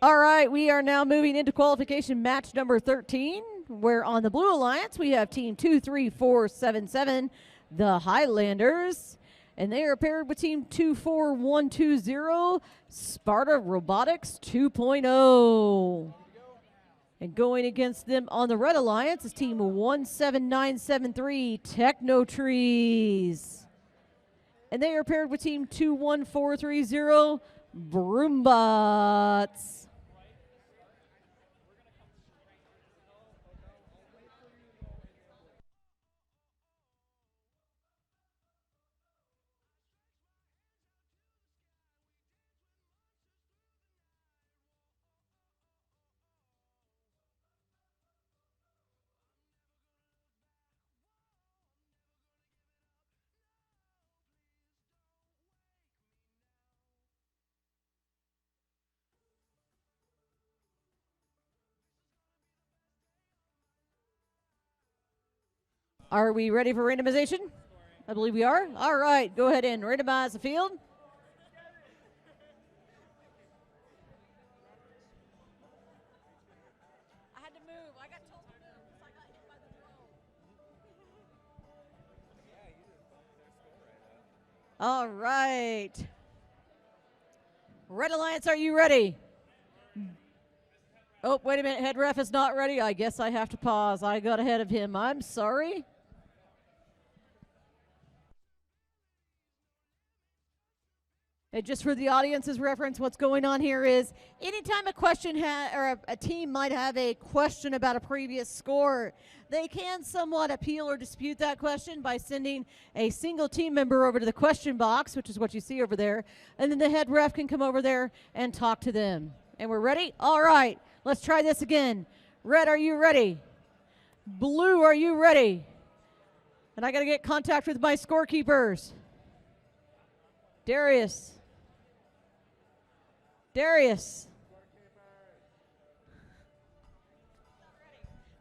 All right, we are now moving into qualification match number 13, where on the Blue Alliance we have team 23477, the Highlanders, and they are paired with team 24120, Sparta Robotics 2.0. And going against them on the Red Alliance is team 17973, Technotrees. And they are paired with team 21430, Broombots. Are we ready for randomization? I believe we are. All right, go ahead and randomize the field. I had to move. I got told to move because I got hit by the drone. All right. Red Alliance, are you ready? Oh, wait a minute. Head ref is not ready. I guess I have to pause. I got ahead of him. I'm sorry. And just for the audience's reference, what's going on here is anytime a question or a team might have a question about a previous score, they can somewhat appeal or dispute that question by sending a single team member over to the question box, which is what you see over there, and then the head ref can come over there and talk to them. And we're ready? All right. Let's try this again. Red, are you ready? Blue, are you ready? And I got to get contact with my scorekeepers. Darius.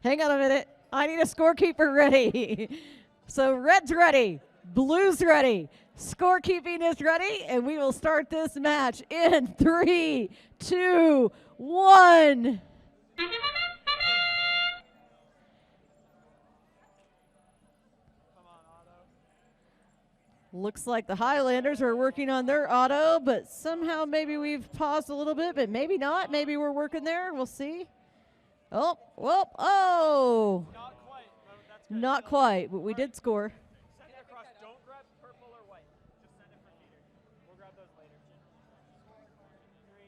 Hang on a minute. I need a scorekeeper ready. So red's ready. Blue's ready. Scorekeeping is ready. And we will start this match in 3, 2, 1. Looks like the Highlanders are working on their auto, but somehow maybe we've paused a little bit, but maybe not. Maybe we're working there. We'll see. Oh, whoop, oh. Not quite, but we did score. Send it across. Don't grab purple or white. Just send it for feeder. We'll grab those later. 3,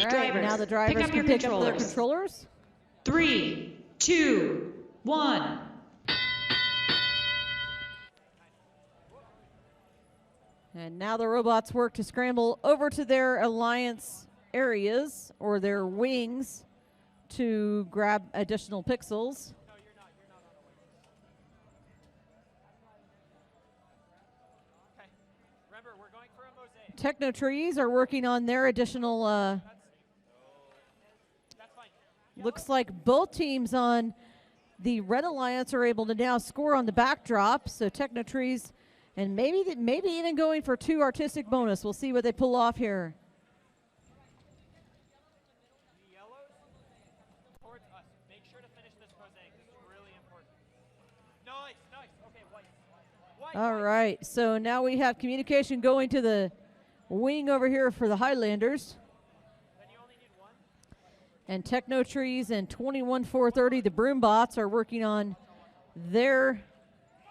2, 1. All right, now the drivers can pick up their controllers. 3, 2, 1. And now the robots work to scramble over to their alliance areas or their wings to grab additional pixels. Techno trees are working on their additional. Looks like both teams on the Red Alliance are able to now score on the backdrop. So Techno trees, and maybe even going for 2 artistic bonus. We'll see what they pull off here. All right, so now we have communication going to the wing over here for the Highlanders. And Techno Trees and 21430, the Broombots, are working on their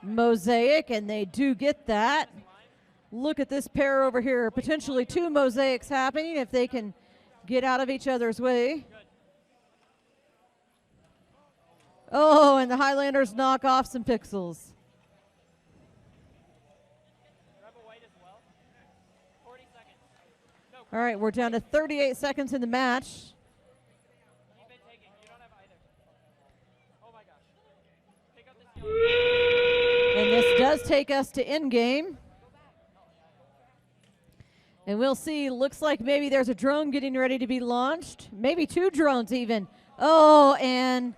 mosaic, and they do get that. Look at this pair over here. Potentially 2 mosaics happening if they can get out of each other's way. Oh, and the Highlanders knock off some pixels. All right, we're down to 38 seconds in the match. And this does take us to in-game. And we'll see, looks like maybe there's a drone getting ready to be launched. Maybe 2 drones even. Oh, and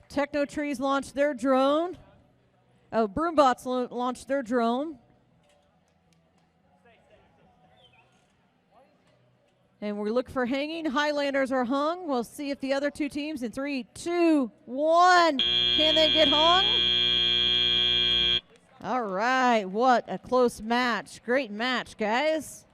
Techno Trees launched their drone. Oh, Broombots launched their drone. And we're looking for hanging. Highlanders are hung. We'll see if the other 2 teams in 3, 2, 1. Can they get hung? All right, what a close match. Great match, guys.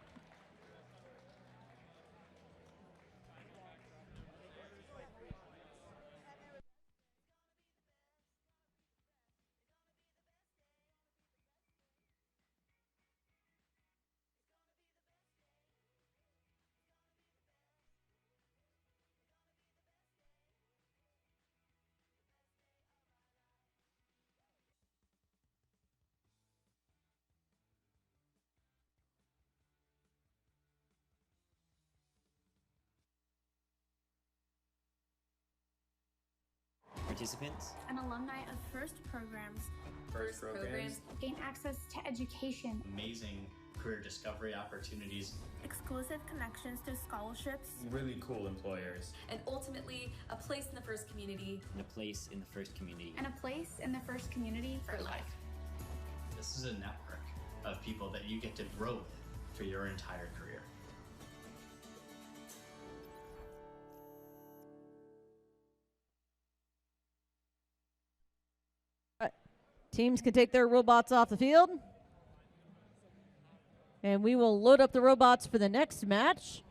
Participants, An alumni of FIRST programs. FIRST programs, Gain access to education. Amazing career discovery opportunities. Exclusive connections to scholarships. Really cool employers. And ultimately, a place in the FIRST community. and a place in the FIRST community. And a place in the FIRST community For life. This is a network of people that you get to grow with for your entire career. Teams can take their robots off the field. And we will load up the robots for the next match.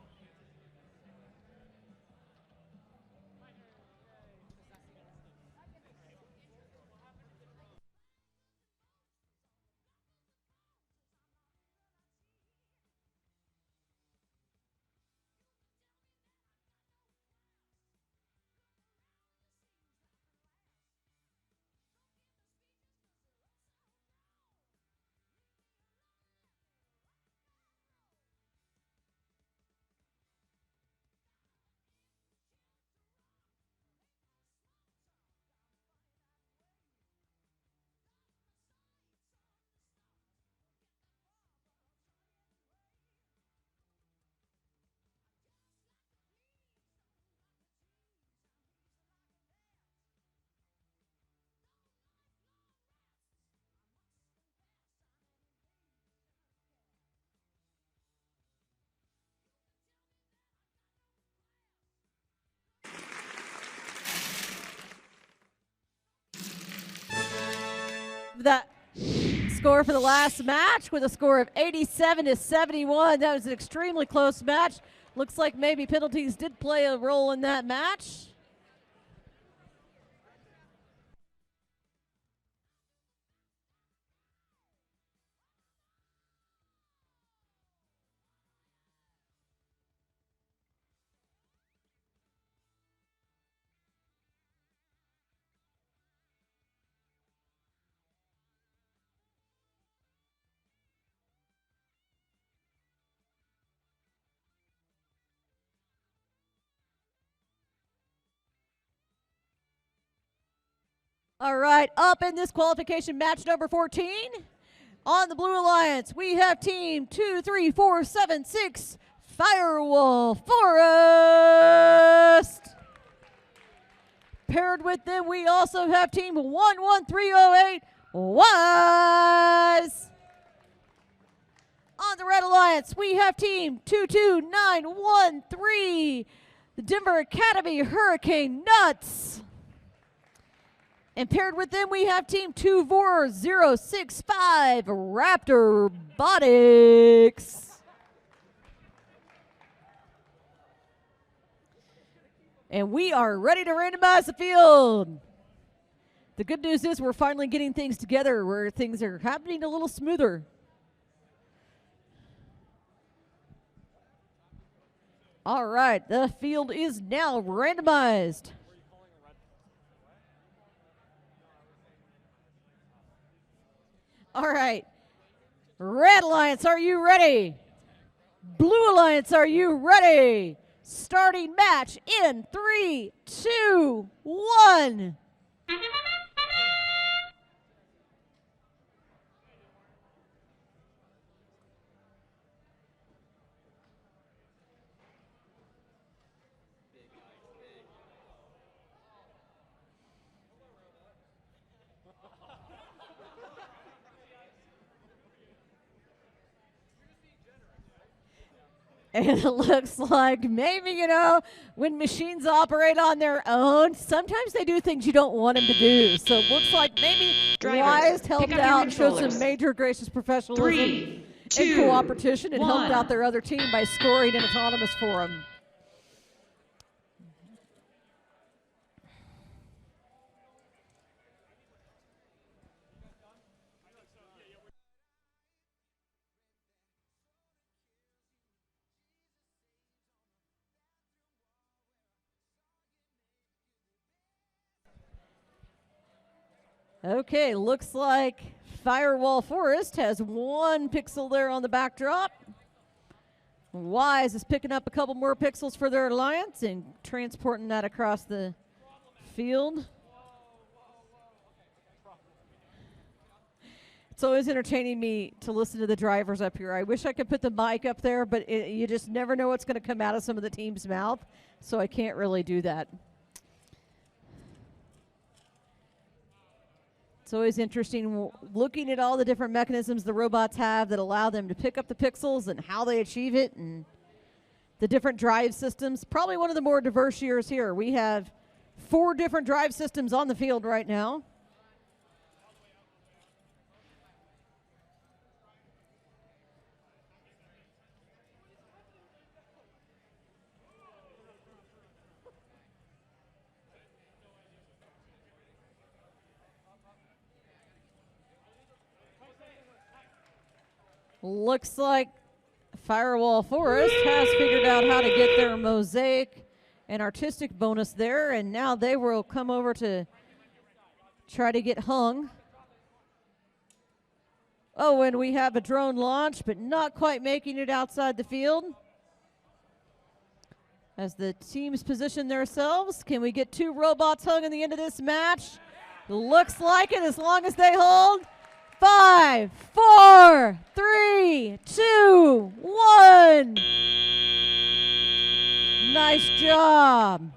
that score for the last match with a score of 87-71. That was an extremely close match. Looks like maybe penalties did play a role in that match. All right, up in this qualification match number 14. On the Blue Alliance, we have team 2, 3, 4, 7, 6, Firewall Forest. Paired with them, we also have team 11308, Wise. On the Red Alliance, we have team 22913, the Denver Academy Hurricane Nuts. And paired with them, we have team 24065, Raptor Botics. And we are ready to randomize the field. The good news is we're finally getting things together where things are happening a little smoother. All right, the field is now randomized. All right, Red Alliance, are you ready? Blue Alliance, are you ready? Starting match in 3, 2, 1. And it looks like maybe, you know, when machines operate on their own, sometimes they do things you don't want them to do. So it looks like maybe Wise helped out and showed some major gracious professionalism and cooperation and helped out their other team by scoring an autonomous for them. Okay, looks like Firewall Forest has 1 pixel there on the backdrop. Wise is picking up a couple more pixels for their alliance and transporting that across the field. It's always entertaining me to listen to the drivers up here. I wish I could put the mic up there, but you just never know what's going to come out of some of the team's mouth, so I can't really do that. It's always interesting looking at all the different mechanisms the robots have that allow them to pick up the pixels and how they achieve it and the different drive systems. Probably one of the more diverse years here. We have 4 different drive systems on the field right now. Looks like Firewall Forest has figured out how to get their mosaic and artistic bonus there, and now they will come over to try to get hung. Oh, and we have a drone launch, but not quite making it outside the field. As the teams position themselves, can we get 2 robots hung in the end of this match? Looks like it, as long as they hold. 5, 4, 3, 2, 1. Nice job.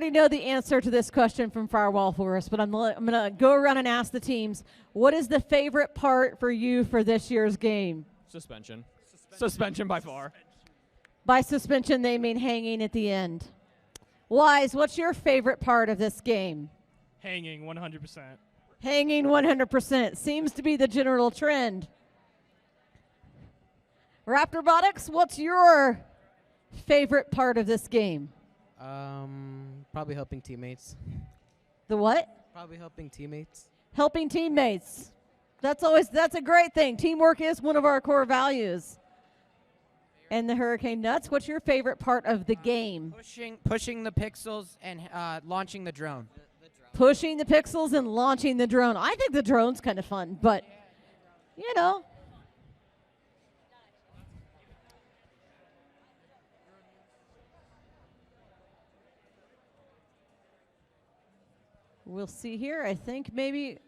already know the answer to this question from Firewall Forest, but I'm going to go around and ask the teams, what is the favorite part for you for this year's game? Suspension. Suspension by far. By suspension, they mean hanging at the end. Wise, what's your favorite part of this game? Hanging 100%. Hanging 100% seems to be the general trend. Raptorbotics, what's your favorite part of this game? Probably helping teammates. The what? Probably helping teammates. Helping teammates. That's a great thing. Teamwork is one of our core values. And the Hurricane Nuts, what's your favorite part of the game? Pushing the pixels and launching the drone. Pushing the pixels and launching the drone. I think the drone's kind of fun, but, you know. We'll see here. I think maybe...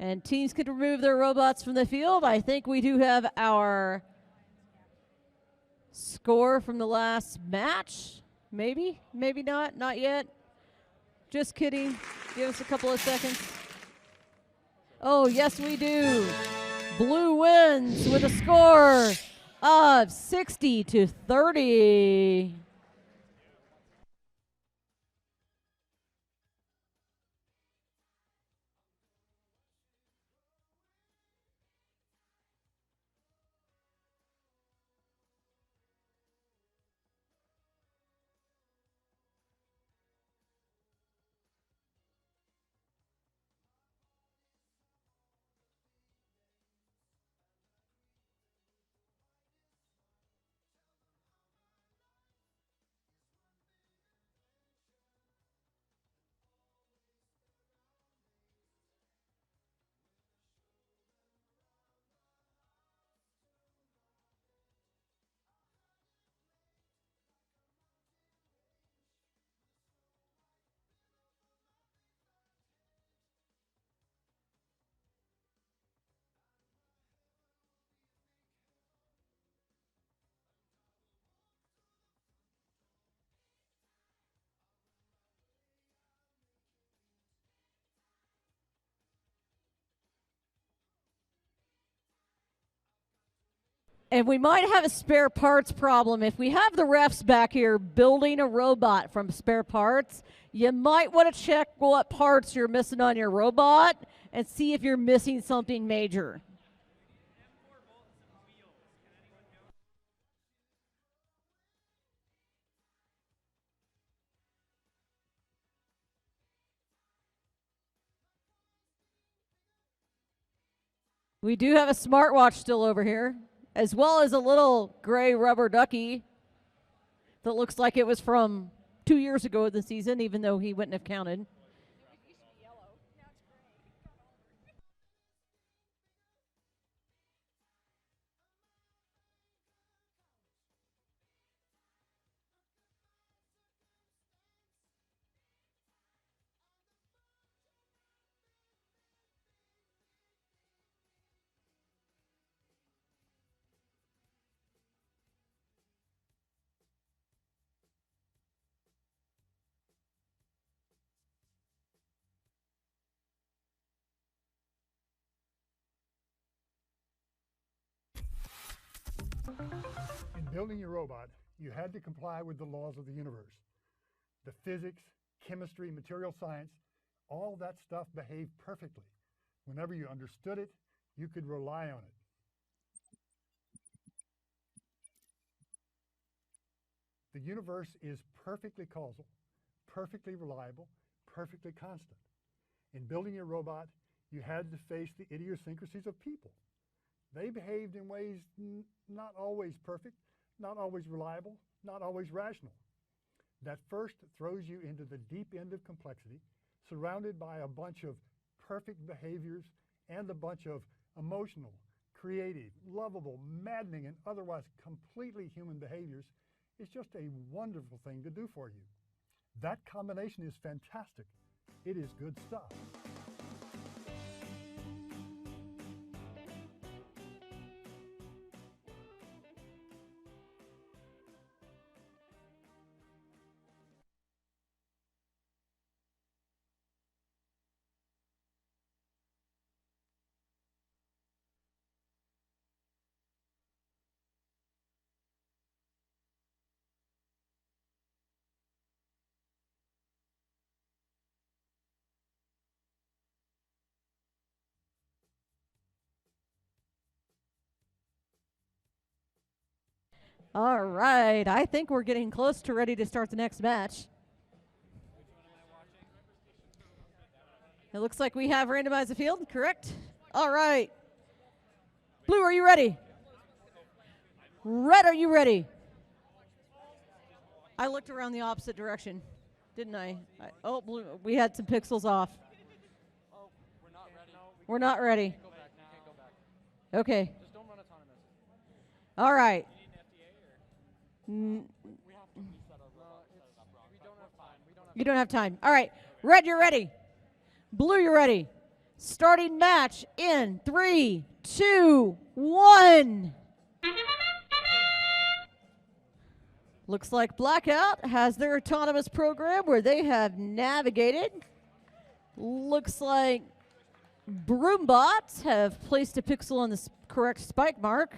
And teams could remove their robots from the field. I think we do have our score from the last match. Maybe, maybe not, not yet. Just kidding. Give us a couple of seconds. Oh, yes, we do. Blue wins with a score of 60-30. And we might have a spare parts problem. If we have the refs back here building a robot from spare parts, you might want to check what parts you're missing on your robot and see if you're missing something major. We do have a smartwatch still over here, as well as a little gray rubber ducky that looks like it was from 2 years ago of the season, even though he wouldn't have counted. In building your robot, you had to comply with the laws of the universe. The physics, chemistry, material science, all that stuff behaved perfectly. Whenever you understood it, you could rely on it. The universe is perfectly causal, perfectly reliable, perfectly constant. In building your robot, you had to face the idiosyncrasies of people. They behaved in ways not always perfect, not always reliable, not always rational. That first throws you into the deep end of complexity, surrounded by a bunch of perfect behaviors and a bunch of emotional, creative, lovable, maddening, and otherwise completely human behaviors. Is just a wonderful thing to do for you. That combination is fantastic. It is good stuff. All right, I think we're getting close to ready to start the next match. It looks like we have randomized the field, correct? All right. Blue, are you ready? Red, are you ready? I looked around the opposite direction, didn't I? Oh, blue, we had some pixels off. We're not ready. Okay. All right. You don't have time. All right. Red, you're ready. Blue, you're ready. Starting match in 3, 2, 1. Looks like Blackout has their autonomous program where they have navigated. Looks like Broombots have placed a pixel on the correct spike mark.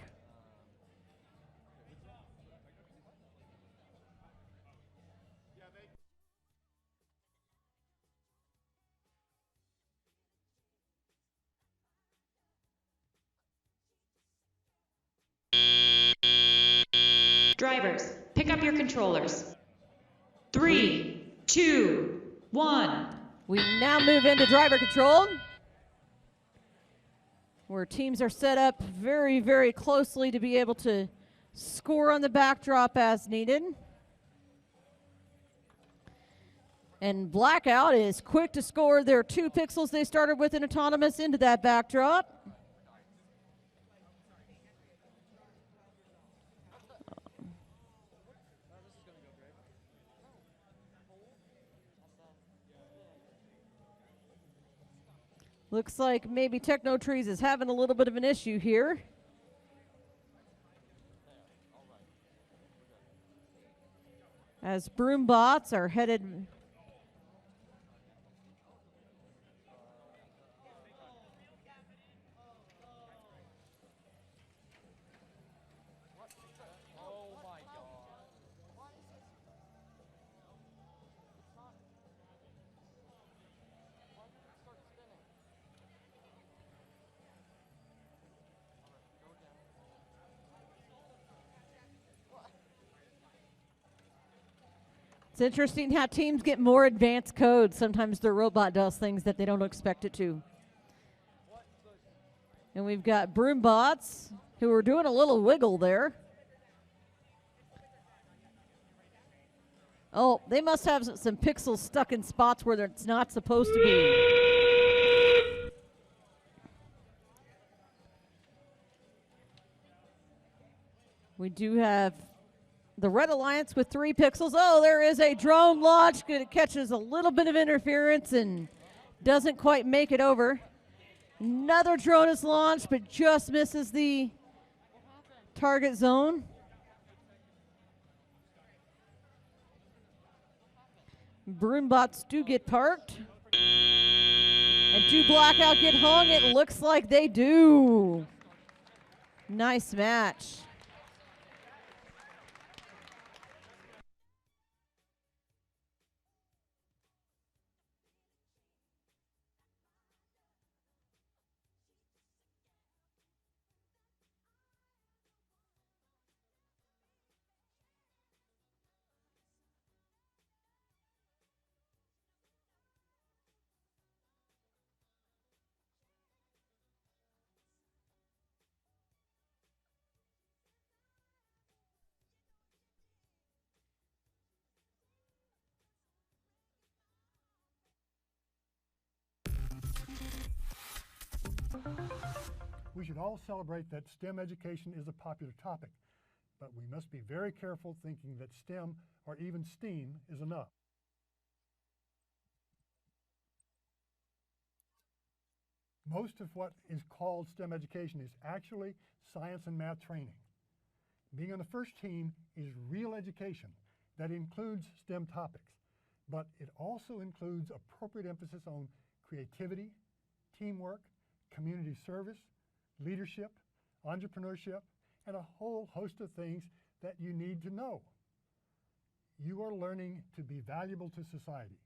Drivers, pick up your controllers. 3, 2, 1. We now move into driver control, where teams are set up very, very closely to be able to score on the backdrop as needed. And Blackout is quick to score their 2 pixels they started with in autonomous into that backdrop. Looks like maybe Techno Trees is having a little bit of an issue here. As Broombots are headed. It's interesting how teams get more advanced code. Sometimes their robot does things that they don't expect it to. And we've got Broombots who are doing a little wiggle there. Oh, they must have some pixels stuck in spots where it's not supposed to be. We do have the Red Alliance with 3 pixels. Oh, there is a drone launch. It catches a little bit of interference and doesn't quite make it over. Another drone is launched, but just misses the target zone. Broombots do get parked. And do Blackout get hung? It looks like they do. Nice match. We should all celebrate that STEM education is a popular topic, but we must be very careful thinking that STEM or even STEAM is enough. Most of what is called STEM education is actually science and math training. Being on the first team is real education that includes STEM topics, but it also includes appropriate emphasis on creativity, teamwork, community service, leadership, entrepreneurship, and a whole host of things that you need to know. You are learning to be valuable to society.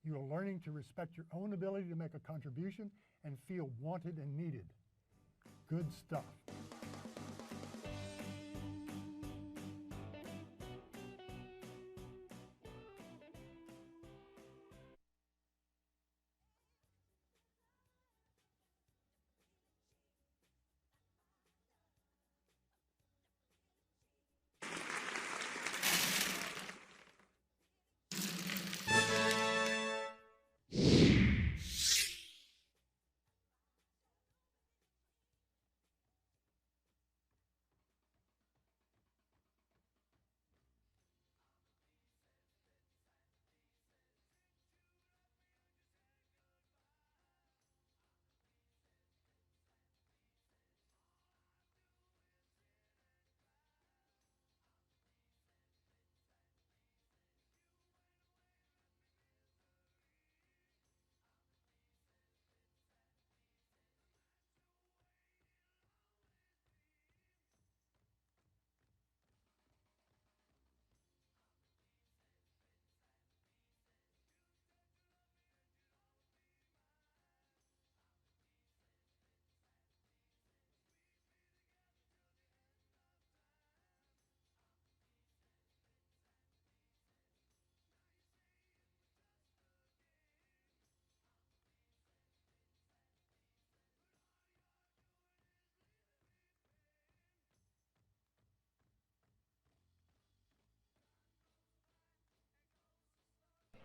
You are learning to respect your own ability to make a contribution and feel wanted and needed. Good stuff.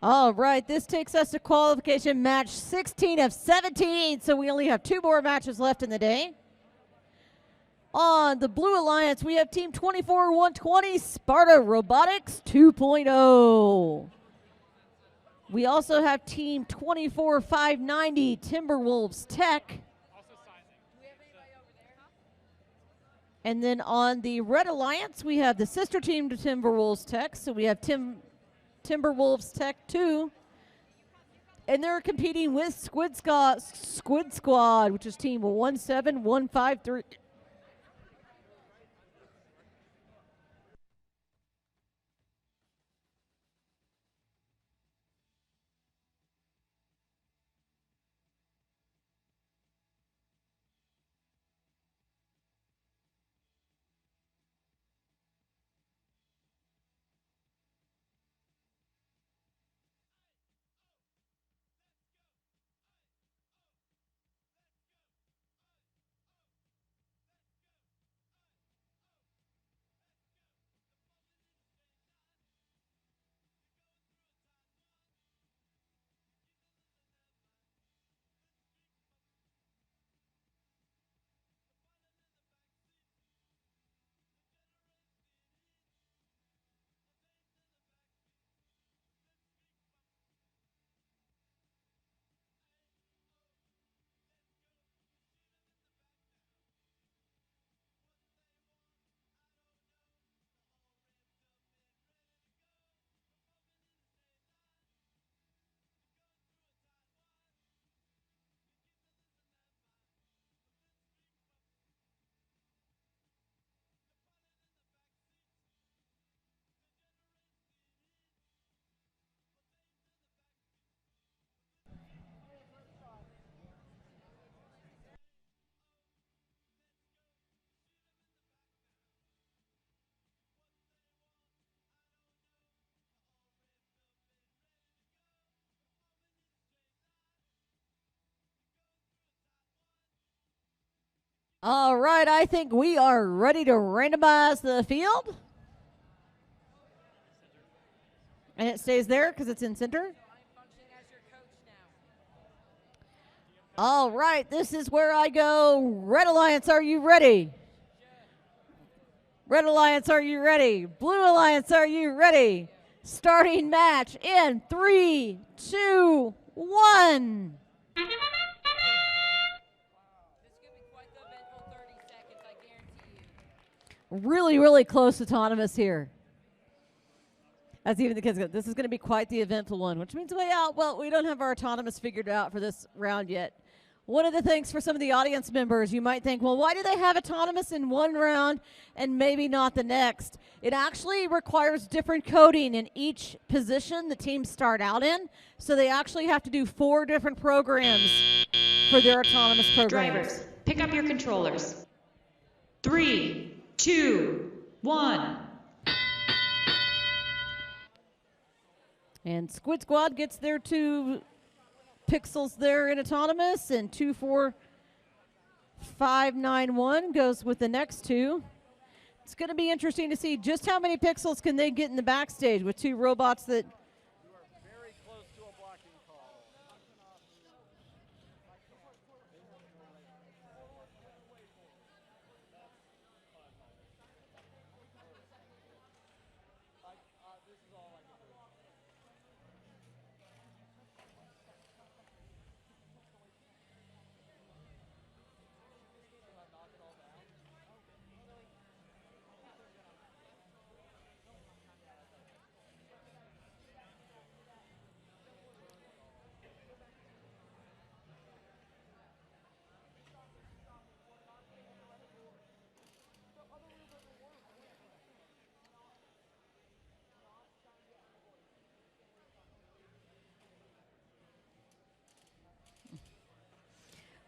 All right, this takes us to qualification match 16 of 17, so we only have 2 more matches left in the day. On the Blue Alliance, we have Team 24-120 Sparta Robotics 2.0. We also have Team 24-590 Timberwolves Tech. And then on the Red Alliance, we have the sister team to Timberwolves Tech, so we have Timberwolves Tech 2. And they're competing with Squid Squad, which is team 17153. All right, I think we are ready to randomize the field. And it stays there because it's in center. All right, this is where I go. Red Alliance, are you ready? Red Alliance, are you ready? Blue Alliance, are you ready? Starting match in 3, 2, 1. Really, really close autonomous here. As even the kids go, this is going to be quite the eventful one, which means we don't have our autonomous figured out for this round yet. One of the things for some of the audience members, you might think, well, why do they have autonomous in one round and maybe not the next? It actually requires different coding in each position the teams start out in. So they actually have to do 4 different programs for their autonomous programs. Drivers, pick up your controllers. 3, 2, 1. And Squid Squad gets their 2 pixels there in autonomous, and 24591 goes with the next 2. It's going to be interesting to see just how many pixels can they get in the backstage with 2 robots that.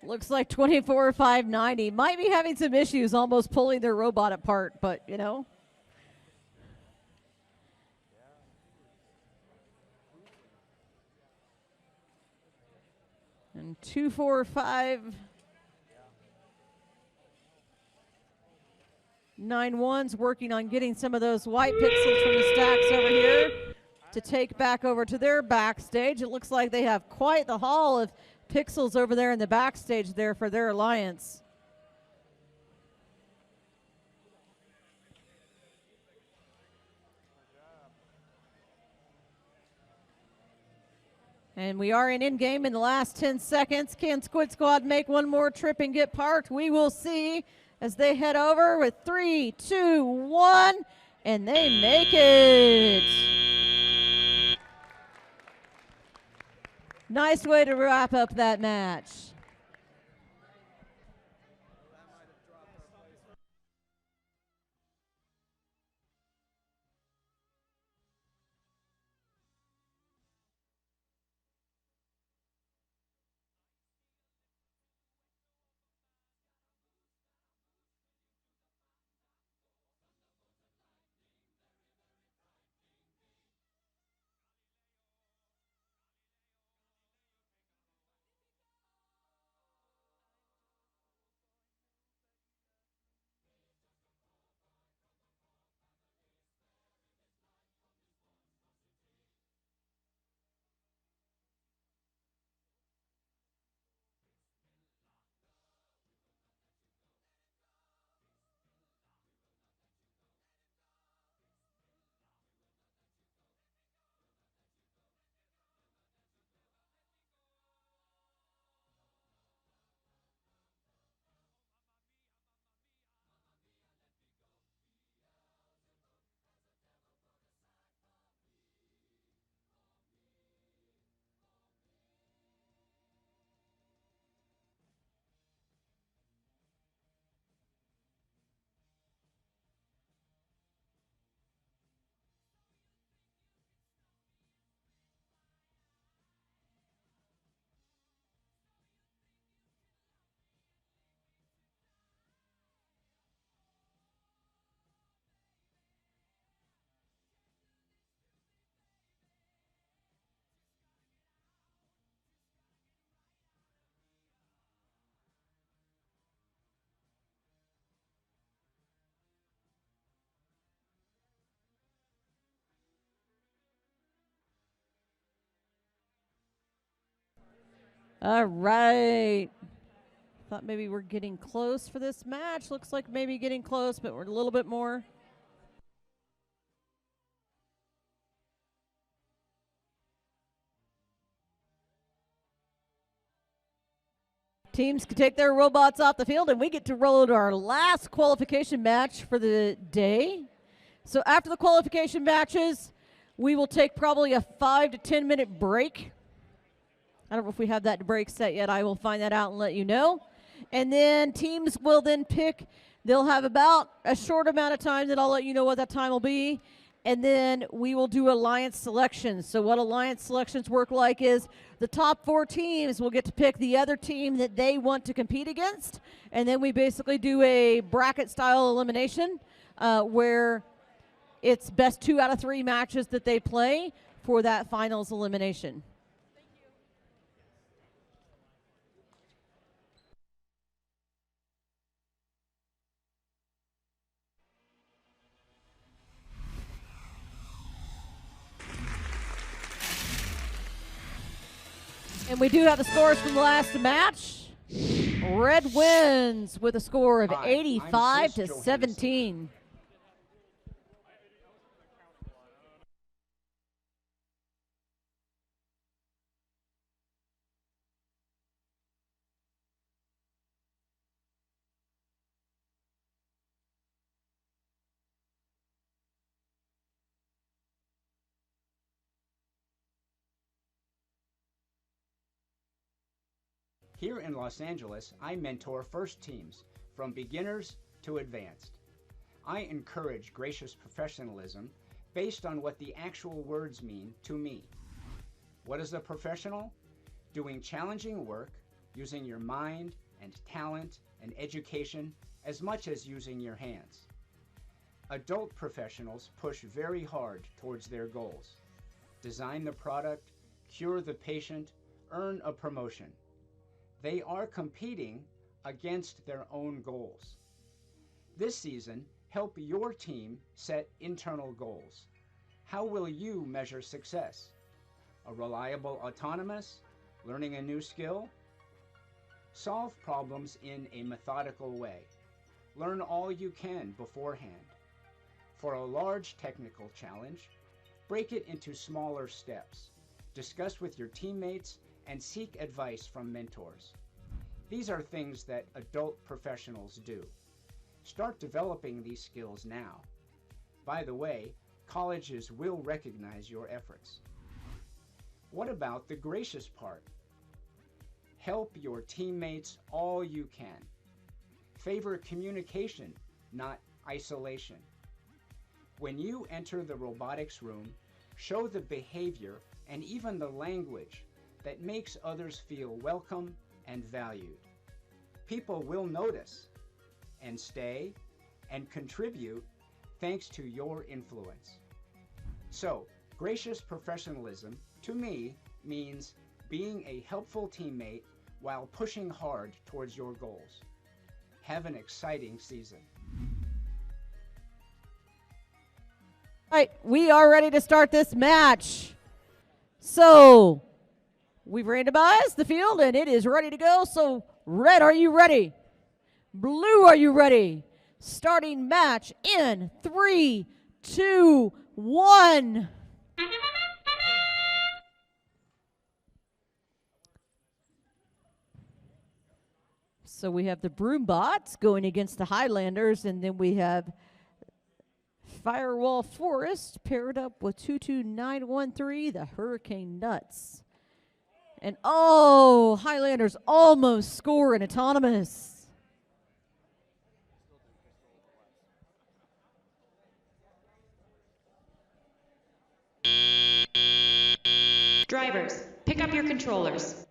Looks like 24590 might be having some issues almost pulling their robot apart, but you know. And 24591's working on getting some of those white pixels from the stacks over here to take back over to their backstage. It looks like they have quite the haul of pixels over there in the backstage there for their alliance. And we are in game in the last 10 seconds. Can Squid Squad make one more trip and get parked? We will see as they head over with 3, 2, 1, and they make it. Nice way to wrap up that match. All right. Thought maybe we're getting close for this match. Looks like maybe getting close, but we're a little bit more. Teams can take their robots off the field, and we get to roll to our last qualification match for the day. So after the qualification matches, we will take probably a 5 to 10 minute break. I don't know if we have that break set yet. I will find that out and let you know. And then teams will then pick. They'll have about a short amount of time that I'll let you know what that time will be. And then we will do alliance selections. So what alliance selections work like is the top 4 teams will get to pick the other team that they want to compete against. And then we basically do a bracket style elimination where it's best 2 out of 3 matches that they play for that finals elimination. And we do have the scores from the last match. Red wins with a score of 85 to 17. Here in Los Angeles, I mentor first teams, from beginners to advanced. I encourage gracious professionalism based on what the actual words mean to me. What is a professional? Doing challenging work, using your mind and talent and education as much as using your hands. Adult professionals push very hard towards their goals. Design the product, cure the patient, earn a promotion. They are competing against their own goals. This season, help your team set internal goals. How will you measure success? A reliable autonomous? Learning a new skill? Solve problems in a methodical way. Learn all you can beforehand. For a large technical challenge, break it into smaller steps. Discuss with your teammates and seek advice from mentors. These are things that adult professionals do. Start developing these skills now. By the way, colleges will recognize your efforts. What about the gracious part? Help your teammates all you can. Favor communication, not isolation. When you enter the robotics room, show the behavior and even the language that makes others feel welcome and valued. People will notice and stay and contribute thanks to your influence. So, gracious professionalism, to me, means being a helpful teammate while pushing hard towards your goals. Have an exciting season. All right, we are ready to start this match. So, we've randomized the field, and it is ready to go. So, red, are you ready? Blue, are you ready? Starting match in 3, 2, 1. So we have the Broombots going against the Highlanders, and then we have Firewall Forest paired up with 22913, the Hurricane Nuts. And oh, Highlanders almost score an autonomous. Drivers, pick up your controllers.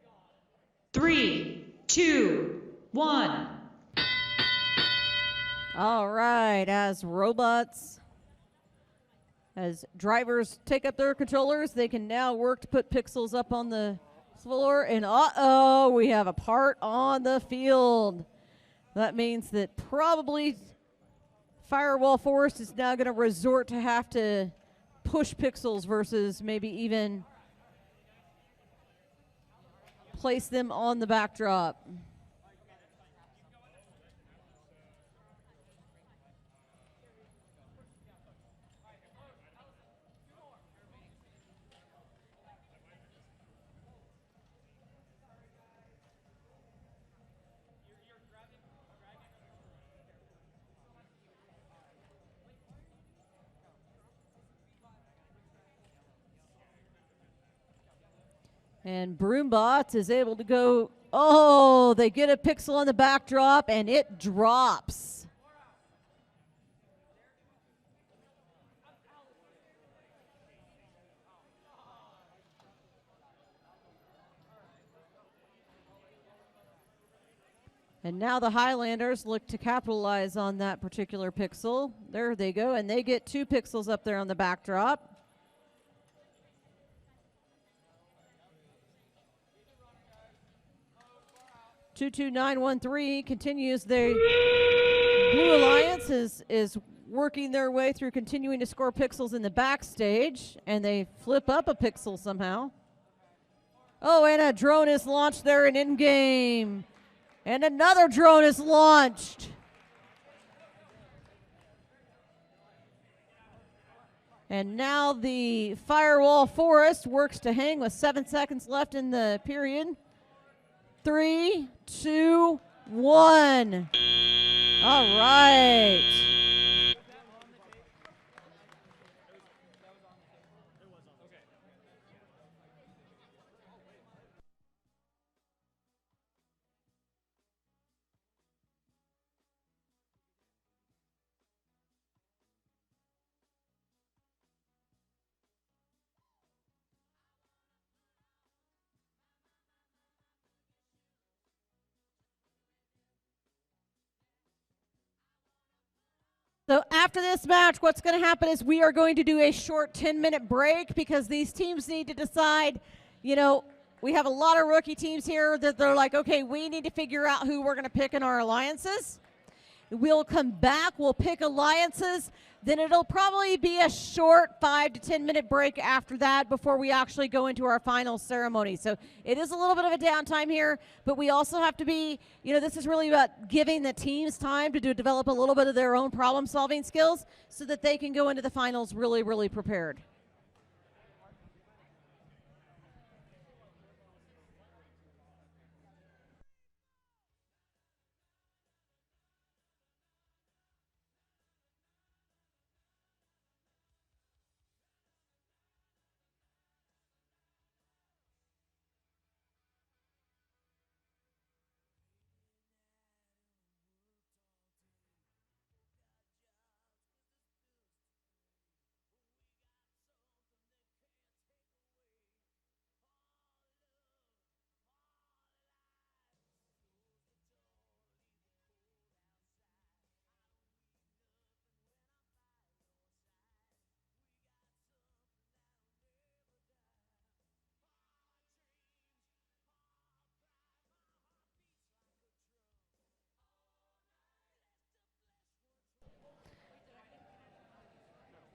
3, 2, 1. All right, as drivers take up their controllers, they can now work to put pixels up on the floor. And uh-oh, we have a part on the field. That means that probably Firewall Forest is now going to resort to have to push pixels versus maybe even place them on the backdrop. And Broombots is able to go, oh, they get a pixel on the backdrop and it drops. And now the Highlanders look to capitalize on that particular pixel. There they go, and they get 2 pixels up there on the backdrop. (22913) continues. The Blue Alliance is working their way through continuing to score pixels in the backstage, and they flip up a pixel somehow. Oh, and a drone is launched there in in-game. And another drone is launched. And now the Firewall Forest works to hang with 7 seconds left in the period. 3, 2, 1. All right. So after this match, what's going to happen is we are going to do a short 10-minute break because these teams need to decide, you know, we have a lot of rookie teams here that they're like, okay, we need to figure out who we're going to pick in our alliances. We'll come back, we'll pick alliances, then it'll probably be a short 5 to 10 minute break after that before we actually go into our final ceremony. So it is a little bit of a downtime here, but we also have to be, you know, this is really about giving the teams time to develop a little bit of their own problem solving skills so that they can go into the finals really, really prepared.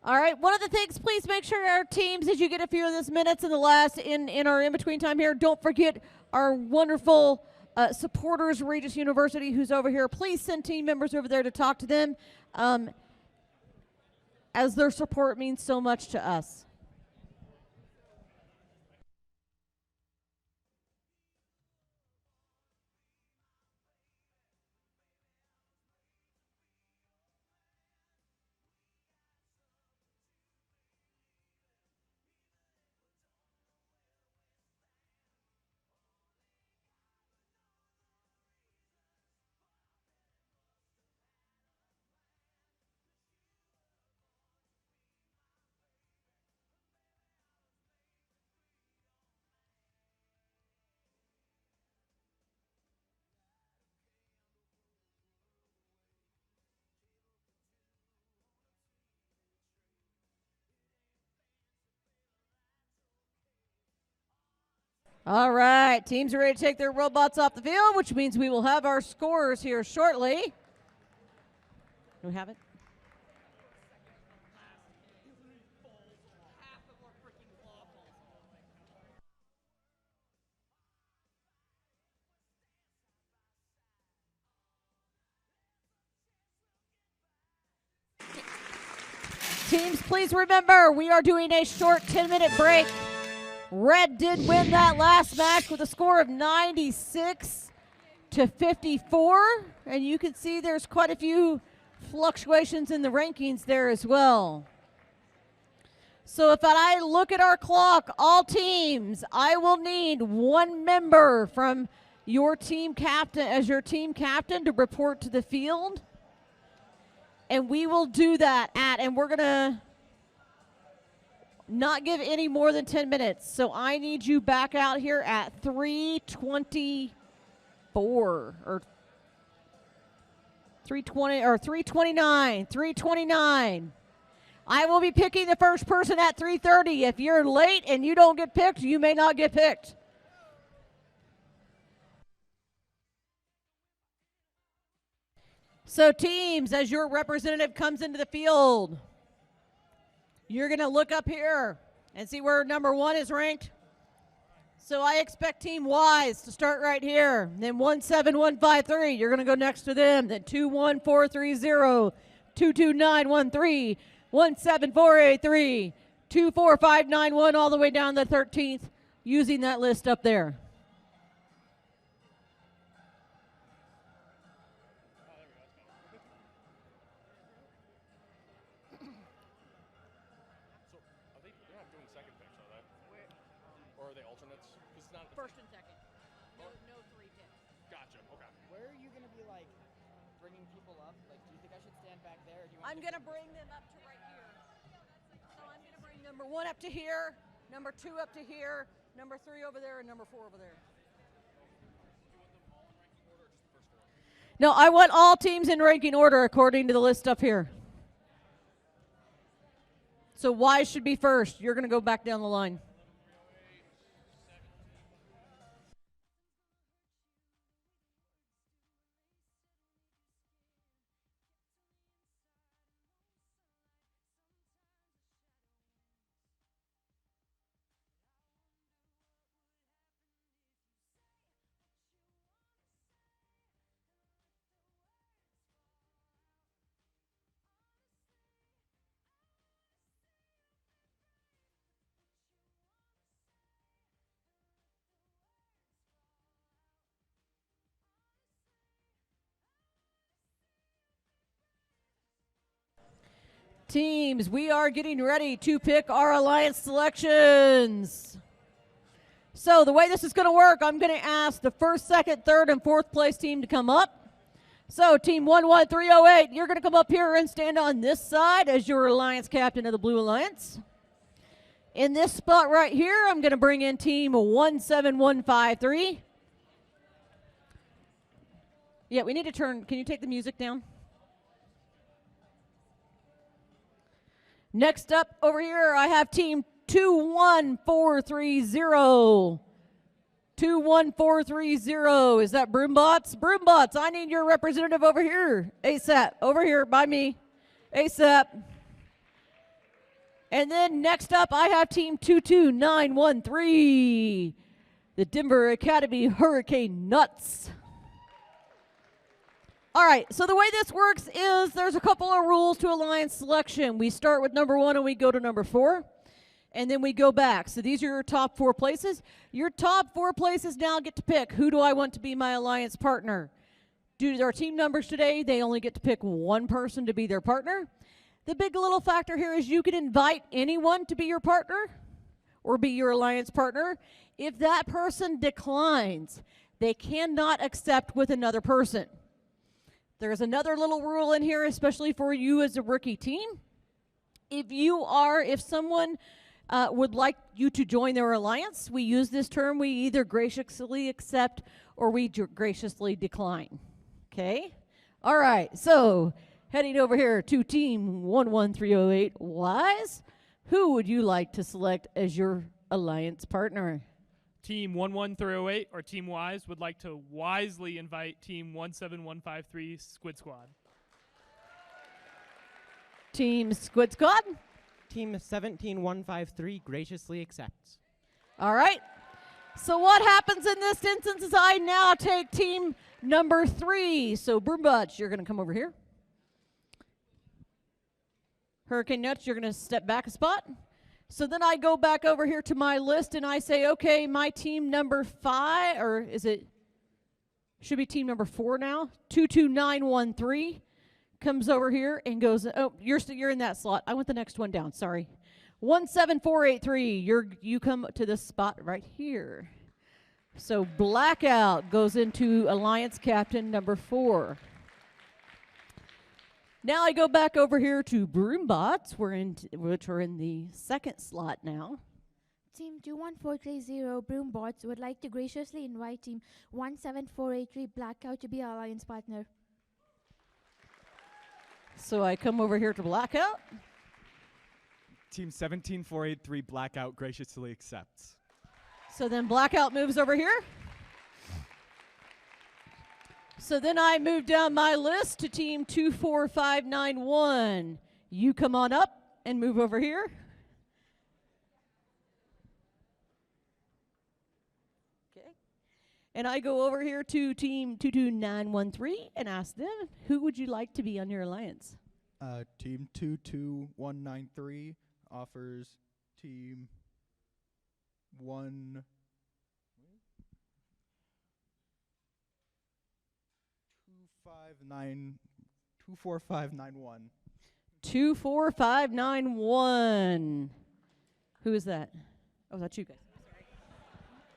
All right, one of the things, please make sure our teams, as you get a few of those minutes in the last, in our in-between time here, don't forget our wonderful supporters, Regis University, who's over here. Please send team members over there to talk to them, as their support means so much to us. All right, teams are ready to take their robots off the field, which means we will have our scores here shortly. Do we have it? Teams, please remember, we are doing a short 10-minute break. Red did win that last match with a score of 96-54, and you can see there's quite a few fluctuations in the rankings there as well. So if I look at our clock, all teams, I will need one member from your team captain as your team captain to report to the field. And we will do that and we're going to not give any more than 10 minutes. So I need you back out here at 3:24 or 3:20 or 3:29. 3:29. I will be picking the first person at 3:30. If you're late and you don't get picked, you may not get picked. So teams, as your representative comes into the field, you're going to look up here and see where number 1 is ranked. So I expect Team Wise to start right here. Then 17153, you're going to go next to them. Then 21430, 22913, 17483, 24591, all the way down to the 13th, using that list up there. First and second. No three picks. Gotcha. Okay. Where are you going to be, like, bringing people up? Like, do you think I should stand back there? Or do you want I'm going to bring them up to right here. So I'm going to bring number 1 up to here, number 2 up to here, number 3 over there, and number 4 over there. No, I want all teams in ranking order according to the list up here. So Wise should be first. You're going to go back down the line. Teams, we are getting ready to pick our alliance selections. So the way this is going to work, I'm going to ask the first, second, third, and fourth place team to come up. So team 11308, you're going to come up here and stand on this side as your alliance captain of the Blue Alliance. In this spot right here, I'm going to bring in team 17153. Yeah, we need to turn, can you take the music down? Next up over here, I have team 21430. 21430. Is that Broombots? Broombots, I need your representative over here. ASAP. Over here by me. ASAP. And then next up, I have team 22913. The Denver Academy Hurricane Nuts. All right, so the way this works is there's a couple of rules to alliance selection. We start with number 1 and we go to number 4, and then we go back. So these are your top 4 places. Your top 4 places now get to pick, who do I want to be my alliance partner? Due to our team numbers today, they only get to pick one person to be their partner. The big little factor here is you can invite anyone to be your partner or be your alliance partner. If that person declines, they cannot accept with another person. There's another little rule in here, especially for you as a rookie team. If someone would like you to join their alliance, we use this term, we either graciously accept or we graciously decline. Okay? All right, so heading over here to team 11308 Wise, who would you like to select as your alliance partner? Team 11308 or Team Wise would like to wisely invite Team 17153 Squid Squad. Team Squid Squad? Team 17153 graciously accepts. All right. So what happens in this instance is I now take team number 3. So Broombots, you're going to come over here. Hurricane Nuts, you're going to step back a spot. So then I go back over here to my list and I say, okay, my team number 5, or is it, should be team number 4 now, 22913 comes over here and goes, oh, you're in that slot. I went the next one down, sorry. 17483, you come to this spot right here. So Blackout goes into Alliance Captain number 4. Now I go back over here to Broombots, which are in the second slot now. Team 21430 Broombots would like to graciously invite Team 17483 Blackout to be our alliance partner. So I come over here to Blackout. Team 17483 Blackout graciously accepts. So then Blackout moves over here. So then I move down my list to team 24591. You come on up and move over here. Okay. And I go over here to team 22913 and ask them, who would you like to be on your alliance? Team 22193 offers team 24591. 24591. Who is that? Oh, that's you guys.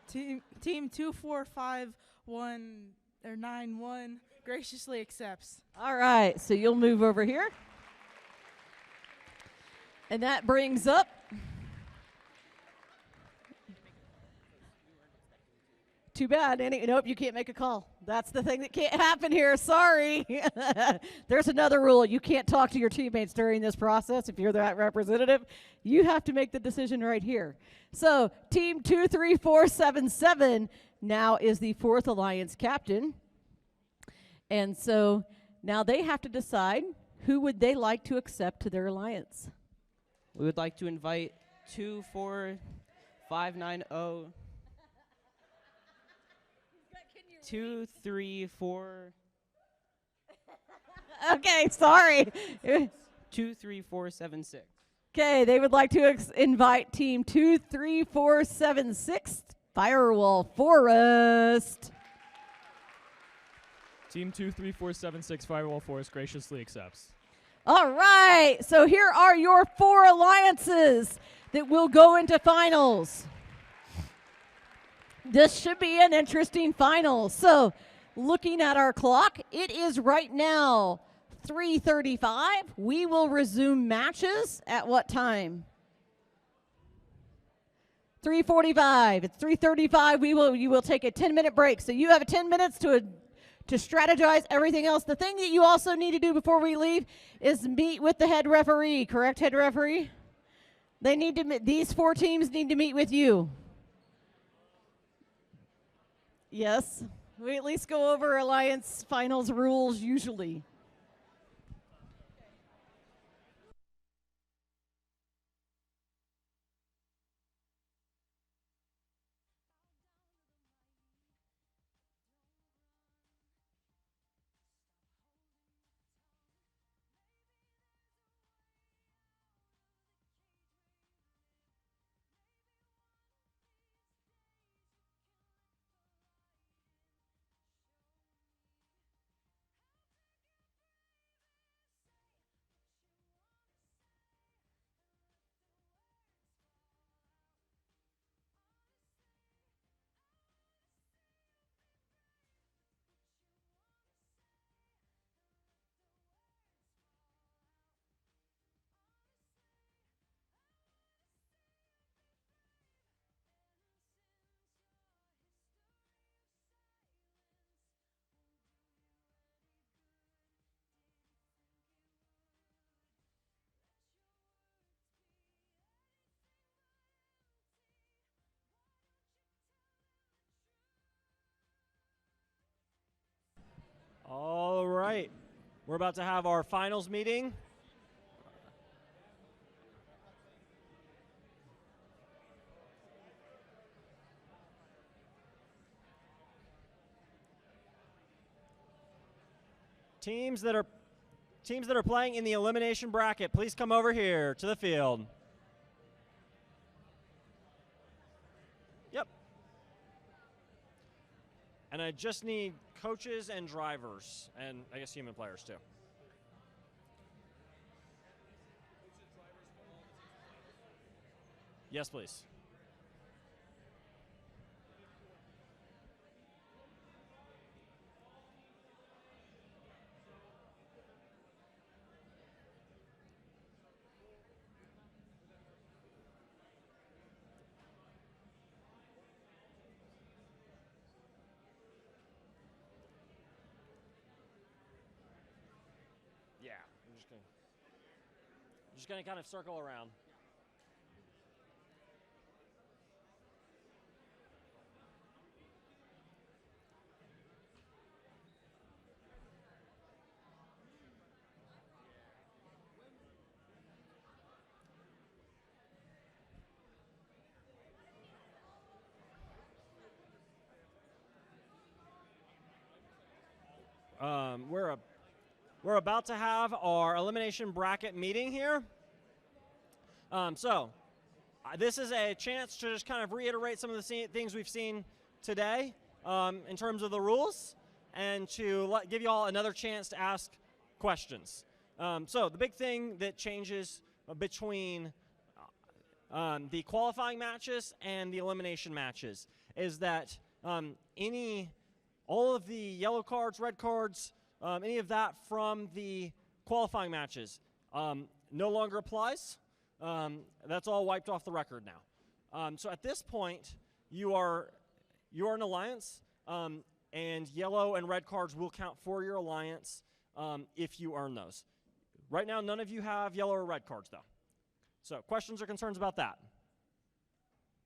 Team 245191 graciously accepts. All right, so you'll move over here. And that brings up too bad. Nope, you can't make a call. That's the thing that can't happen here. Sorry. There's another rule. You can't talk to your teammates during this process if you're that representative. You have to make the decision right here. So team 23477 now is the 4th alliance captain. And so now they have to decide who would they like to accept to their alliance. We would like to invite 24590. 234. Okay, sorry. 23476. Okay, they would like to invite team 23476 Firewall Forest. Team 23476 Firewall Forest graciously accepts. All right, so here are your 4 alliances that will go into finals. This should be an interesting final. So, looking at our clock, it is right now 3:35. We will resume matches at what time? 3:45. It's 3:35. You will take a 10-minute break. So you have 10 minutes to strategize everything else. The thing that you also need to do before we leave is meet with the head referee. Correct, head referee? They need to. These 4 teams need to meet with you. Yes, we at least go over Alliance Finals rules usually. All right, we're about to have our finals meeting. Teams that teams that are playing in the elimination bracket, please come over here to the field. Yep. And I just need coaches and drivers, and I guess human players too. Yes, please. Yeah, I'm just gonna kind of circle around. We're about to have our elimination bracket meeting here. This is a chance to just kind of reiterate some of the things we've seen today in terms of the rules, and to give you all another chance to ask questions. So the big thing that changes between the qualifying matches and the elimination matches is that all of the yellow cards, red cards, any of that from the qualifying matches no longer applies. That's all wiped off the record now. So at this point, you are an alliance, and yellow and red cards will count for your alliance if you earn those. Right now, none of you have yellow or red cards, though. So questions or concerns about that?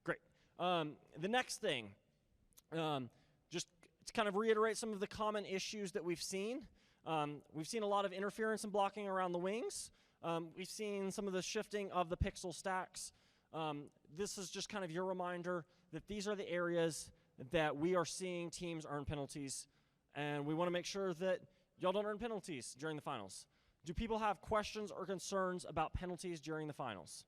Great. The next thing, just to kind of reiterate some of the common issues that we've seen. We've seen a lot of interference and blocking around the wings. We've seen some of the shifting of the pixel stacks. This is just kind of your reminder that these are the areas that we are seeing teams earn penalties, and we want to make sure that y'all don't earn penalties during the finals. Do people have questions or concerns about penalties during the finals?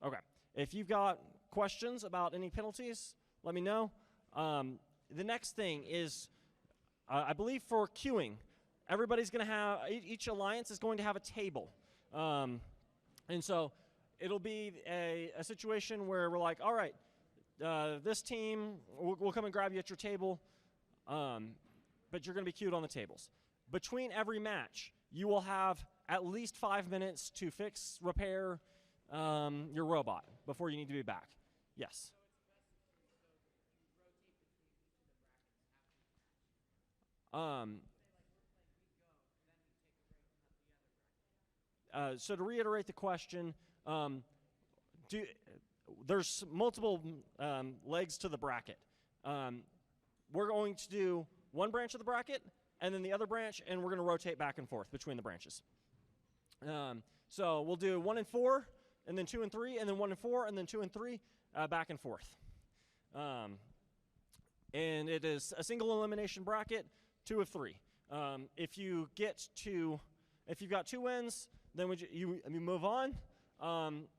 Okay. If you've got questions about any penalties, let me know. The next thing is, I believe for queuing, everybody's going to have, each alliance is going to have a table. And so it'll be a situation where we're like, all right, this team, we'll come and grab you at your table, but you're going to be queued on the tables. Between every match, you will have at least 5 minutes to fix, repair your robot before you need to be back. Yes. So to reiterate the question, there's multiple legs to the bracket. We're going to do one branch of the bracket and then the other branch, and we're going to rotate back and forth between the branches. So we'll do 1 and 4, and then 2 and 3, and then 1 and 4, and then 2 and 3, back and forth. And it is a single elimination bracket, 2 of 3. If you've got 2 wins, then you move on.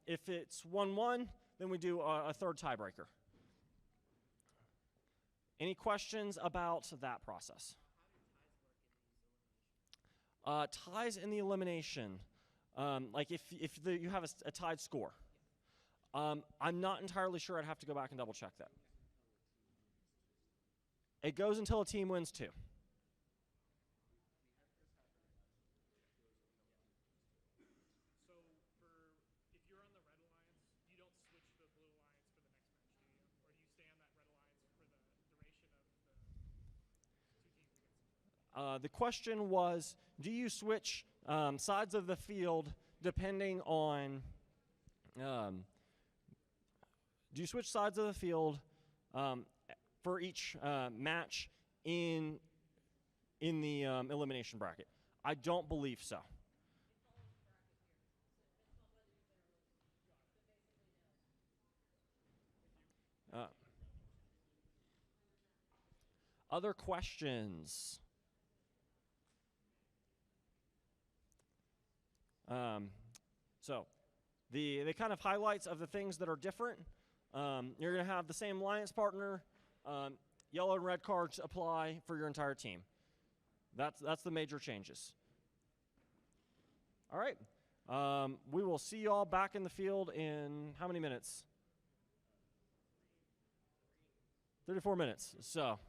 If it's 1-1, then we do a third tiebreaker. Any questions about that process? Ties in the elimination, like if you have a tied score. I'm not entirely sure. I'd have to go back and double check that. It goes until a team wins 2. The question was, do you switch sides of the field depending on, do you switch sides of the field for each match in the elimination bracket? I don't believe so. Other questions? So the kind of highlights of the things that are different, you're going to have the same alliance partner. Yellow and red cards apply for your entire team. That's the major changes. All right. We will see you all back in the field in how many minutes? 34 minutes. So.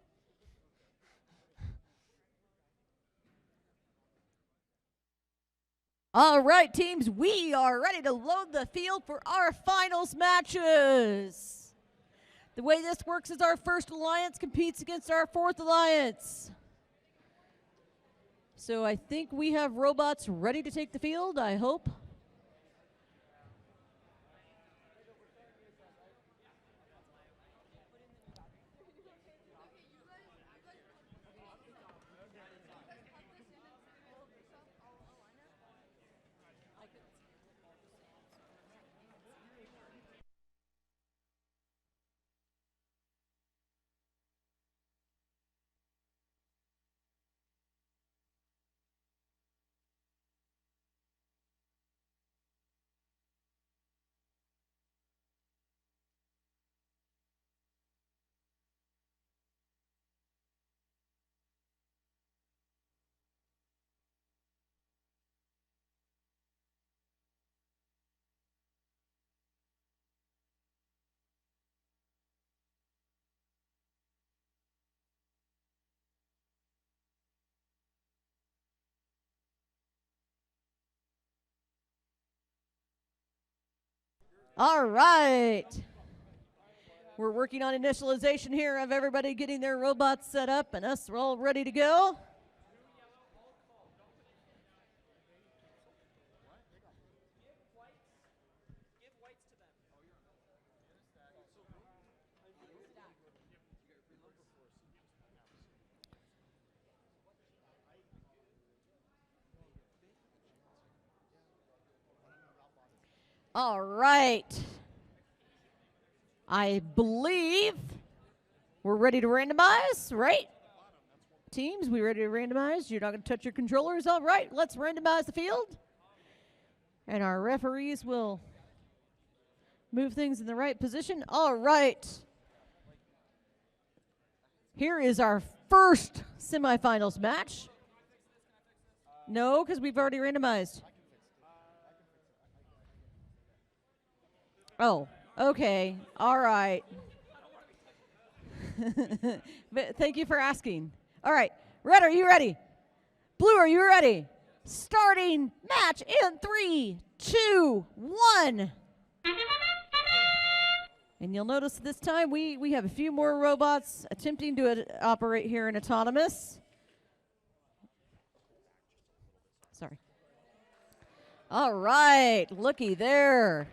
All right, teams, we are ready to load the field for our finals matches. The way this works is our first alliance competes against our fourth alliance. So I think we have robots ready to take the field, I hope. All right. We're working on initialization here of everybody getting their robots set up, and us, we're all ready to go. All right. I believe we're ready to randomize, right? Teams, we ready to randomize? You're not going to touch your controllers? All right, let's randomize the field. And our referees will move things in the right position. All right. Here is our first semifinals match. No, because we've already randomized. Oh, okay. All right. But thank you for asking. All right. Red, are you ready? Blue, are you ready? Starting match in 3, 2, 1. And you'll notice this time we have a few more robots attempting to operate here in autonomous. Sorry. All right. Looky there.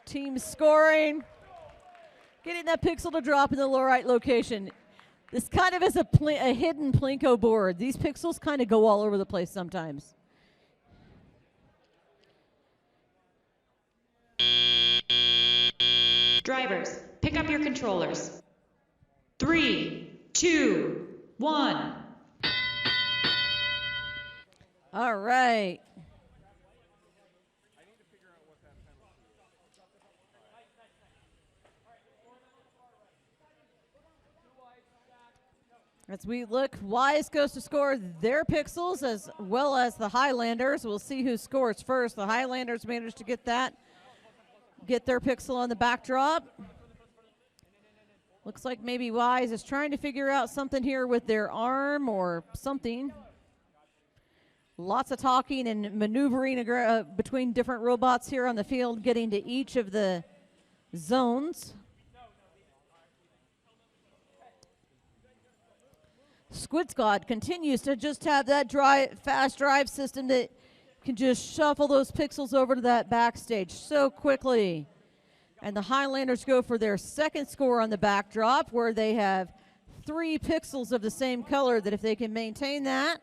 Team scoring. Getting that pixel to drop in the low right location. This kind of is a hidden Plinko board. These pixels kind of go all over the place sometimes. Drivers, pick up your controllers. 3, 2, 1. All right. As we look, Wise goes to score their pixels as well as the Highlanders. We'll see who scores first. The Highlanders managed to get their pixel on the backdrop. Looks like maybe Wise is trying to figure out something here with their arm or something. Lots of talking and maneuvering between different robots here on the field, getting to each of the zones. Squid Squad continues to just have that fast drive system that can just shuffle those pixels over to that backstage so quickly. And the Highlanders go for their second score on the backdrop, where they have 3 pixels of the same color that if they can maintain that,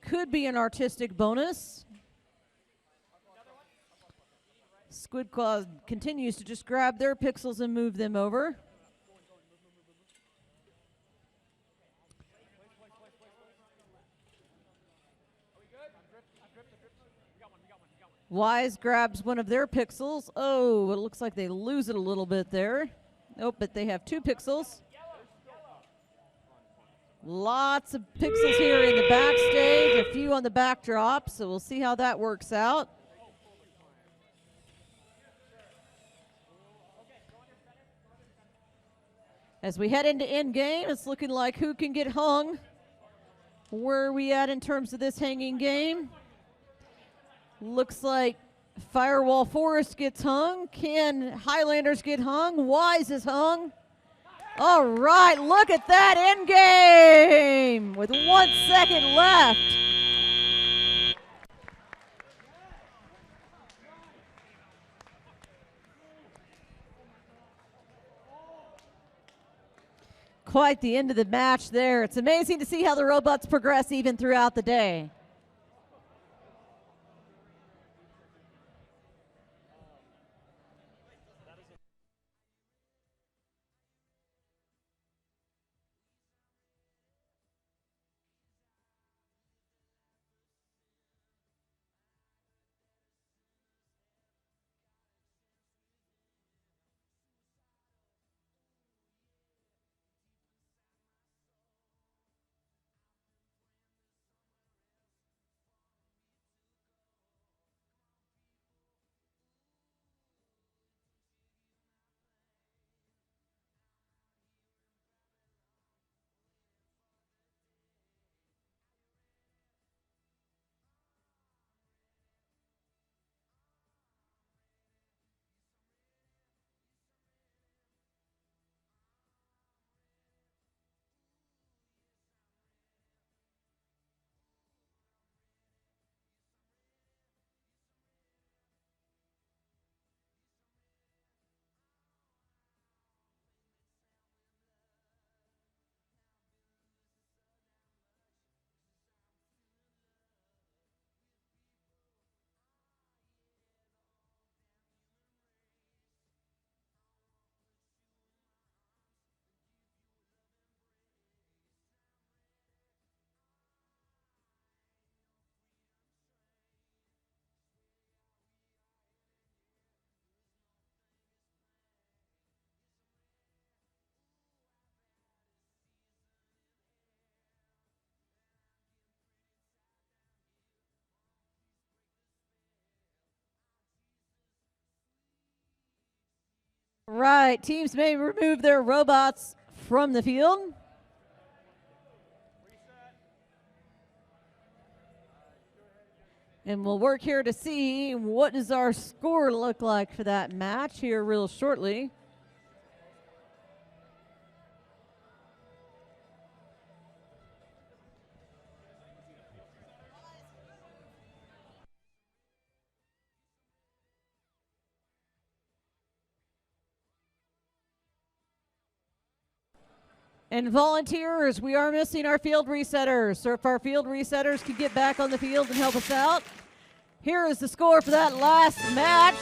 could be an artistic bonus. Squid Squad continues to just grab their pixels and move them over. Wise grabs one of their pixels. Oh, it looks like they lose it a little bit there. Nope, but they have 2 pixels. Lots of pixels here in the backstage, a few on the backdrop, so we'll see how that works out. As we head into end game, it's looking like who can get hung. Where are we at in terms of this hanging game? Looks like Firewall Forest gets hung. Can Highlanders get hung? Wise is hung. All right, look at that end game with 1 second left. Quite the end of the match there. It's amazing to see how the robots progress even throughout the day. Right, teams may remove their robots from the field. And we'll work here to see what does our score look like for that match here real shortly. And volunteers, we are missing our field resetters. So if our field resetters could get back on the field and help us out. Here is the score for that last match.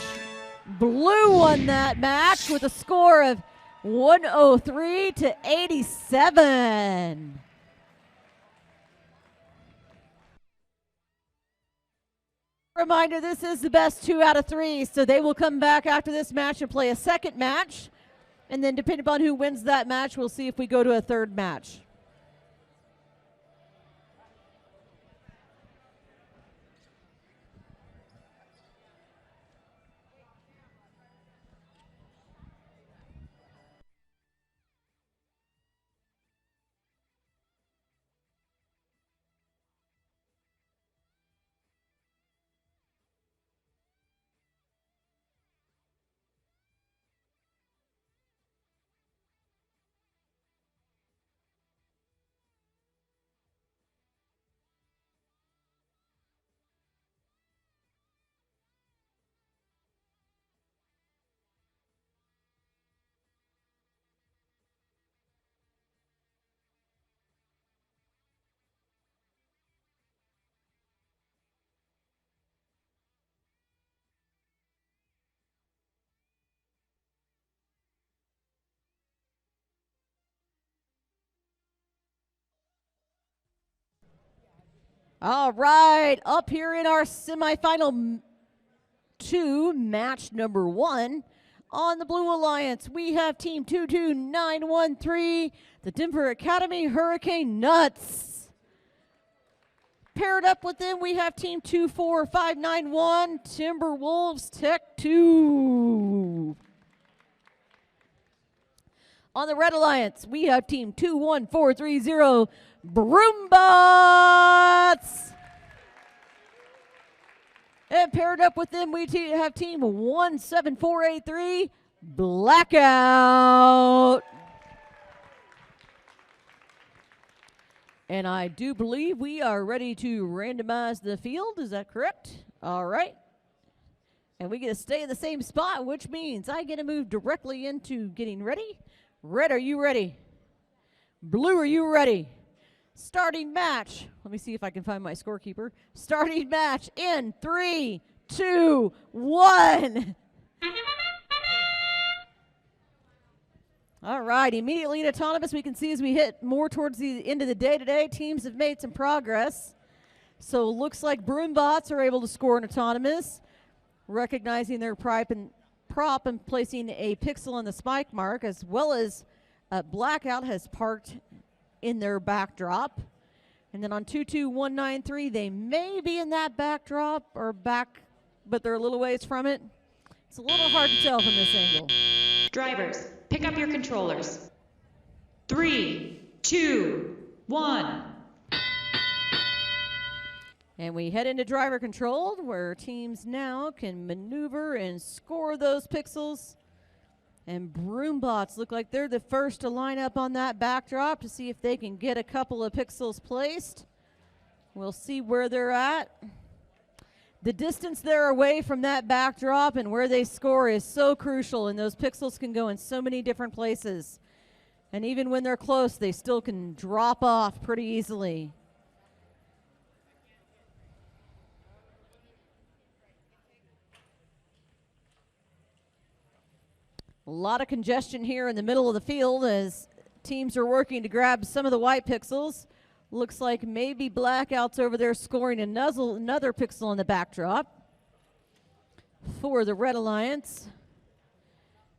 Blue won that match with a score of 103 to 87. Reminder, this is the best 2 out of 3, so they will come back after this match and play a second match. And then depending upon who wins that match, we'll see if we go to a third match. All right, up here in our semifinal 2, match number 1. On the Blue Alliance, we have Team 22913, the Denver Academy Hurricane Nuts. Paired up with them, we have Team 24591, Timberwolves Tech 2. On the Red Alliance, we have Team 21430, Broombots. And paired up with them, we have Team 17483, Blackout. And I do believe we are ready to randomize the field. Is that correct? All right. And we get to stay in the same spot, which means I get to move directly into getting ready. Red, are you ready? Blue, are you ready? Starting match. Let me see if I can find my scorekeeper. Starting match in 3, 2, 1. All right, immediately in autonomous, we can see as we hit more towards the end of the day today, teams have made some progress. So it looks like Broombots are able to score in autonomous, recognizing their prop and placing a pixel on the spike mark, as well as Blackout has parked in their backdrop. And then on 22193, they may be in that backdrop or back, but they're a little ways from it. It's a little hard to tell from this angle. Drivers, pick up your controllers. 3, 2, 1. And we head into driver controlled, where teams now can maneuver and score those pixels. And Broombots look like they're the first to line up on that backdrop to see if they can get a couple of pixels placed. We'll see where they're at. The distance they're away from that backdrop and where they score is so crucial, and those pixels can go in so many different places. And even when they're close, they still can drop off pretty easily. A lot of congestion here in the middle of the field as teams are working to grab some of the white pixels. Looks like maybe Blackout's over there scoring another pixel on the backdrop for the Red Alliance.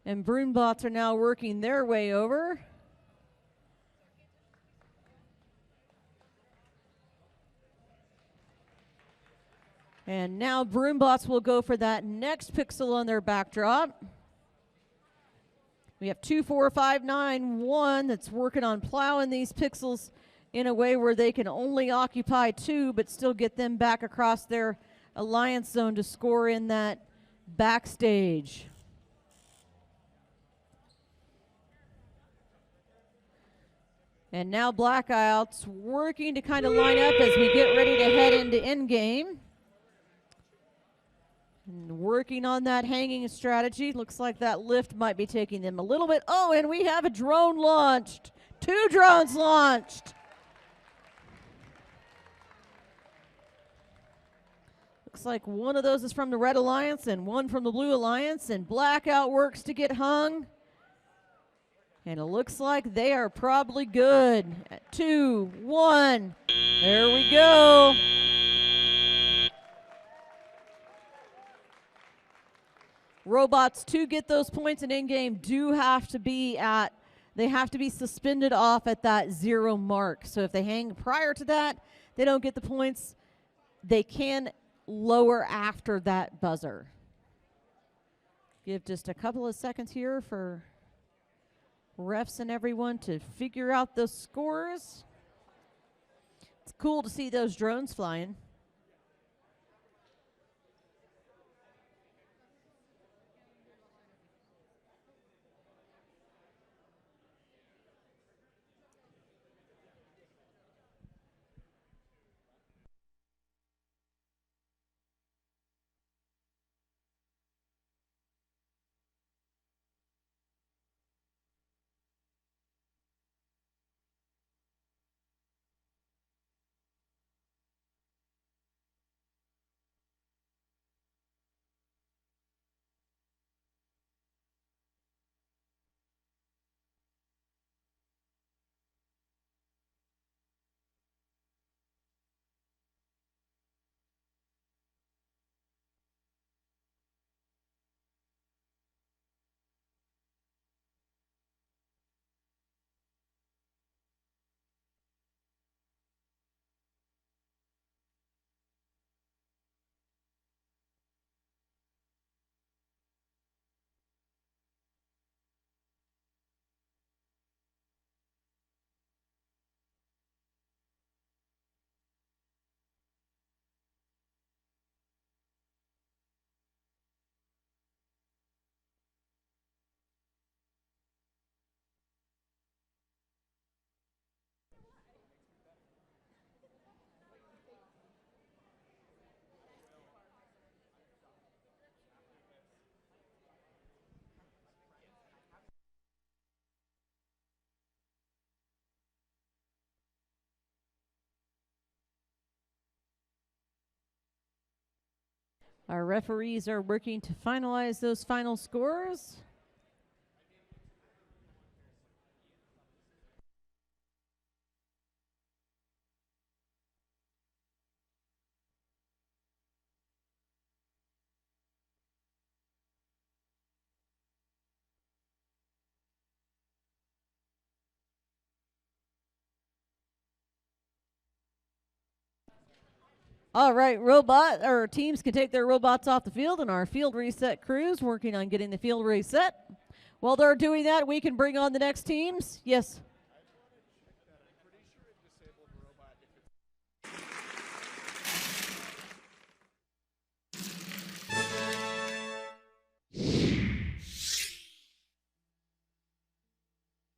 And Broombots are now working their way over. And now Broombots will go for that next pixel on their backdrop. We have 24591 that's working on plowing these pixels in a way where they can only occupy 2 but still get them back across their alliance zone to score in that backstage. And now Blackout's working to kind of line up as we get ready to head into endgame. And working on that hanging strategy. Looks like that lift might be taking them a little bit. Oh, and we have a drone launched. 2 drones launched. Looks like one of those is from the Red Alliance and one from the Blue Alliance. And Blackout works to get hung. And it looks like they are probably good. 2, 1. There we go. Robots, to get those points in in-game, they have to be suspended off at that 0 mark. So if they hang prior to that, they don't get the points. They can lower after that buzzer. Give just a couple of seconds here for refs and everyone to figure out those scores. It's cool to see those drones flying. Our referees are working to finalize those final scores. All right, teams can take their robots off the field, and our field reset crews working on getting the field reset. While they're doing that, we can bring on the next teams. Yes.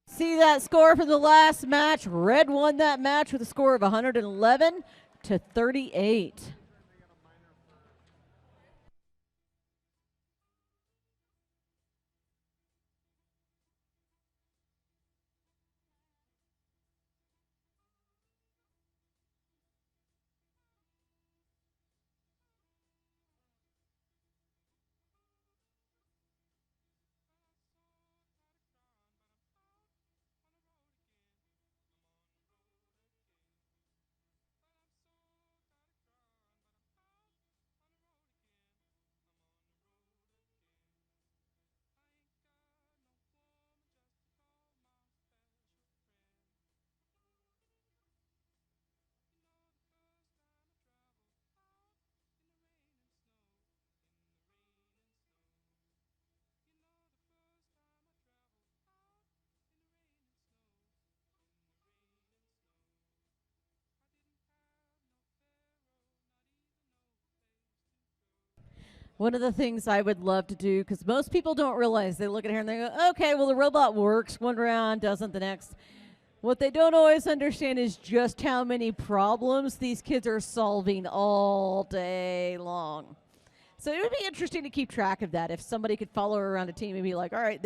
See that score from the last match? Red won that match with a score of 111-38. One of the things I would love to do, because most people don't realize, they look at here and they go, okay, well, the robot works one round, doesn't the next. What they don't always understand is just how many problems these kids are solving all day long. So it would be interesting to keep track of that. If somebody could follow around a team and be like, all right,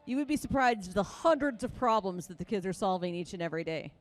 you would be surprised the hundreds of problems that the kids are solving each and every day.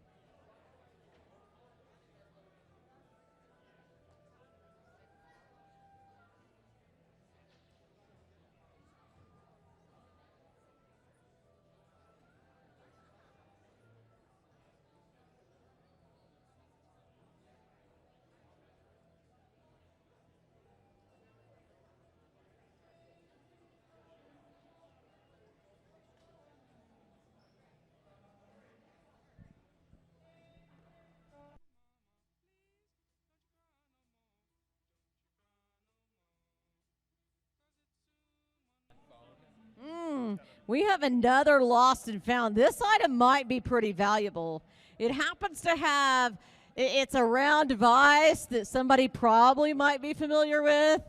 We have another lost and found. This item might be pretty valuable. It happens to have, it's a round device that somebody probably might be familiar with,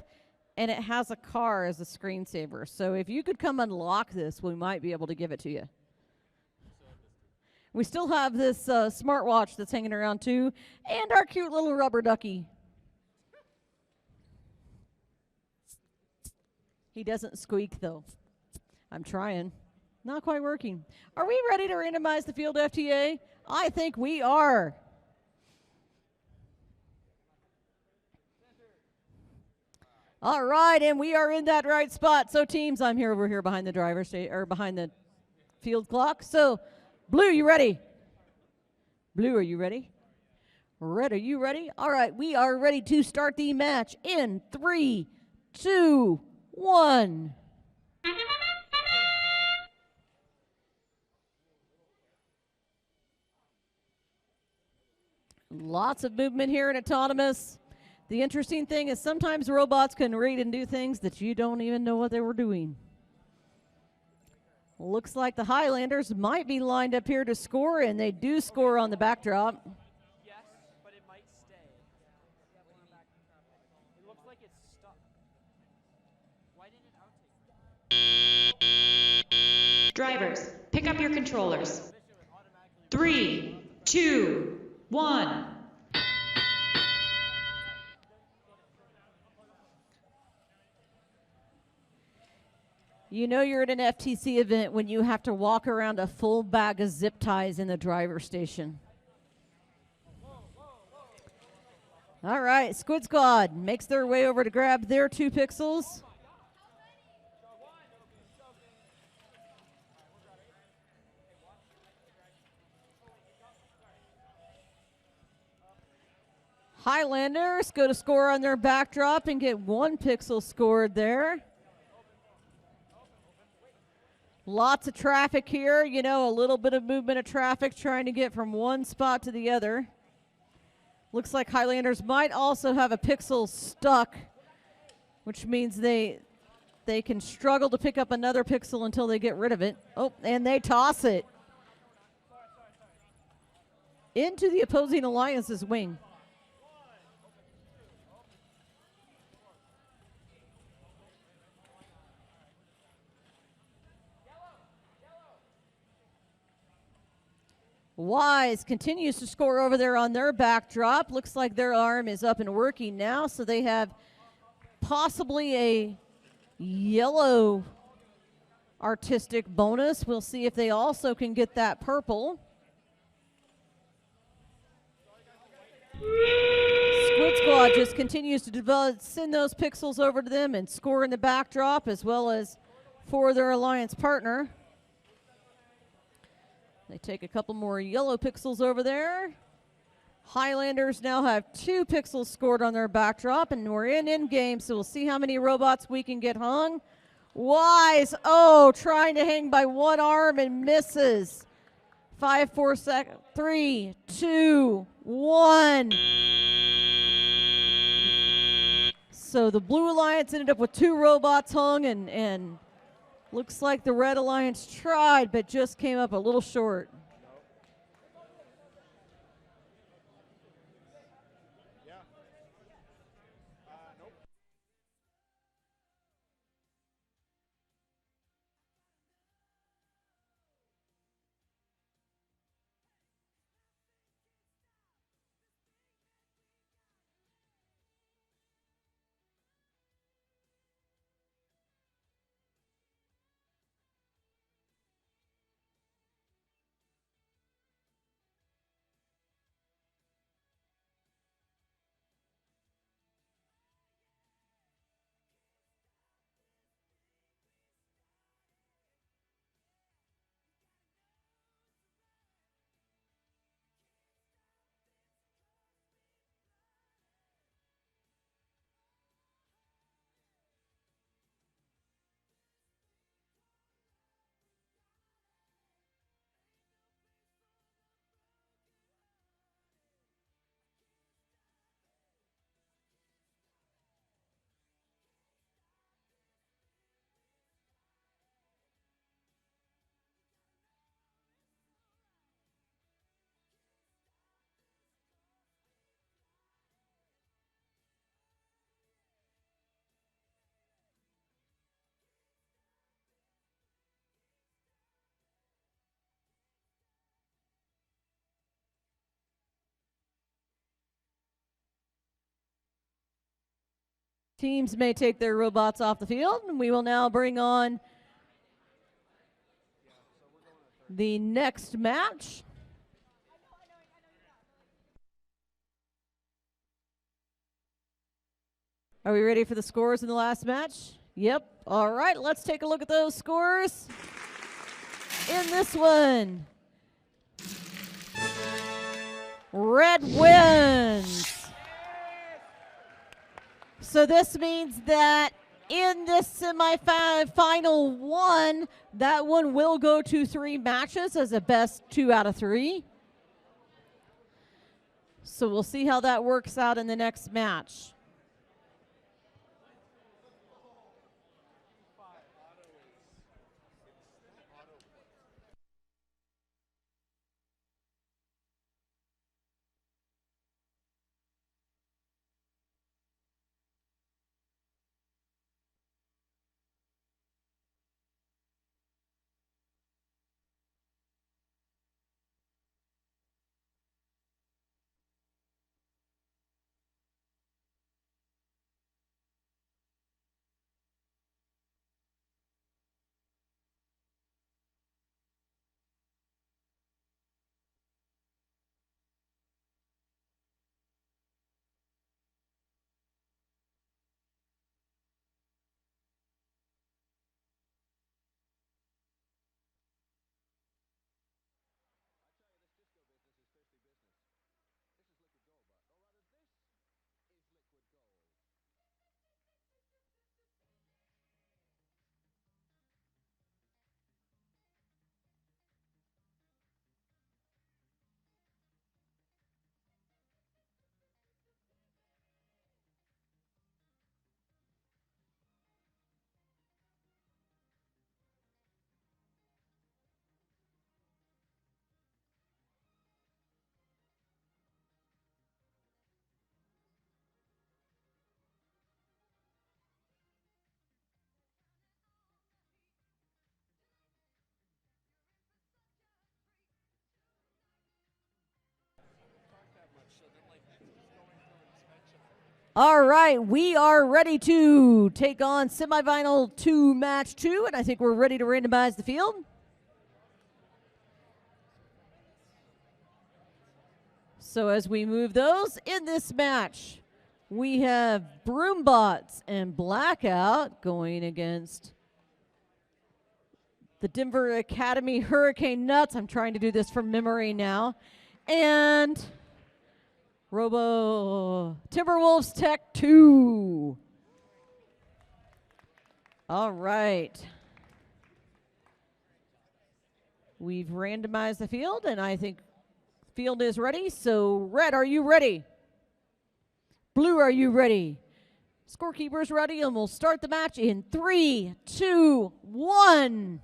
and it has a car as a screensaver. So if you could come unlock this, we might be able to give it to you. We still have this smartwatch that's hanging around too, and our cute little rubber ducky. He doesn't squeak though. I'm trying. Not quite working. Are we ready to randomize the field FTA? I think we are. All right, and we are in that right spot. So teams, I'm here over here behind the behind the field clock. So Blue, you ready? Blue, are you ready? Red, are you ready? All right, we are ready to start the match in 3, 2, 1. Lots of movement here in Autonomous. The interesting thing is sometimes robots can read and do things that you don't even know what they were doing. Looks like the Highlanders might be lined up here to score, and they do score on the backdrop. Yes, but it might stay. It looks like it's stuck. Why didn't it outtake? Drivers, pick up your controllers. 3, 2, 1. You know you're at an FTC event when you have to walk around a full bag of zip ties in the driver's station. All right, Squid Squad makes their way over to grab their 2 pixels. Highlanders go to score on their backdrop and get 1 pixel scored there. Lots of traffic here, you know, a little bit of movement of traffic trying to get from one spot to the other. Looks like Highlanders might also have a pixel stuck, which means they can struggle to pick up another pixel until they get rid of it. Oh, and they toss it into the opposing alliance's wing. Wise continues to score over there on their backdrop. Looks like their arm is up and working now, so they have possibly a yellow artistic bonus. We'll see if they also can get that purple. Squid Squad just continues to send those pixels over to them and score in the backdrop as well as for their alliance partner. They take a couple more yellow pixels over there. Highlanders now have 2 pixels scored on their backdrop, and we're in endgame, so we'll see how many robots we can get hung. Wise, trying to hang by 1 arm and misses. 5, 4 seconds. 3, 2, 1. So the Blue Alliance ended up with 2 robots hung, and looks like the Red Alliance tried, but just came up a little short. Teams may take their robots off the field, and we will now bring on the next match. Are we ready for the scores in the last match? Yep. All right, let's take a look at those scores. In this one, Red wins. So this means that in this semifinal one, that one will go to 3 matches as a best 2 out of 3. So we'll see how that works out in the next match. All right, we are ready to take on semifinal 2, match 2, and I think we're ready to randomize the field. So as we move those in this match, we have Broombots and Blackout going against the Denver Academy Hurricane Nuts. I'm trying to do this from memory now. And Robo Timberwolves Tech 2. All right. We've randomized the field, and I think field is ready. So, Red, are you ready? Blue, are you ready? Scorekeeper's ready, and we'll start the match in 3, 2, 1.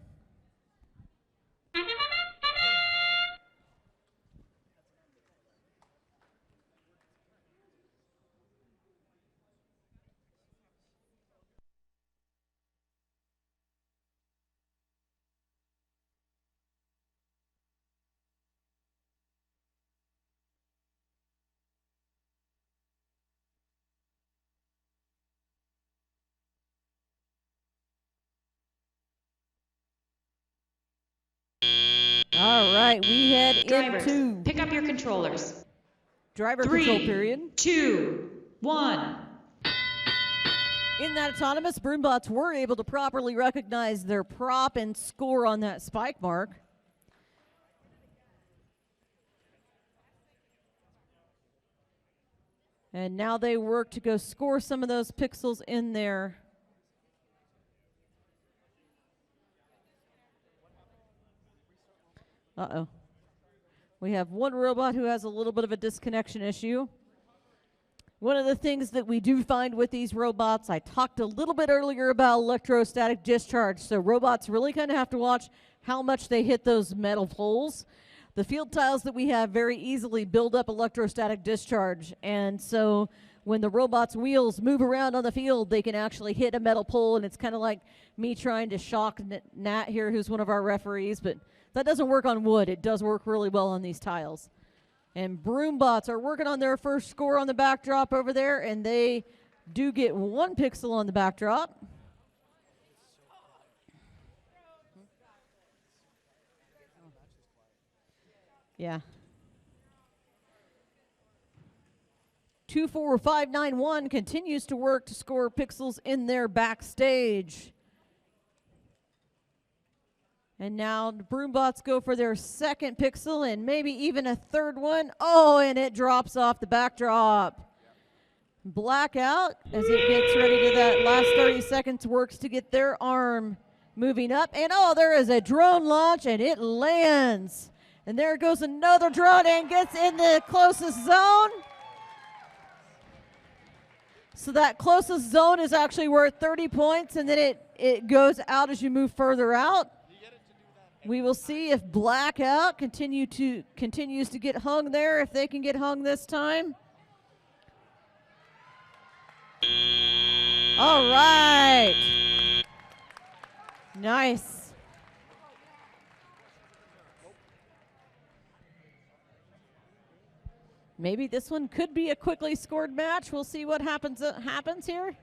All right, we head Drivers, into pick up your controllers. driver 3, control period. 2, 1. In that autonomous, Broombots were able to properly recognize their prop and score on that spike mark. And now they work to go score some of those pixels in there. Uh-oh. We have one robot who has a little bit of a disconnection issue. One of the things that we do find with these robots, I talked a little bit earlier about electrostatic discharge. So robots really kind of have to watch how much they hit those metal poles. The field tiles that we have very easily build up electrostatic discharge. And so when the robot's wheels move around on the field, they can actually hit a metal pole. And it's kind of like me trying to shock Nat here, who's one of our referees. But that doesn't work on wood. It does work really well on these tiles. And Broombots are working on their first score on the backdrop over there, and they do get 1 pixel on the backdrop. Yeah. 24591 continues to work to score pixels in their backstage. And now the Broombots go for their second pixel and maybe even a third one. Oh, and it drops off the backdrop. Blackout, as it gets ready to that last 30 seconds, works to get their arm moving up. And oh, there is a drone launch, and it lands. And there goes another drone and gets in the closest zone. So that closest zone is actually worth 30 points, and then it goes out as you move further out. We will see if Blackout continues to get hung there, if they can get hung this time. All right. Nice. Maybe this one could be a quickly scored match. We'll see what happens here.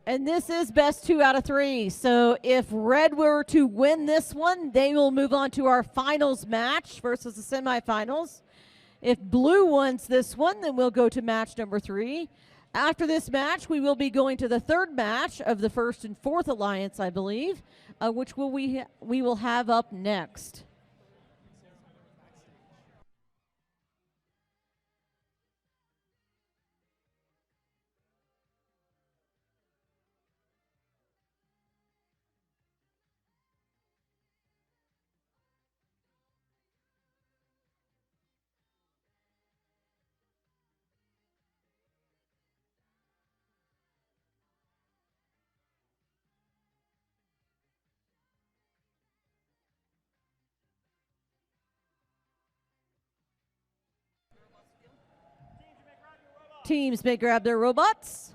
And this is best 2 out of 3. So if Red were to win this one, they will move on to our finals match versus the semifinals. If Blue wins this one, then we'll go to match number 3. After this match, we will be going to the third match of the first and fourth alliance, I believe, which we will have up next. Teams may grab their robots.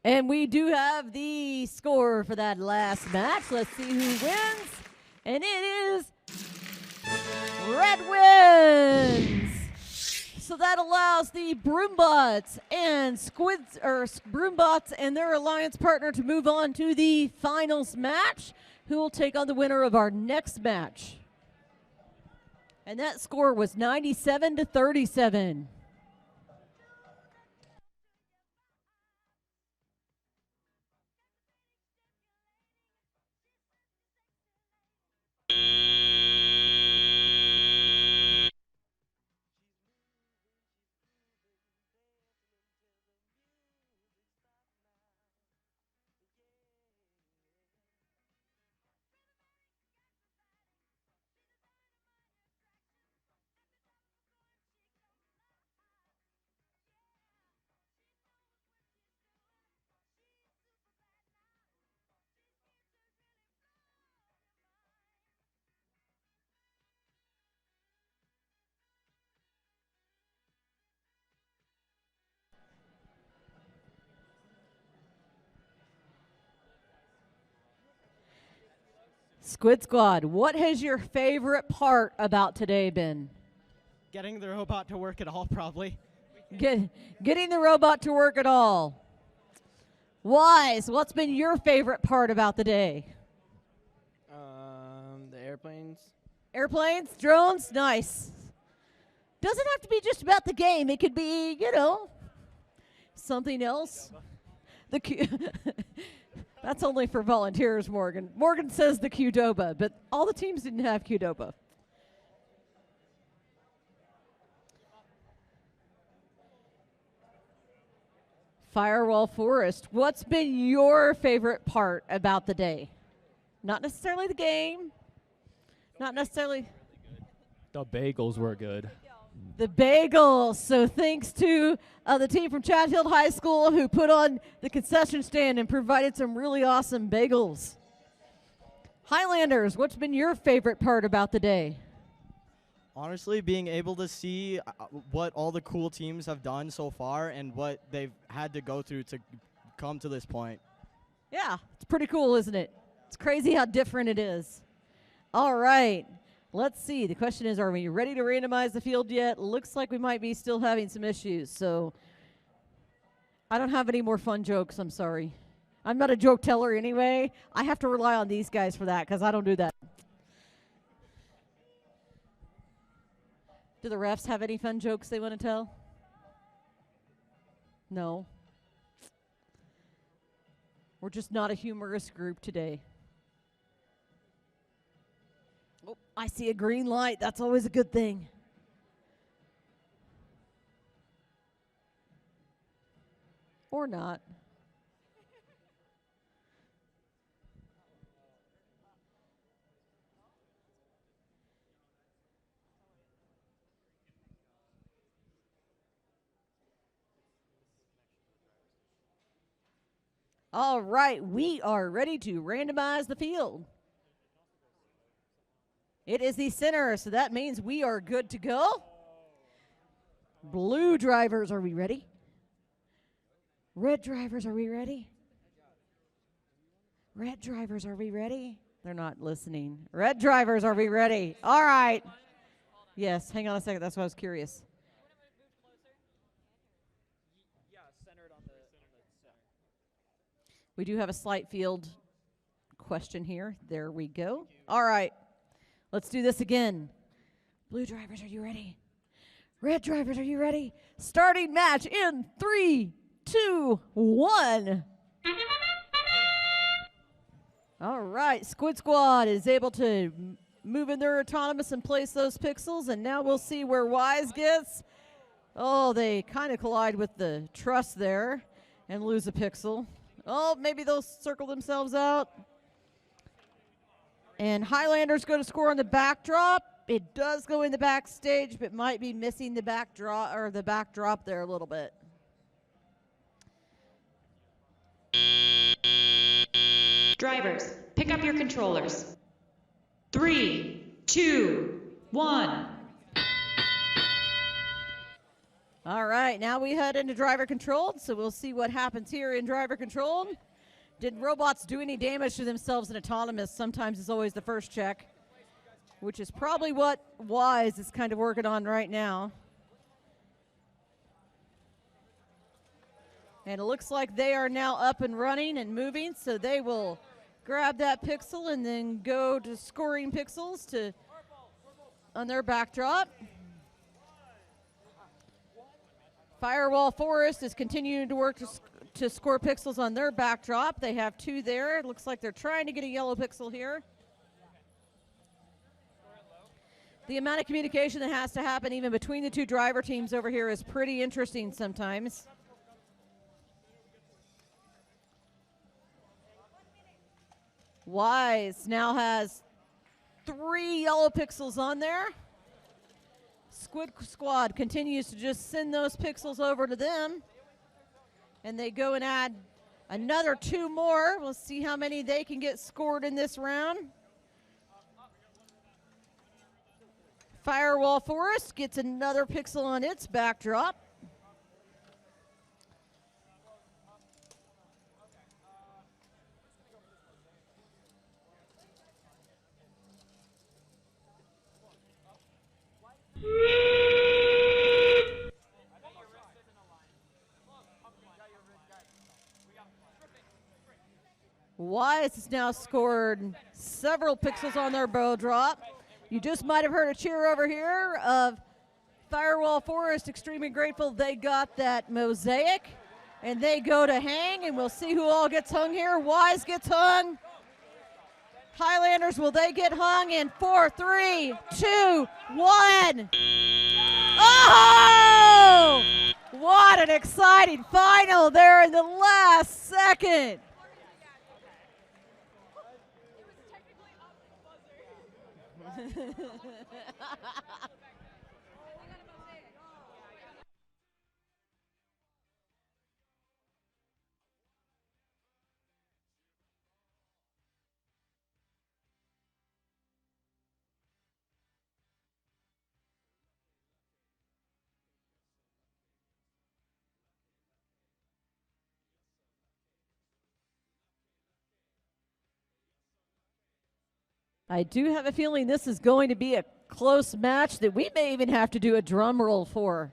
And we do have the score for that last match. Let's see who wins. And it is Red wins. So that allows the Broombots and Broombots and their alliance partner to move on to the finals match, who will take on the winner of our next match. And that score was 97-37. Squid Squad, what has your favorite part about today been? Getting the robot to work at all, probably. Getting the robot to work at all. Wise, what's been your favorite part about the day? The airplanes. Airplanes, drones, nice. Doesn't have to be just about the game. It could be, you know, something else. That's only for volunteers, Morgan. Morgan says the Qdoba, but all the teams didn't have Qdoba. Firewall Forest, what's been your favorite part about the day? Not necessarily the game, not necessarily. The bagels were good. The bagels. So thanks to the team from Chatfield High School who put on the concession stand and provided some really awesome bagels. Highlanders, what's been your favorite part about the day? Honestly, being able to see what all the cool teams have done so far and what they've had to go through to come to this point. Yeah, it's pretty cool, isn't it? It's crazy how different it is. All right. Let's see. The question is, are we ready to randomize the field yet? Looks like we might be still having some issues. So I don't have any more fun jokes. I'm sorry. I'm not a joke teller anyway. I have to rely on these guys for that because I don't do that. Do the refs have any fun jokes they want to tell? No. We're just not a humorous group today. Oh, I see a green light. That's always a good thing. Or not. All right, we are ready to randomize the field. It is the center, so that means we are good to go. Blue drivers, are we ready? Red drivers, are we ready? Red drivers, are we ready? They're not listening. Red drivers, are we ready? All right. Yes, hang on a second. That's why I was curious. We do have a slight field question here. There we go. All right. Let's do this again. Blue drivers, are you ready? Red drivers, are you ready? Starting match in 3, 2, 1. All right. Squid Squad is able to move in their autonomous and place those pixels, and now we'll see where Wise gets. Oh, they kind of collide with the truss there and lose a pixel. Oh, maybe they'll circle themselves out. And Highlanders go to score on the backdrop. It does go in the backstage, but might be missing the backdrop or the backdrop there a little bit. Drivers, pick up your controllers. 3, 2, 1. All right, now we head into driver controlled, so we'll see what happens here in driver controlled. Did robots do any damage to themselves in autonomous? Sometimes is always the first check, which is probably what Wise is kind of working on right now. And it looks like they are now up and running and moving, so they will grab that pixel and then go to scoring pixels on their backdrop. Firewall Forest is continuing to work to score pixels on their backdrop. They have 2 there. It looks like they're trying to get a yellow pixel here. The amount of communication that has to happen even between the 2 driver teams over here is pretty interesting sometimes. Wise now has 3 yellow pixels on there. Squid Squad continues to just send those pixels over to them. And they go and add another 2 more. We'll see how many they can get scored in this round. Firewall Forest gets another pixel on its backdrop. Wise has now scored several pixels on their bow drop. You just might have heard a cheer over here of Firewall Forest, extremely grateful they got that mosaic. And they go to hang, and we'll see who all gets hung here. Wise gets hung. Highlanders, will they get hung in 4, 3, 2, 1. Oh! What an exciting final there in the last second. I do have a feeling this is going to be a close match that we may even have to do a drum roll for.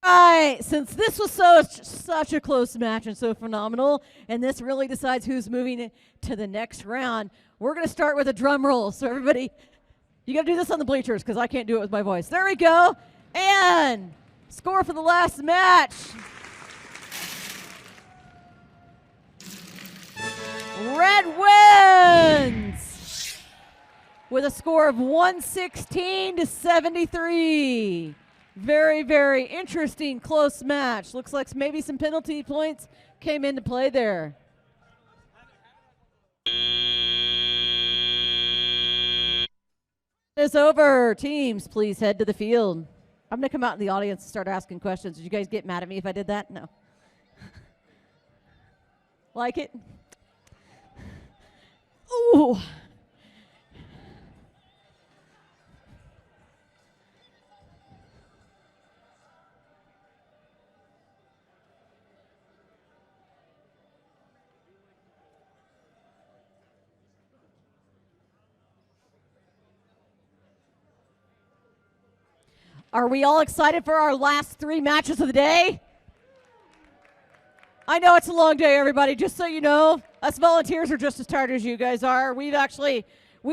Right, since this was such a close match and so phenomenal, and this really decides who's moving to the next round, we're going to start with a drum roll. So everybody, you got to do this on the bleachers because I can't do it with my voice. There we go. And score for the last match. Red wins with a score of 116-73. Very, very interesting close match. Looks like maybe some penalty points came into play there. It's over. Teams, please head to the field. I'm going to come out in the audience and start asking questions. Did you guys get mad at me if I did that? No. Like it? Ooh. Are we all excited for our last 3 matches of the day? I know it's a long day, everybody, just so you know. Us volunteers are just as tired as you guys are. We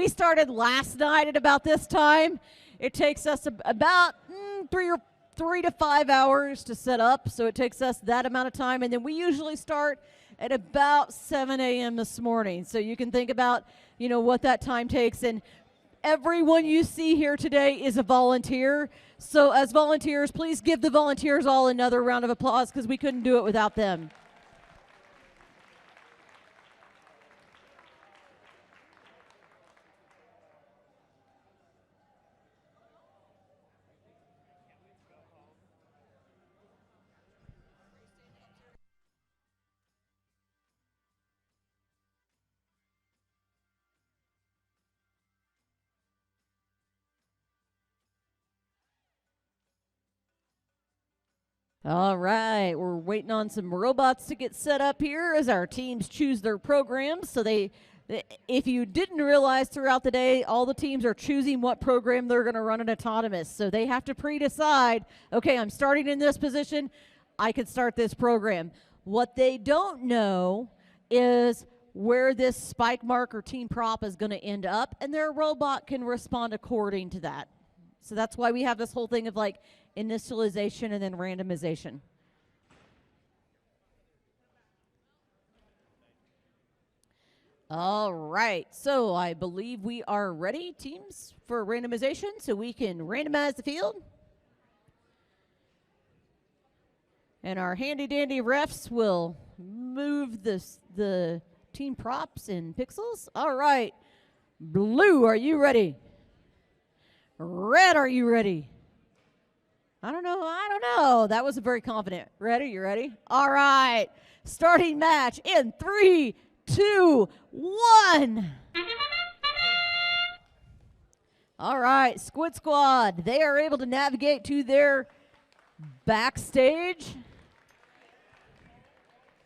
started last night at about this time. It takes us about 3 to 5 hours to set up, so it takes us that amount of time, and then we usually start at about 7 a.m. this morning. So you can think about, what that time takes. And everyone you see here today is a volunteer. So as volunteers, please give the volunteers all another round of applause because we couldn't do it without them. All right, we're waiting on some robots to get set up here as our teams choose their programs. So if you didn't realize throughout the day, all the teams are choosing what program they're going to run in autonomous. So they have to pre-decide, okay, I'm starting in this position, I can start this program. What they don't know is where this spike mark or team prop is going to end up, and their robot can respond according to that. So that's why we have this whole thing of like initialization and then randomization. All right, so I believe we are ready, teams, for randomization, so we can randomize the field. And our handy-dandy refs will move the team props in pixels. All right, blue, are you ready? Red, are you ready? I don't know. That wasn't very confident. Ready? You ready? All right. Starting match in 3, 2, 1. All right. Squid Squad. They are able to navigate to their backstage.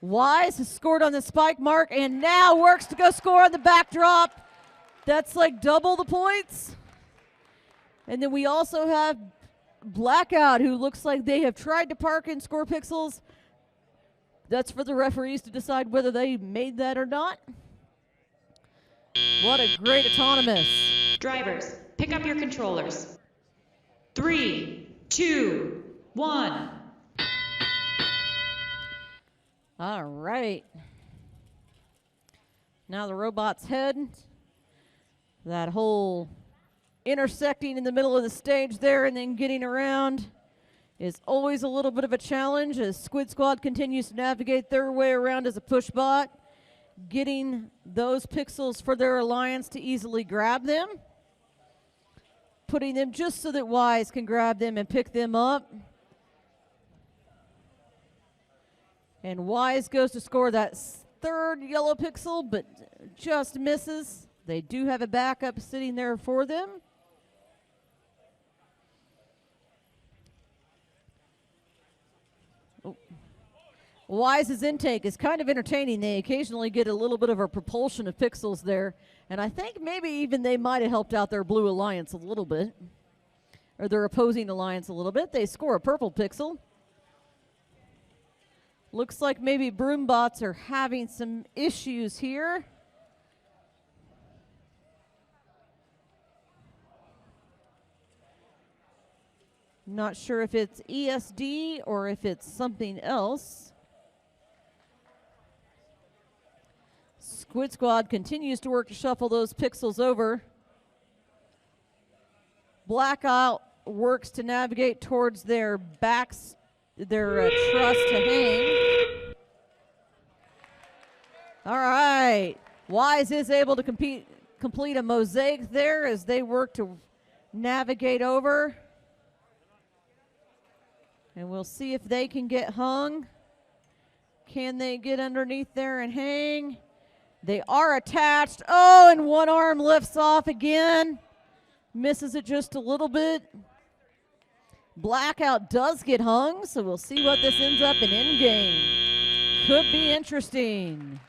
Wise has scored on the spike mark and now works to go score on the backdrop. That's like double the points. And then we also have Blackout, who looks like they have tried to park and score pixels. That's for the referees to decide whether they made that or not. What a great autonomous. Drivers, pick up your controllers. 3, 2, 1. All right. Now the robots head. That whole intersecting in the middle of the stage there and then getting around is always a little bit of a challenge as Squid Squad continues to navigate their way around as a push bot, getting those pixels for their alliance to easily grab them, putting them just so that Wise can grab them and pick them up. And Wise goes to score that third yellow pixel, but just misses. They do have a backup sitting there for them. Wise's intake is kind of entertaining. They occasionally get a little bit of a propulsion of pixels there. And I think maybe even they might have helped out their blue alliance a little bit. Or their opposing alliance a little bit. They score a purple pixel. Looks like maybe Broombots are having some issues here. Not sure if it's ESD or if it's something else. Squid Squad continues to work to shuffle those pixels over. Blackout works to navigate towards their backs, their truss to hang. All right. Wise is able to complete a mosaic there as they work to navigate over. And we'll see if they can get hung. Can they get underneath there and hang? They are attached. Oh, and one arm lifts off again. Misses it just a little bit. Blackout does get hung, so we'll see what this ends up in endgame. Could be interesting.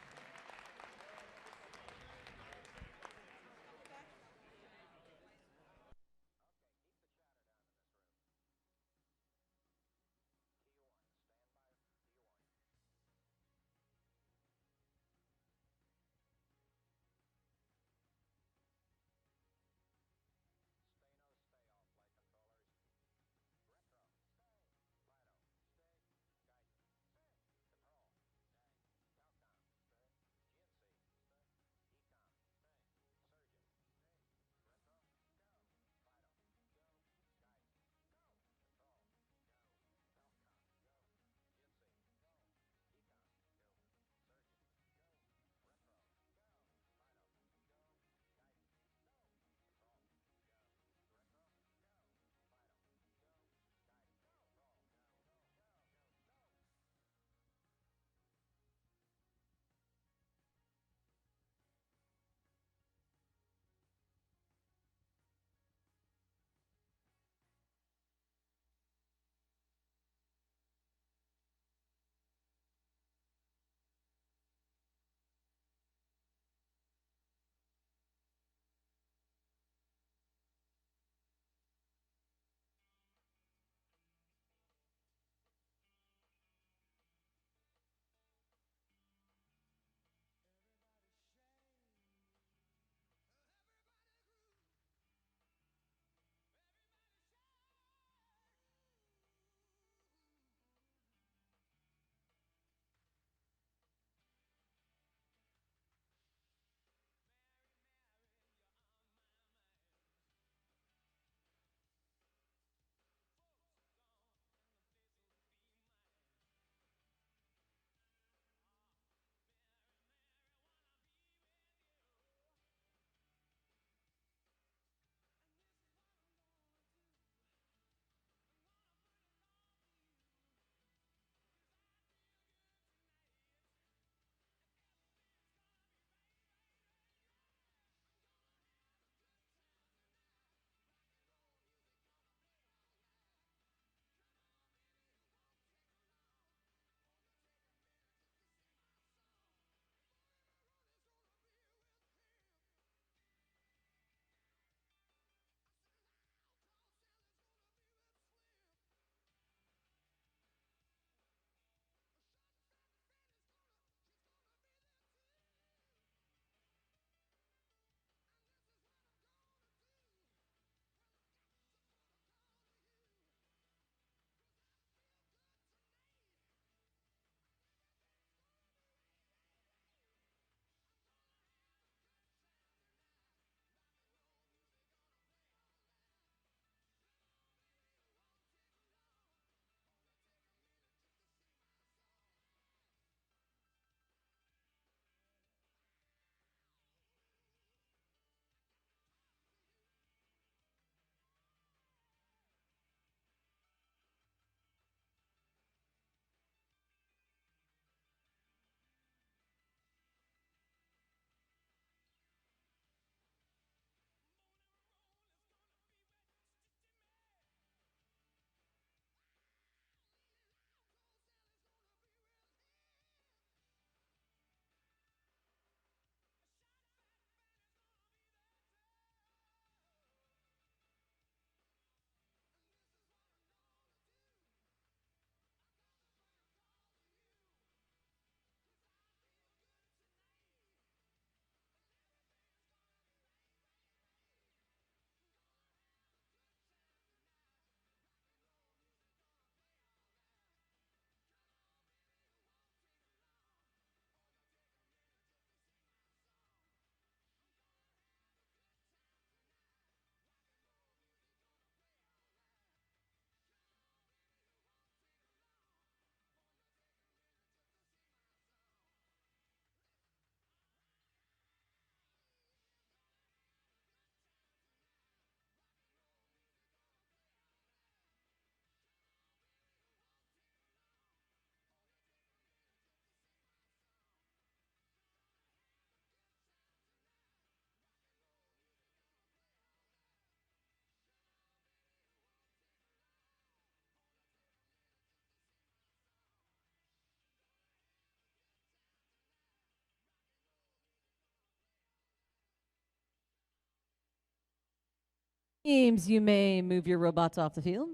Teams, you may move your robots off the field.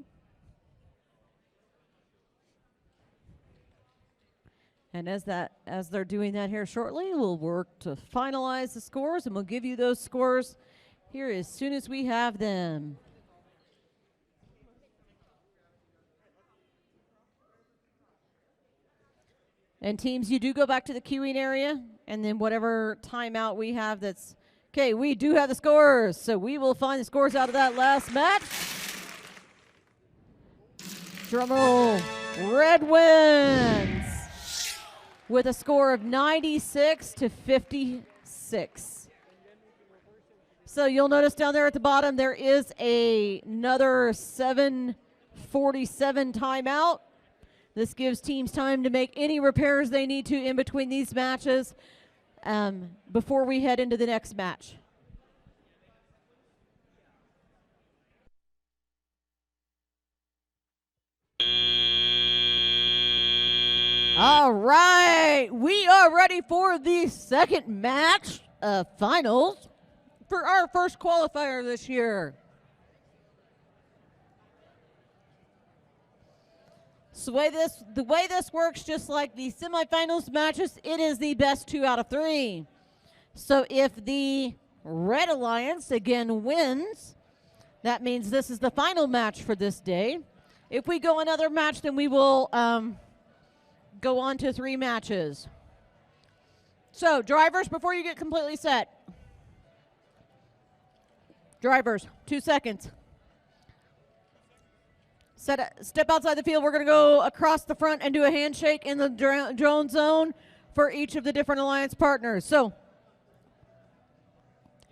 And as they're doing that here shortly, we'll work to finalize the scores, and we'll give you those scores here as soon as we have them. And teams, you do go back to the queuing area, and then whatever timeout we have that's, okay, we do have the scores, so we will find the scores out of that last match. Drumroll, Red wins with a score of 96 to 56. So you'll notice down there at the bottom, there is another 7:47 timeout. This gives teams time to make any repairs they need to in between these matches before we head into the next match. All right, we are ready for the second match of finals for our first qualifier this year. So the way this works, just like the semifinals matches, it is the best 2 out of 3. So if the Red Alliance again wins, that means this is the final match for this day. If we go another match, then we will go on to 3 matches. So drivers, before you get completely set. Drivers, 2 seconds. Step outside the field. We're going to go across the front and do a handshake in the drone zone for each of the different alliance partners. So,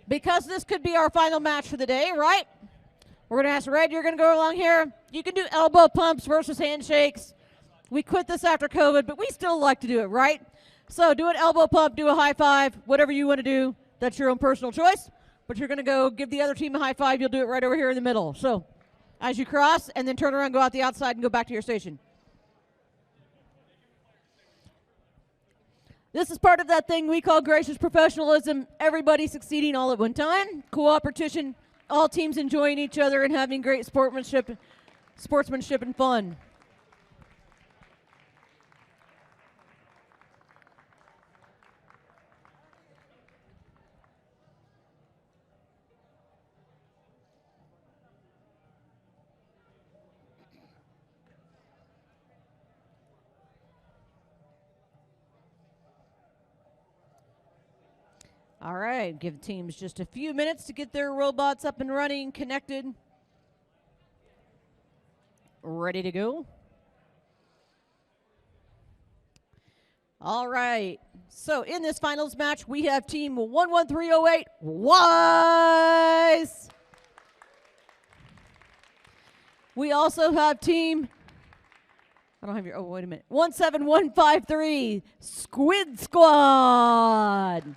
because this could be our final match for the day, right? We're going to ask Red, you're going to go along here. You can do elbow pumps versus handshakes. We quit this after COVID, but we still like to do it, right? So do an elbow pump, do a high five, whatever you want to do. That's your own personal choice. But you're going to go give the other team a high five. You'll do it right over here in the middle. So as you cross, and then turn around, go out the outside, and go back to your station. This is part of that thing we call gracious professionalism, everybody succeeding all at one time, cooperation, all teams enjoying each other and having great sportsmanship and fun. All right, give teams just a few minutes to get their robots up and running, connected, ready to go. All right, so in this finals match, we have team 11308, Wise. We also have team, I don't have your, oh, wait a minute, 17153, Squid Squad.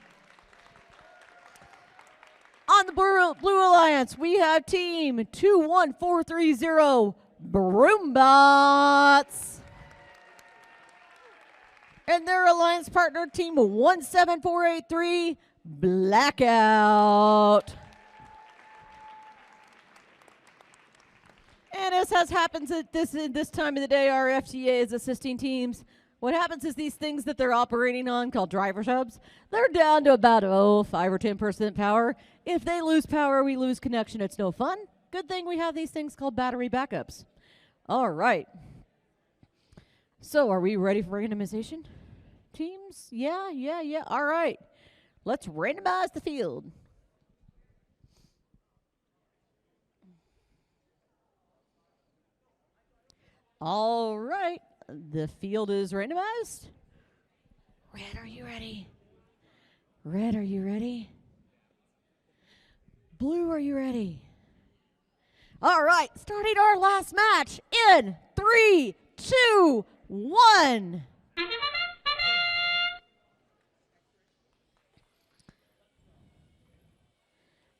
On the Blue Alliance, we have team 21430, Broombots. And their alliance partner, team 17483, Blackout. And as happens at this time of the day, our FTA is assisting teams. What happens is these things that they're operating on, called driver hubs, they're down to about 5 or 10% power. If they lose power, we lose connection. It's no fun. Good thing we have these things called battery backups. All right. So are we ready for randomization? Teams? Yeah. All right. Let's randomize the field. All right. The field is randomized. Red, are you ready? Red, are you ready? Blue, are you ready? All right, starting our last match in 3, 2, 1.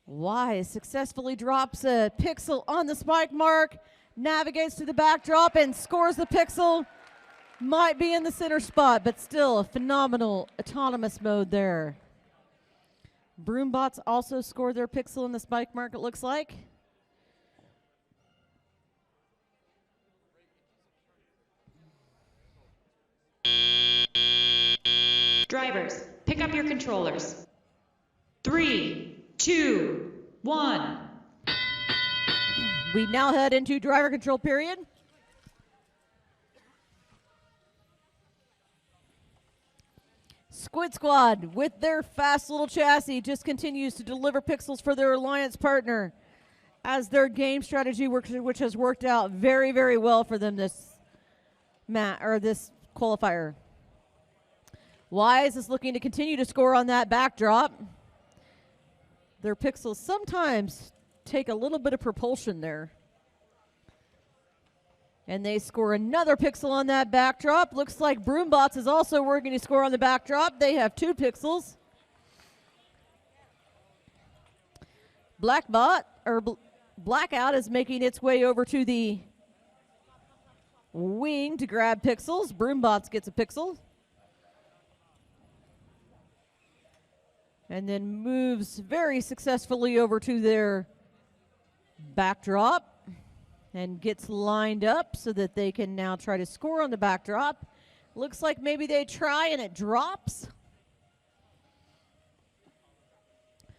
Wise successfully drops a pixel on the spike mark, navigates to the backdrop and scores the pixel. Might be in the center spot, but still a phenomenal autonomous mode there. Broombots also scored their pixel in the spike mark, it looks like. Drivers, pick up your controllers. 3, 2, 1. We now head into driver control period. Squid Squad, with their fast little chassis, just continues to deliver pixels for their alliance partner as their game strategy works, which has worked out very, very well for them this this qualifier. Wise is looking to continue to score on that backdrop. Their pixels sometimes take a little bit of propulsion there. And they score another pixel on that backdrop. Looks like Broombots is also working to score on the backdrop. They have 2 pixels. Blackout is making its way over to the wing to grab pixels. Broombots gets a pixel. And then moves very successfully over to their backdrop and gets lined up so that they can now try to score on the backdrop. Looks like maybe they try and it drops.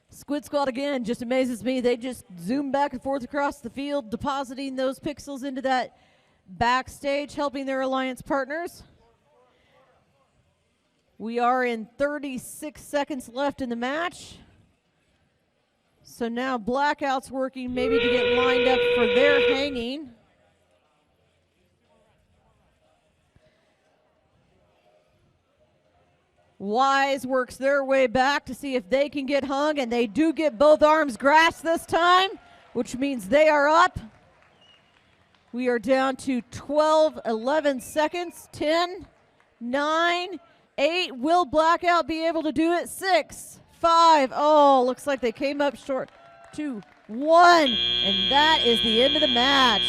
Squid Squad again just amazes me. They just zoom back and forth across the field, depositing those pixels into that backstage, helping their alliance partners. We are in 36 seconds left in the match. So now Blackout's working maybe to get lined up for their hanging. Wise works their way back to see if they can get hung, and they do get both arms grasped this time, which means they are up. We are down to 12, 11 seconds, 10, 9, 8. Will Blackout be able to do it? 6, 5. Oh, looks like they came up short. 2, 1. And that is the end of the match.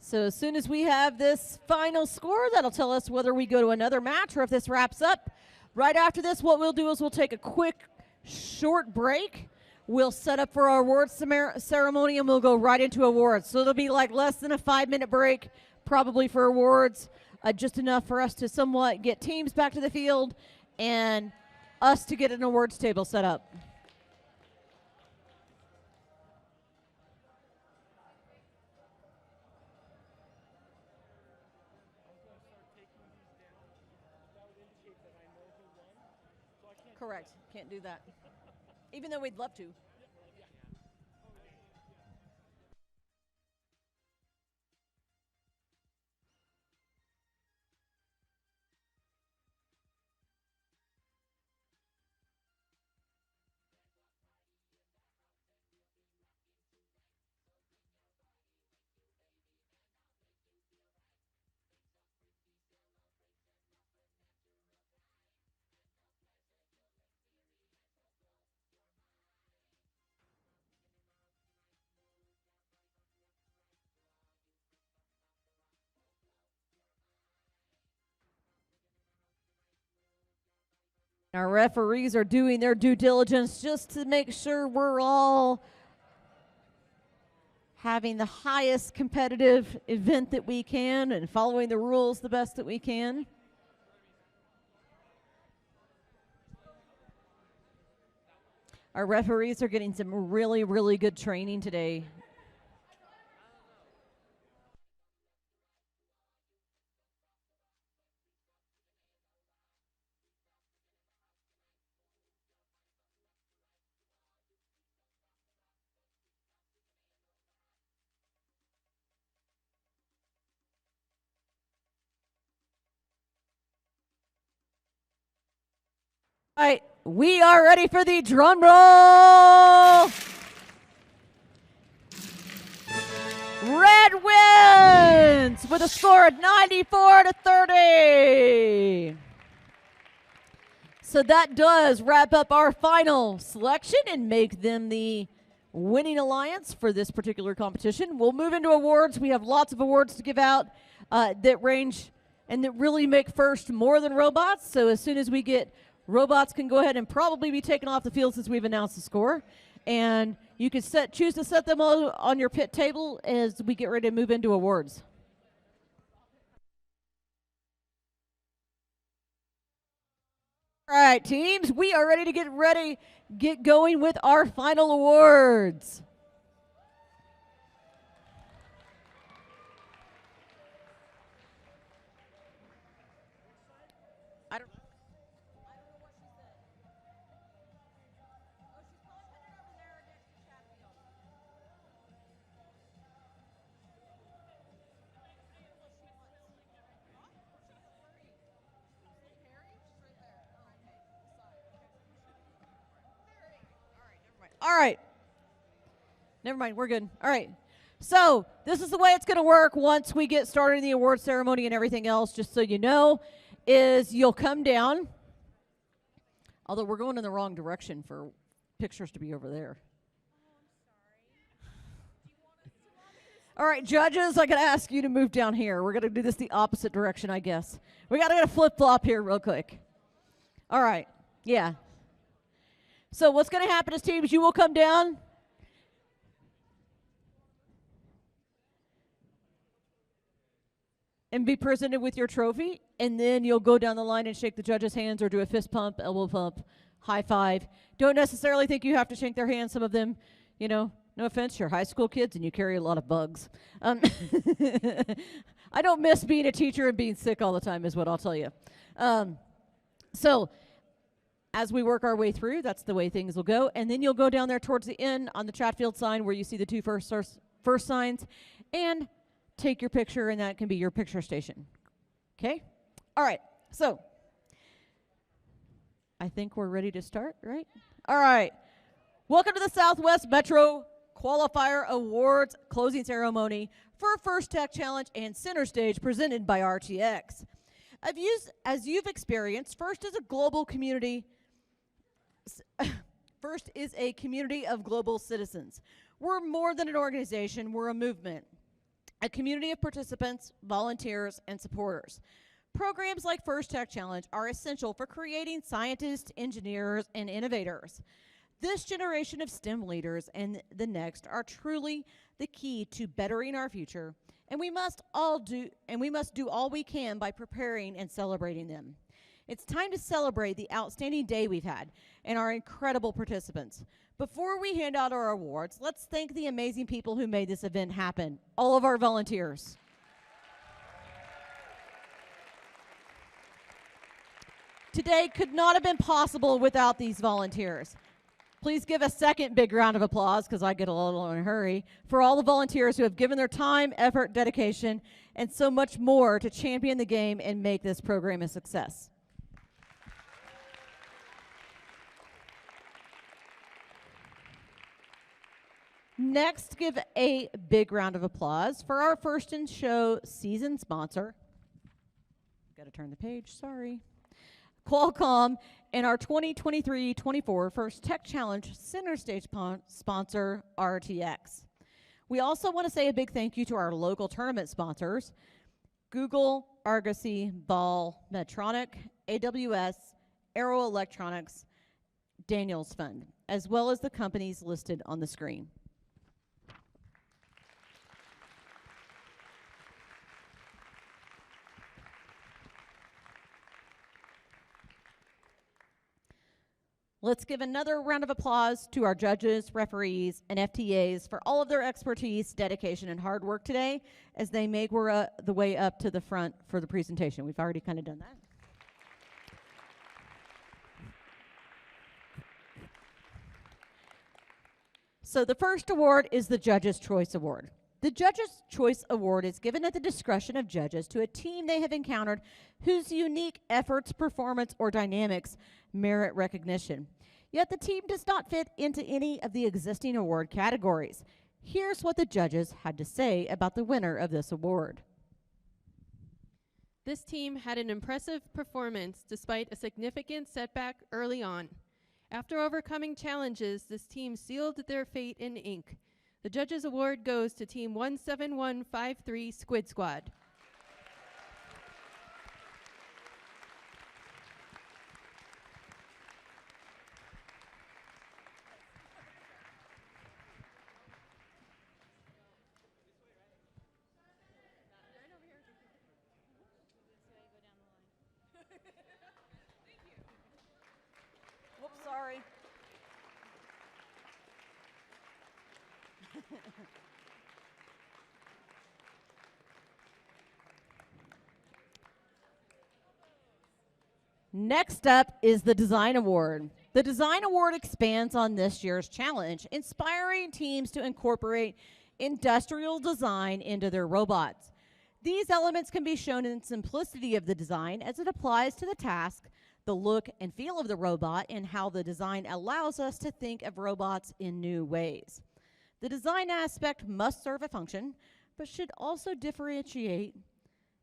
So as soon as we have this final score, that'll tell us whether we go to another match or if this wraps up. Right after this, what we'll do is we'll take a quick, short break. We'll set up for our awards ceremony, and we'll go right into awards. So it'll be like less than a 5-minute break, probably for awards, just enough for us to somewhat get teams back to the field and us to get an awards table set up. Correct. Can't do that. Even though we'd love to. Our referees are doing their due diligence just to make sure we're all having the highest competitive event that we can and following the rules the best that we can. Our referees are getting some really, really good training today. All right, we are ready for the drum roll. Red wins with a score of 94-30. So that does wrap up our final selection and make them the winning alliance for this particular competition. We'll move into awards. We have lots of awards to give out that range and that really make first more than robots. So as soon as we get robots can go ahead and probably be taken off the field since we've announced the score. And you can choose to set them all on your pit table as we get ready to move into awards. All right, teams, we are ready to get going with our final awards. I don't All right. Never mind, we're good. All right. So this is the way it's going to work once we get started in the award ceremony and everything else, just so you know, is you'll come down. Although we're going in the wrong direction for pictures to be over there. All right, judges, I got to ask you to move down here. We're going to do this the opposite direction, I guess. We got to get a flip-flop here real quick. All right. Yeah. So what's going to happen is, teams, you will come down. And be presented with your trophy, and then you'll go down the line and shake the judges' hands or do a fist pump, elbow pump, high five. Don't necessarily think you have to shake their hands. Some of them, you know, no offense, you're high school kids and you carry a lot of bugs. I don't miss being a teacher and being sick all the time is what I'll tell you. So as we work our way through, that's the way things will go. And then you'll go down there towards the end on the Chatfield sign where you see the two first signs, and take your picture, and that can be your picture station. Okay? All right. So I think we're ready to start, right? All right. Welcome to the Southwest Metro Qualifier Awards closing ceremony for First Tech Challenge and Center Stage presented by RTX. As you've experienced, First is a global community. First is a community of global citizens. We're more than an organization, we're a movement. A community of participants, volunteers, and supporters. Programs like First Tech Challenge are essential for creating scientists, engineers, and innovators. This generation of STEM leaders and the next are truly the key to bettering our future, and we must do all we can by preparing and celebrating them. It's time to celebrate the outstanding day we've had and our incredible participants. Before we hand out our awards, let's thank the amazing people who made this event happen, all of our volunteers. Today could not have been possible without these volunteers. Please give a second big round of applause, because I get a little in a hurry, for all the volunteers who have given their time, effort, dedication, and so much more to champion the game and make this program a success. Next, give a big round of applause for our First in Show season sponsor. Got to turn the page, sorry. Qualcomm, and our 2023-24 First Tech Challenge Center Stage sponsor, RTX. We also want to say a big thank you to our local tournament sponsors, Google, Argosy, Ball, Medtronic, AWS, Aero Electronics, Daniels Fund, as well as the companies listed on the screen. Let's give another round of applause to our judges, referees, and FTAs for all of their expertise, dedication, and hard work today as they make the way up to the front for the presentation. We've already kind of done that. So the first award is the Judges' Choice Award. The Judges' Choice Award is given at the discretion of judges to a team they have encountered whose unique efforts, performance, or dynamics merit recognition. Yet the team does not fit into any of the existing award categories. Here's what the judges had to say about the winner of this award. This team had an impressive performance despite a significant setback early on. After overcoming challenges, this team sealed their fate in ink. The Judges' Award goes to Team 17153 Squid Squad. Sorry. Next up is the Design Award. The Design Award expands on this year's challenge, inspiring teams to incorporate industrial design into their robots. These elements can be shown in the simplicity of the design as it applies to the task, the look and feel of the robot, and how the design allows us to think of robots in new ways. The design aspect must serve a function, but should also differentiate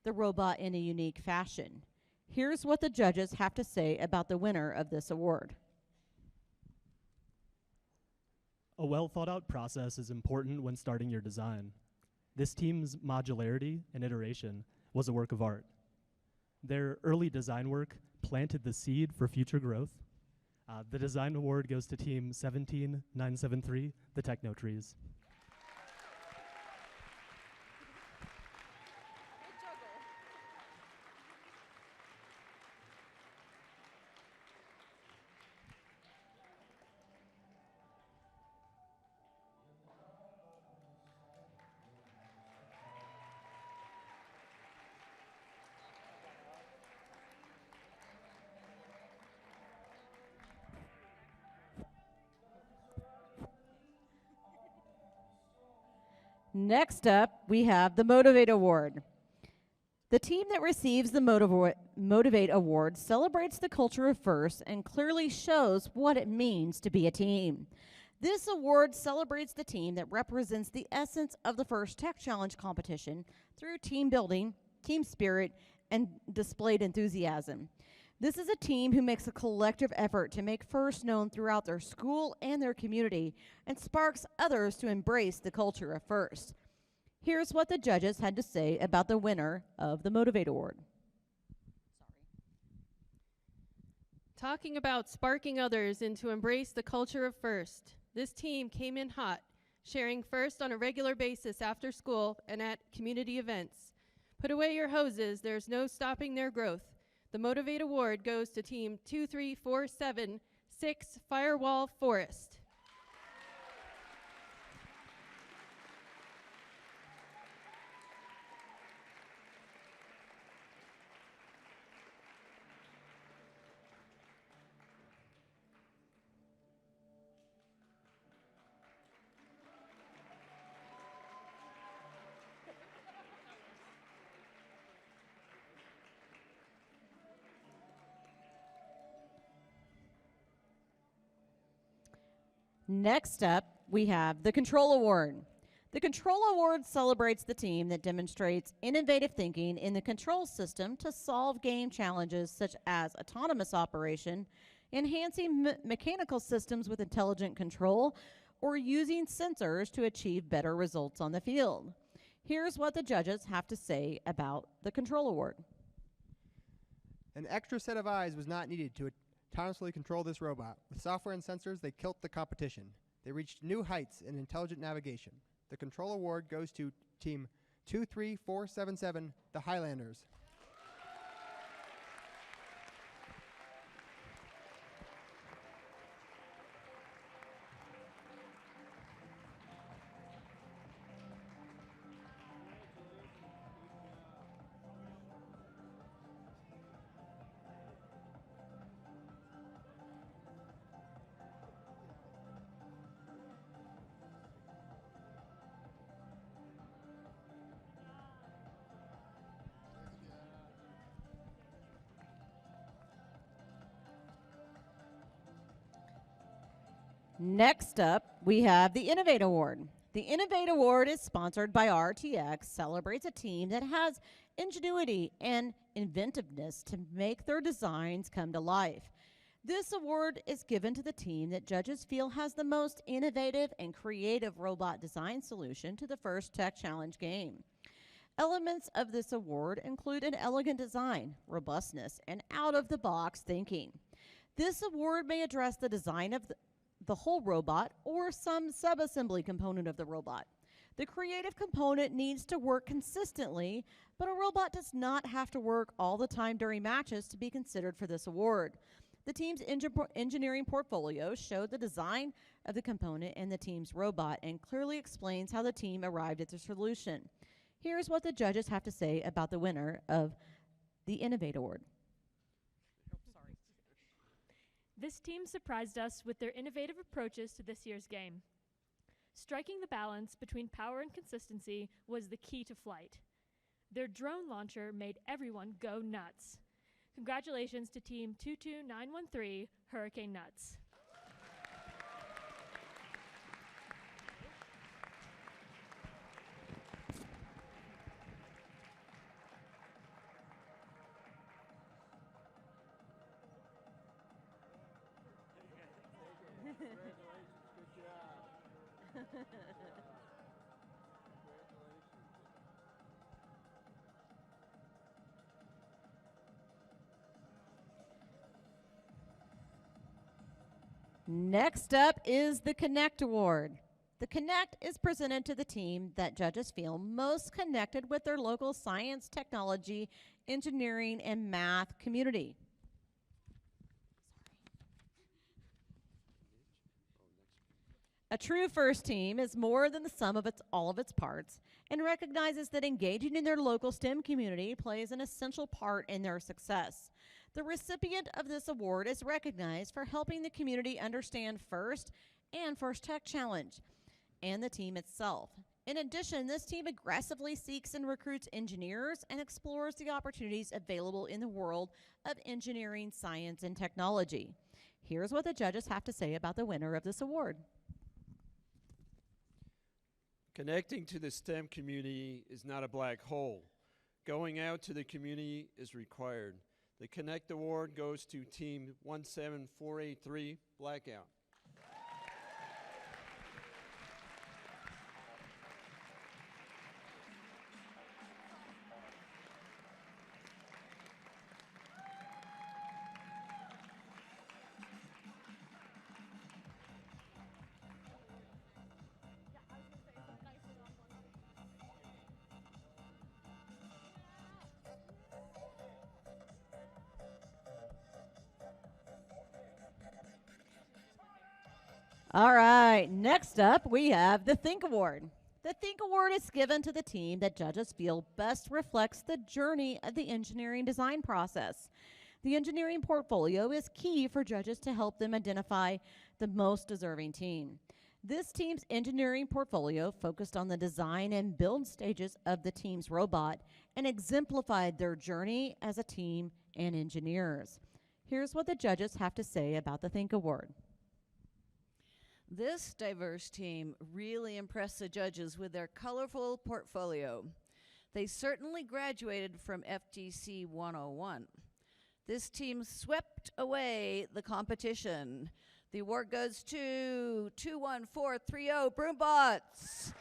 the robot in a unique fashion. Here's what the judges have to say about the winner of this award. A well thought out process is important when starting your design. This team's modularity and iteration was a work of art. Their early design work planted the seed for future growth. The design award goes to team 17973, the Techno Trees. Next up, we have the Motivate Award. The team that receives the Motivate Award celebrates the culture of FIRST and clearly shows what it means to be a team. This award celebrates the team that represents the essence of the FIRST Tech Challenge competition through team building, team spirit, and displayed enthusiasm. This is a team who makes a collective effort to make FIRST known throughout their school and their community and sparks others to embrace the culture of FIRST. Here's what the judges had to say about the winner of the Motivate Award. Talking about sparking others and to embrace the culture of FIRST, this team came in hot, sharing FIRST on a regular basis after school and at community events. Put away your hoses, there's no stopping their growth. The Motivate Award goes to team 23476 Firewall Forest. Next up, we have the Control Award. The Control Award celebrates the team that demonstrates innovative thinking in the control system to solve game challenges such as autonomous operation, enhancing mechanical systems with intelligent control, or using sensors to achieve better results on the field. Here's what the judges have to say about the Control Award. An extra set of eyes was not needed to autonomously control this robot. With software and sensors, they killed the competition. They reached new heights in intelligent navigation. The Control Award goes to Team 23477, the Highlanders. Next up, we have the Innovate Award. The Innovate Award is sponsored by RTX, celebrates a team that has ingenuity and inventiveness to make their designs come to life. This award is given to the team that judges feel has the most innovative and creative robot design solution to the FIRST Tech Challenge game. Elements of this award include an elegant design, robustness, and out-of-the-box thinking. This award may address the design of the whole robot or some sub-assembly component of the robot. The creative component needs to work consistently, but a robot does not have to work all the time during matches to be considered for this award. The team's engineering portfolio showed the design of the component and the team's robot and clearly explains how the team arrived at the solution. Here's what the judges have to say about the winner of the Innovate Award. This team surprised us with their innovative approaches to this year's game. Striking the balance between power and consistency was the key to flight. Their drone launcher made everyone go nuts. Congratulations to Team 22913 Hurricane Nuts. Next up is the Connect Award. The Connect is presented to the team that judges feel most connected with their local science, technology, engineering, and math community. A true FIRST team is more than the sum of all of its parts and recognizes that engaging in their local STEM community plays an essential part in their success. The recipient of this award is recognized for helping the community understand FIRST and FIRST Tech Challenge and the team itself. In addition, this team aggressively seeks and recruits engineers and explores the opportunities available in the world of engineering, science, and technology. Here's what the judges have to say about the winner of this award. Connecting to the STEM community is not a black hole. Going out to the community is required. The Connect Award goes to Team 17483 Blackout. All right, next up we have the Think Award. The Think Award is given to the team that judges feel best reflects the journey of the engineering design process. The engineering portfolio is key for judges to help them identify the most deserving team. This team's engineering portfolio focused on the design and build stages of the team's robot and exemplified their journey as a team and engineers. Here's what the judges have to say about the Think Award. This diverse team really impressed the judges with their colorful portfolio. They certainly graduated from FTC 101. This team swept away the competition. The award goes to 21430 Broombots.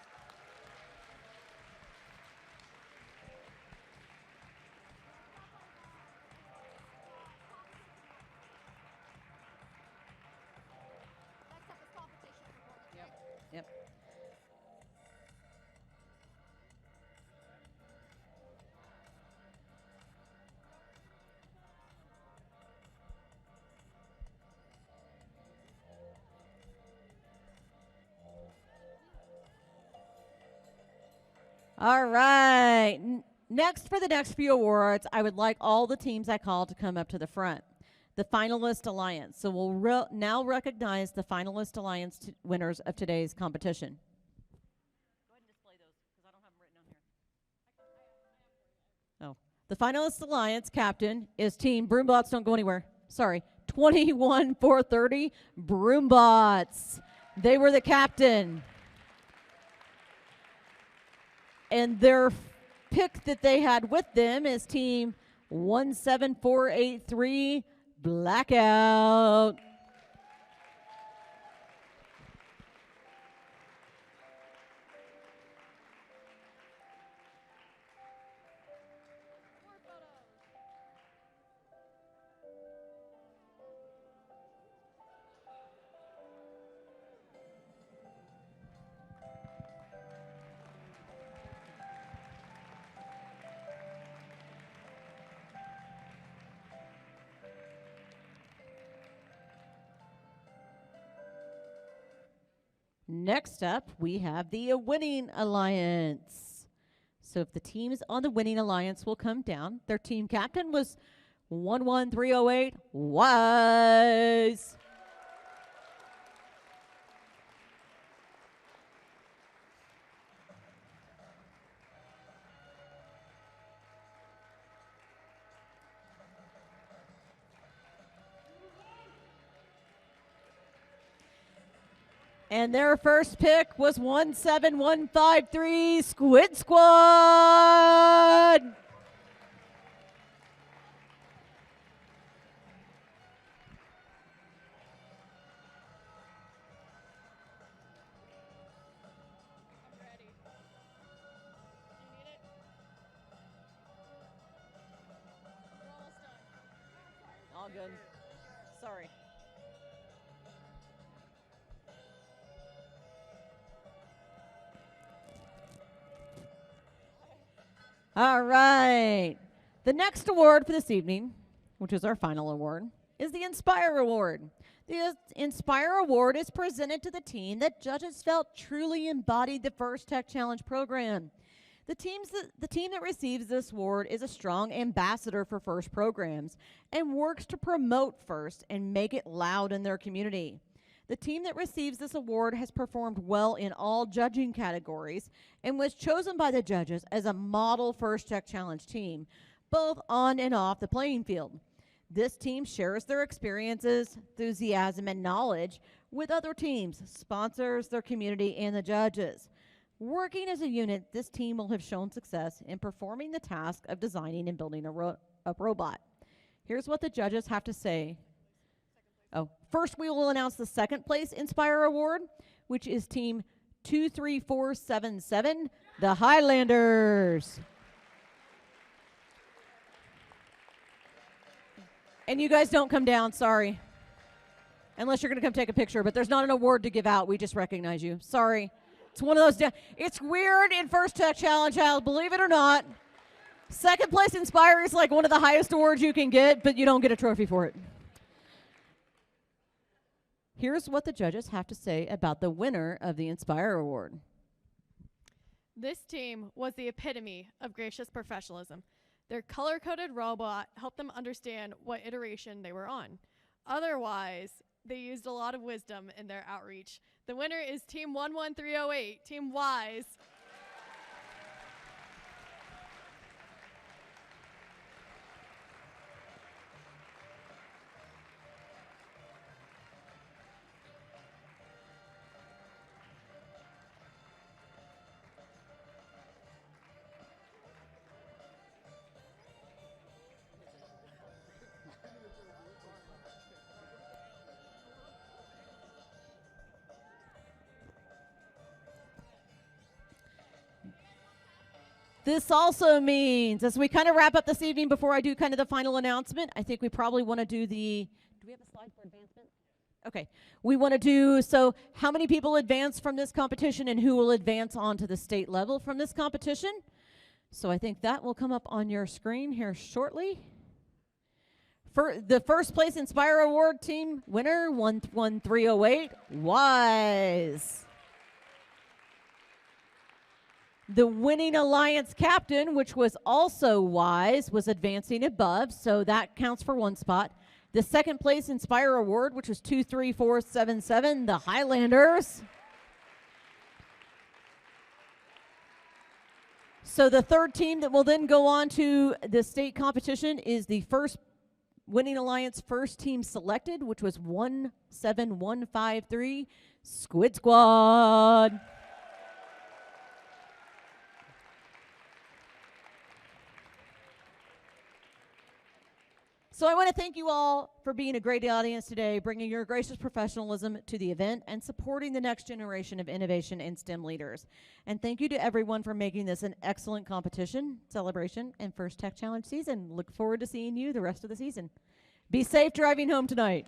Yep. All right. Next, for the next few awards, I would like all the teams I called to come up to the front. The Finalist Alliance. So we'll now recognize the Finalist Alliance winners of today's competition. Go ahead and display those because I don't have them written on here. Oh. The Finalist Alliance captain is Team Broombots. Don't go anywhere. Sorry. 21430 Broombots. They were the captain. And their pick that they had with them is Team 17483 Blackout. Next up, we have the winning alliance. So if the teams on the winning alliance will come down, their team captain was 11308 Wise. And their first pick was 17153 Squid Squad. All good. Sorry. All right. The next award for this evening, which is our final award, is the Inspire Award. The Inspire Award is presented to the team that judges felt truly embodied the First Tech Challenge program. The team that receives this award is a strong ambassador for FIRST programs and works to promote FIRST and make it loud in their community. The team that receives this award has performed well in all judging categories and was chosen by the judges as a model First Tech Challenge team, both on and off the playing field. This team shares their experiences, enthusiasm, and knowledge with other teams, sponsors, their community, and the judges. Working as a unit, this team will have shown success in performing the task of designing and building a robot. Here's what the judges have to say. First, we will announce the second place Inspire Award, which is team 23477, the Highlanders. And you guys don't come down, sorry. Unless you're going to come take a picture, but there's not an award to give out. We just recognize you. Sorry. It's one of those, it's weird in First Tech Challenge, believe it or not. Second place Inspire is like one of the highest awards you can get, but you don't get a trophy for it. Here's what the judges have to say about the winner of the Inspire Award. This team was the epitome of gracious professionalism. Their color-coded robot helped them understand what iteration they were on. Otherwise, they used a lot of wisdom in their outreach. The winner is Team 11308, Team Wise. This also means, as we kind of wrap up this evening before I do kind of the final announcement, I think we probably want to do the, do we have a slide for advancement? Okay, we want to do, so how many people advance from this competition and who will advance on to the state level from this competition? So I think that will come up on your screen here shortly. For the first place Inspire Award team winner, 11308, Wise. The winning alliance captain, which was also Wise, was advancing above, so that counts for one spot. The second place Inspire Award, which was 23477, the Highlanders. So the third team that will then go on to the state competition is the first winning alliance first team selected, which was 17153, Squid Squad. So I want to thank you all for being a great audience today, bringing your gracious professionalism to the event and supporting the next generation of innovation and STEM leaders. And thank you to everyone for making this an excellent competition, celebration, and First Tech Challenge season. Look forward to seeing you the rest of the season. Be safe driving home tonight.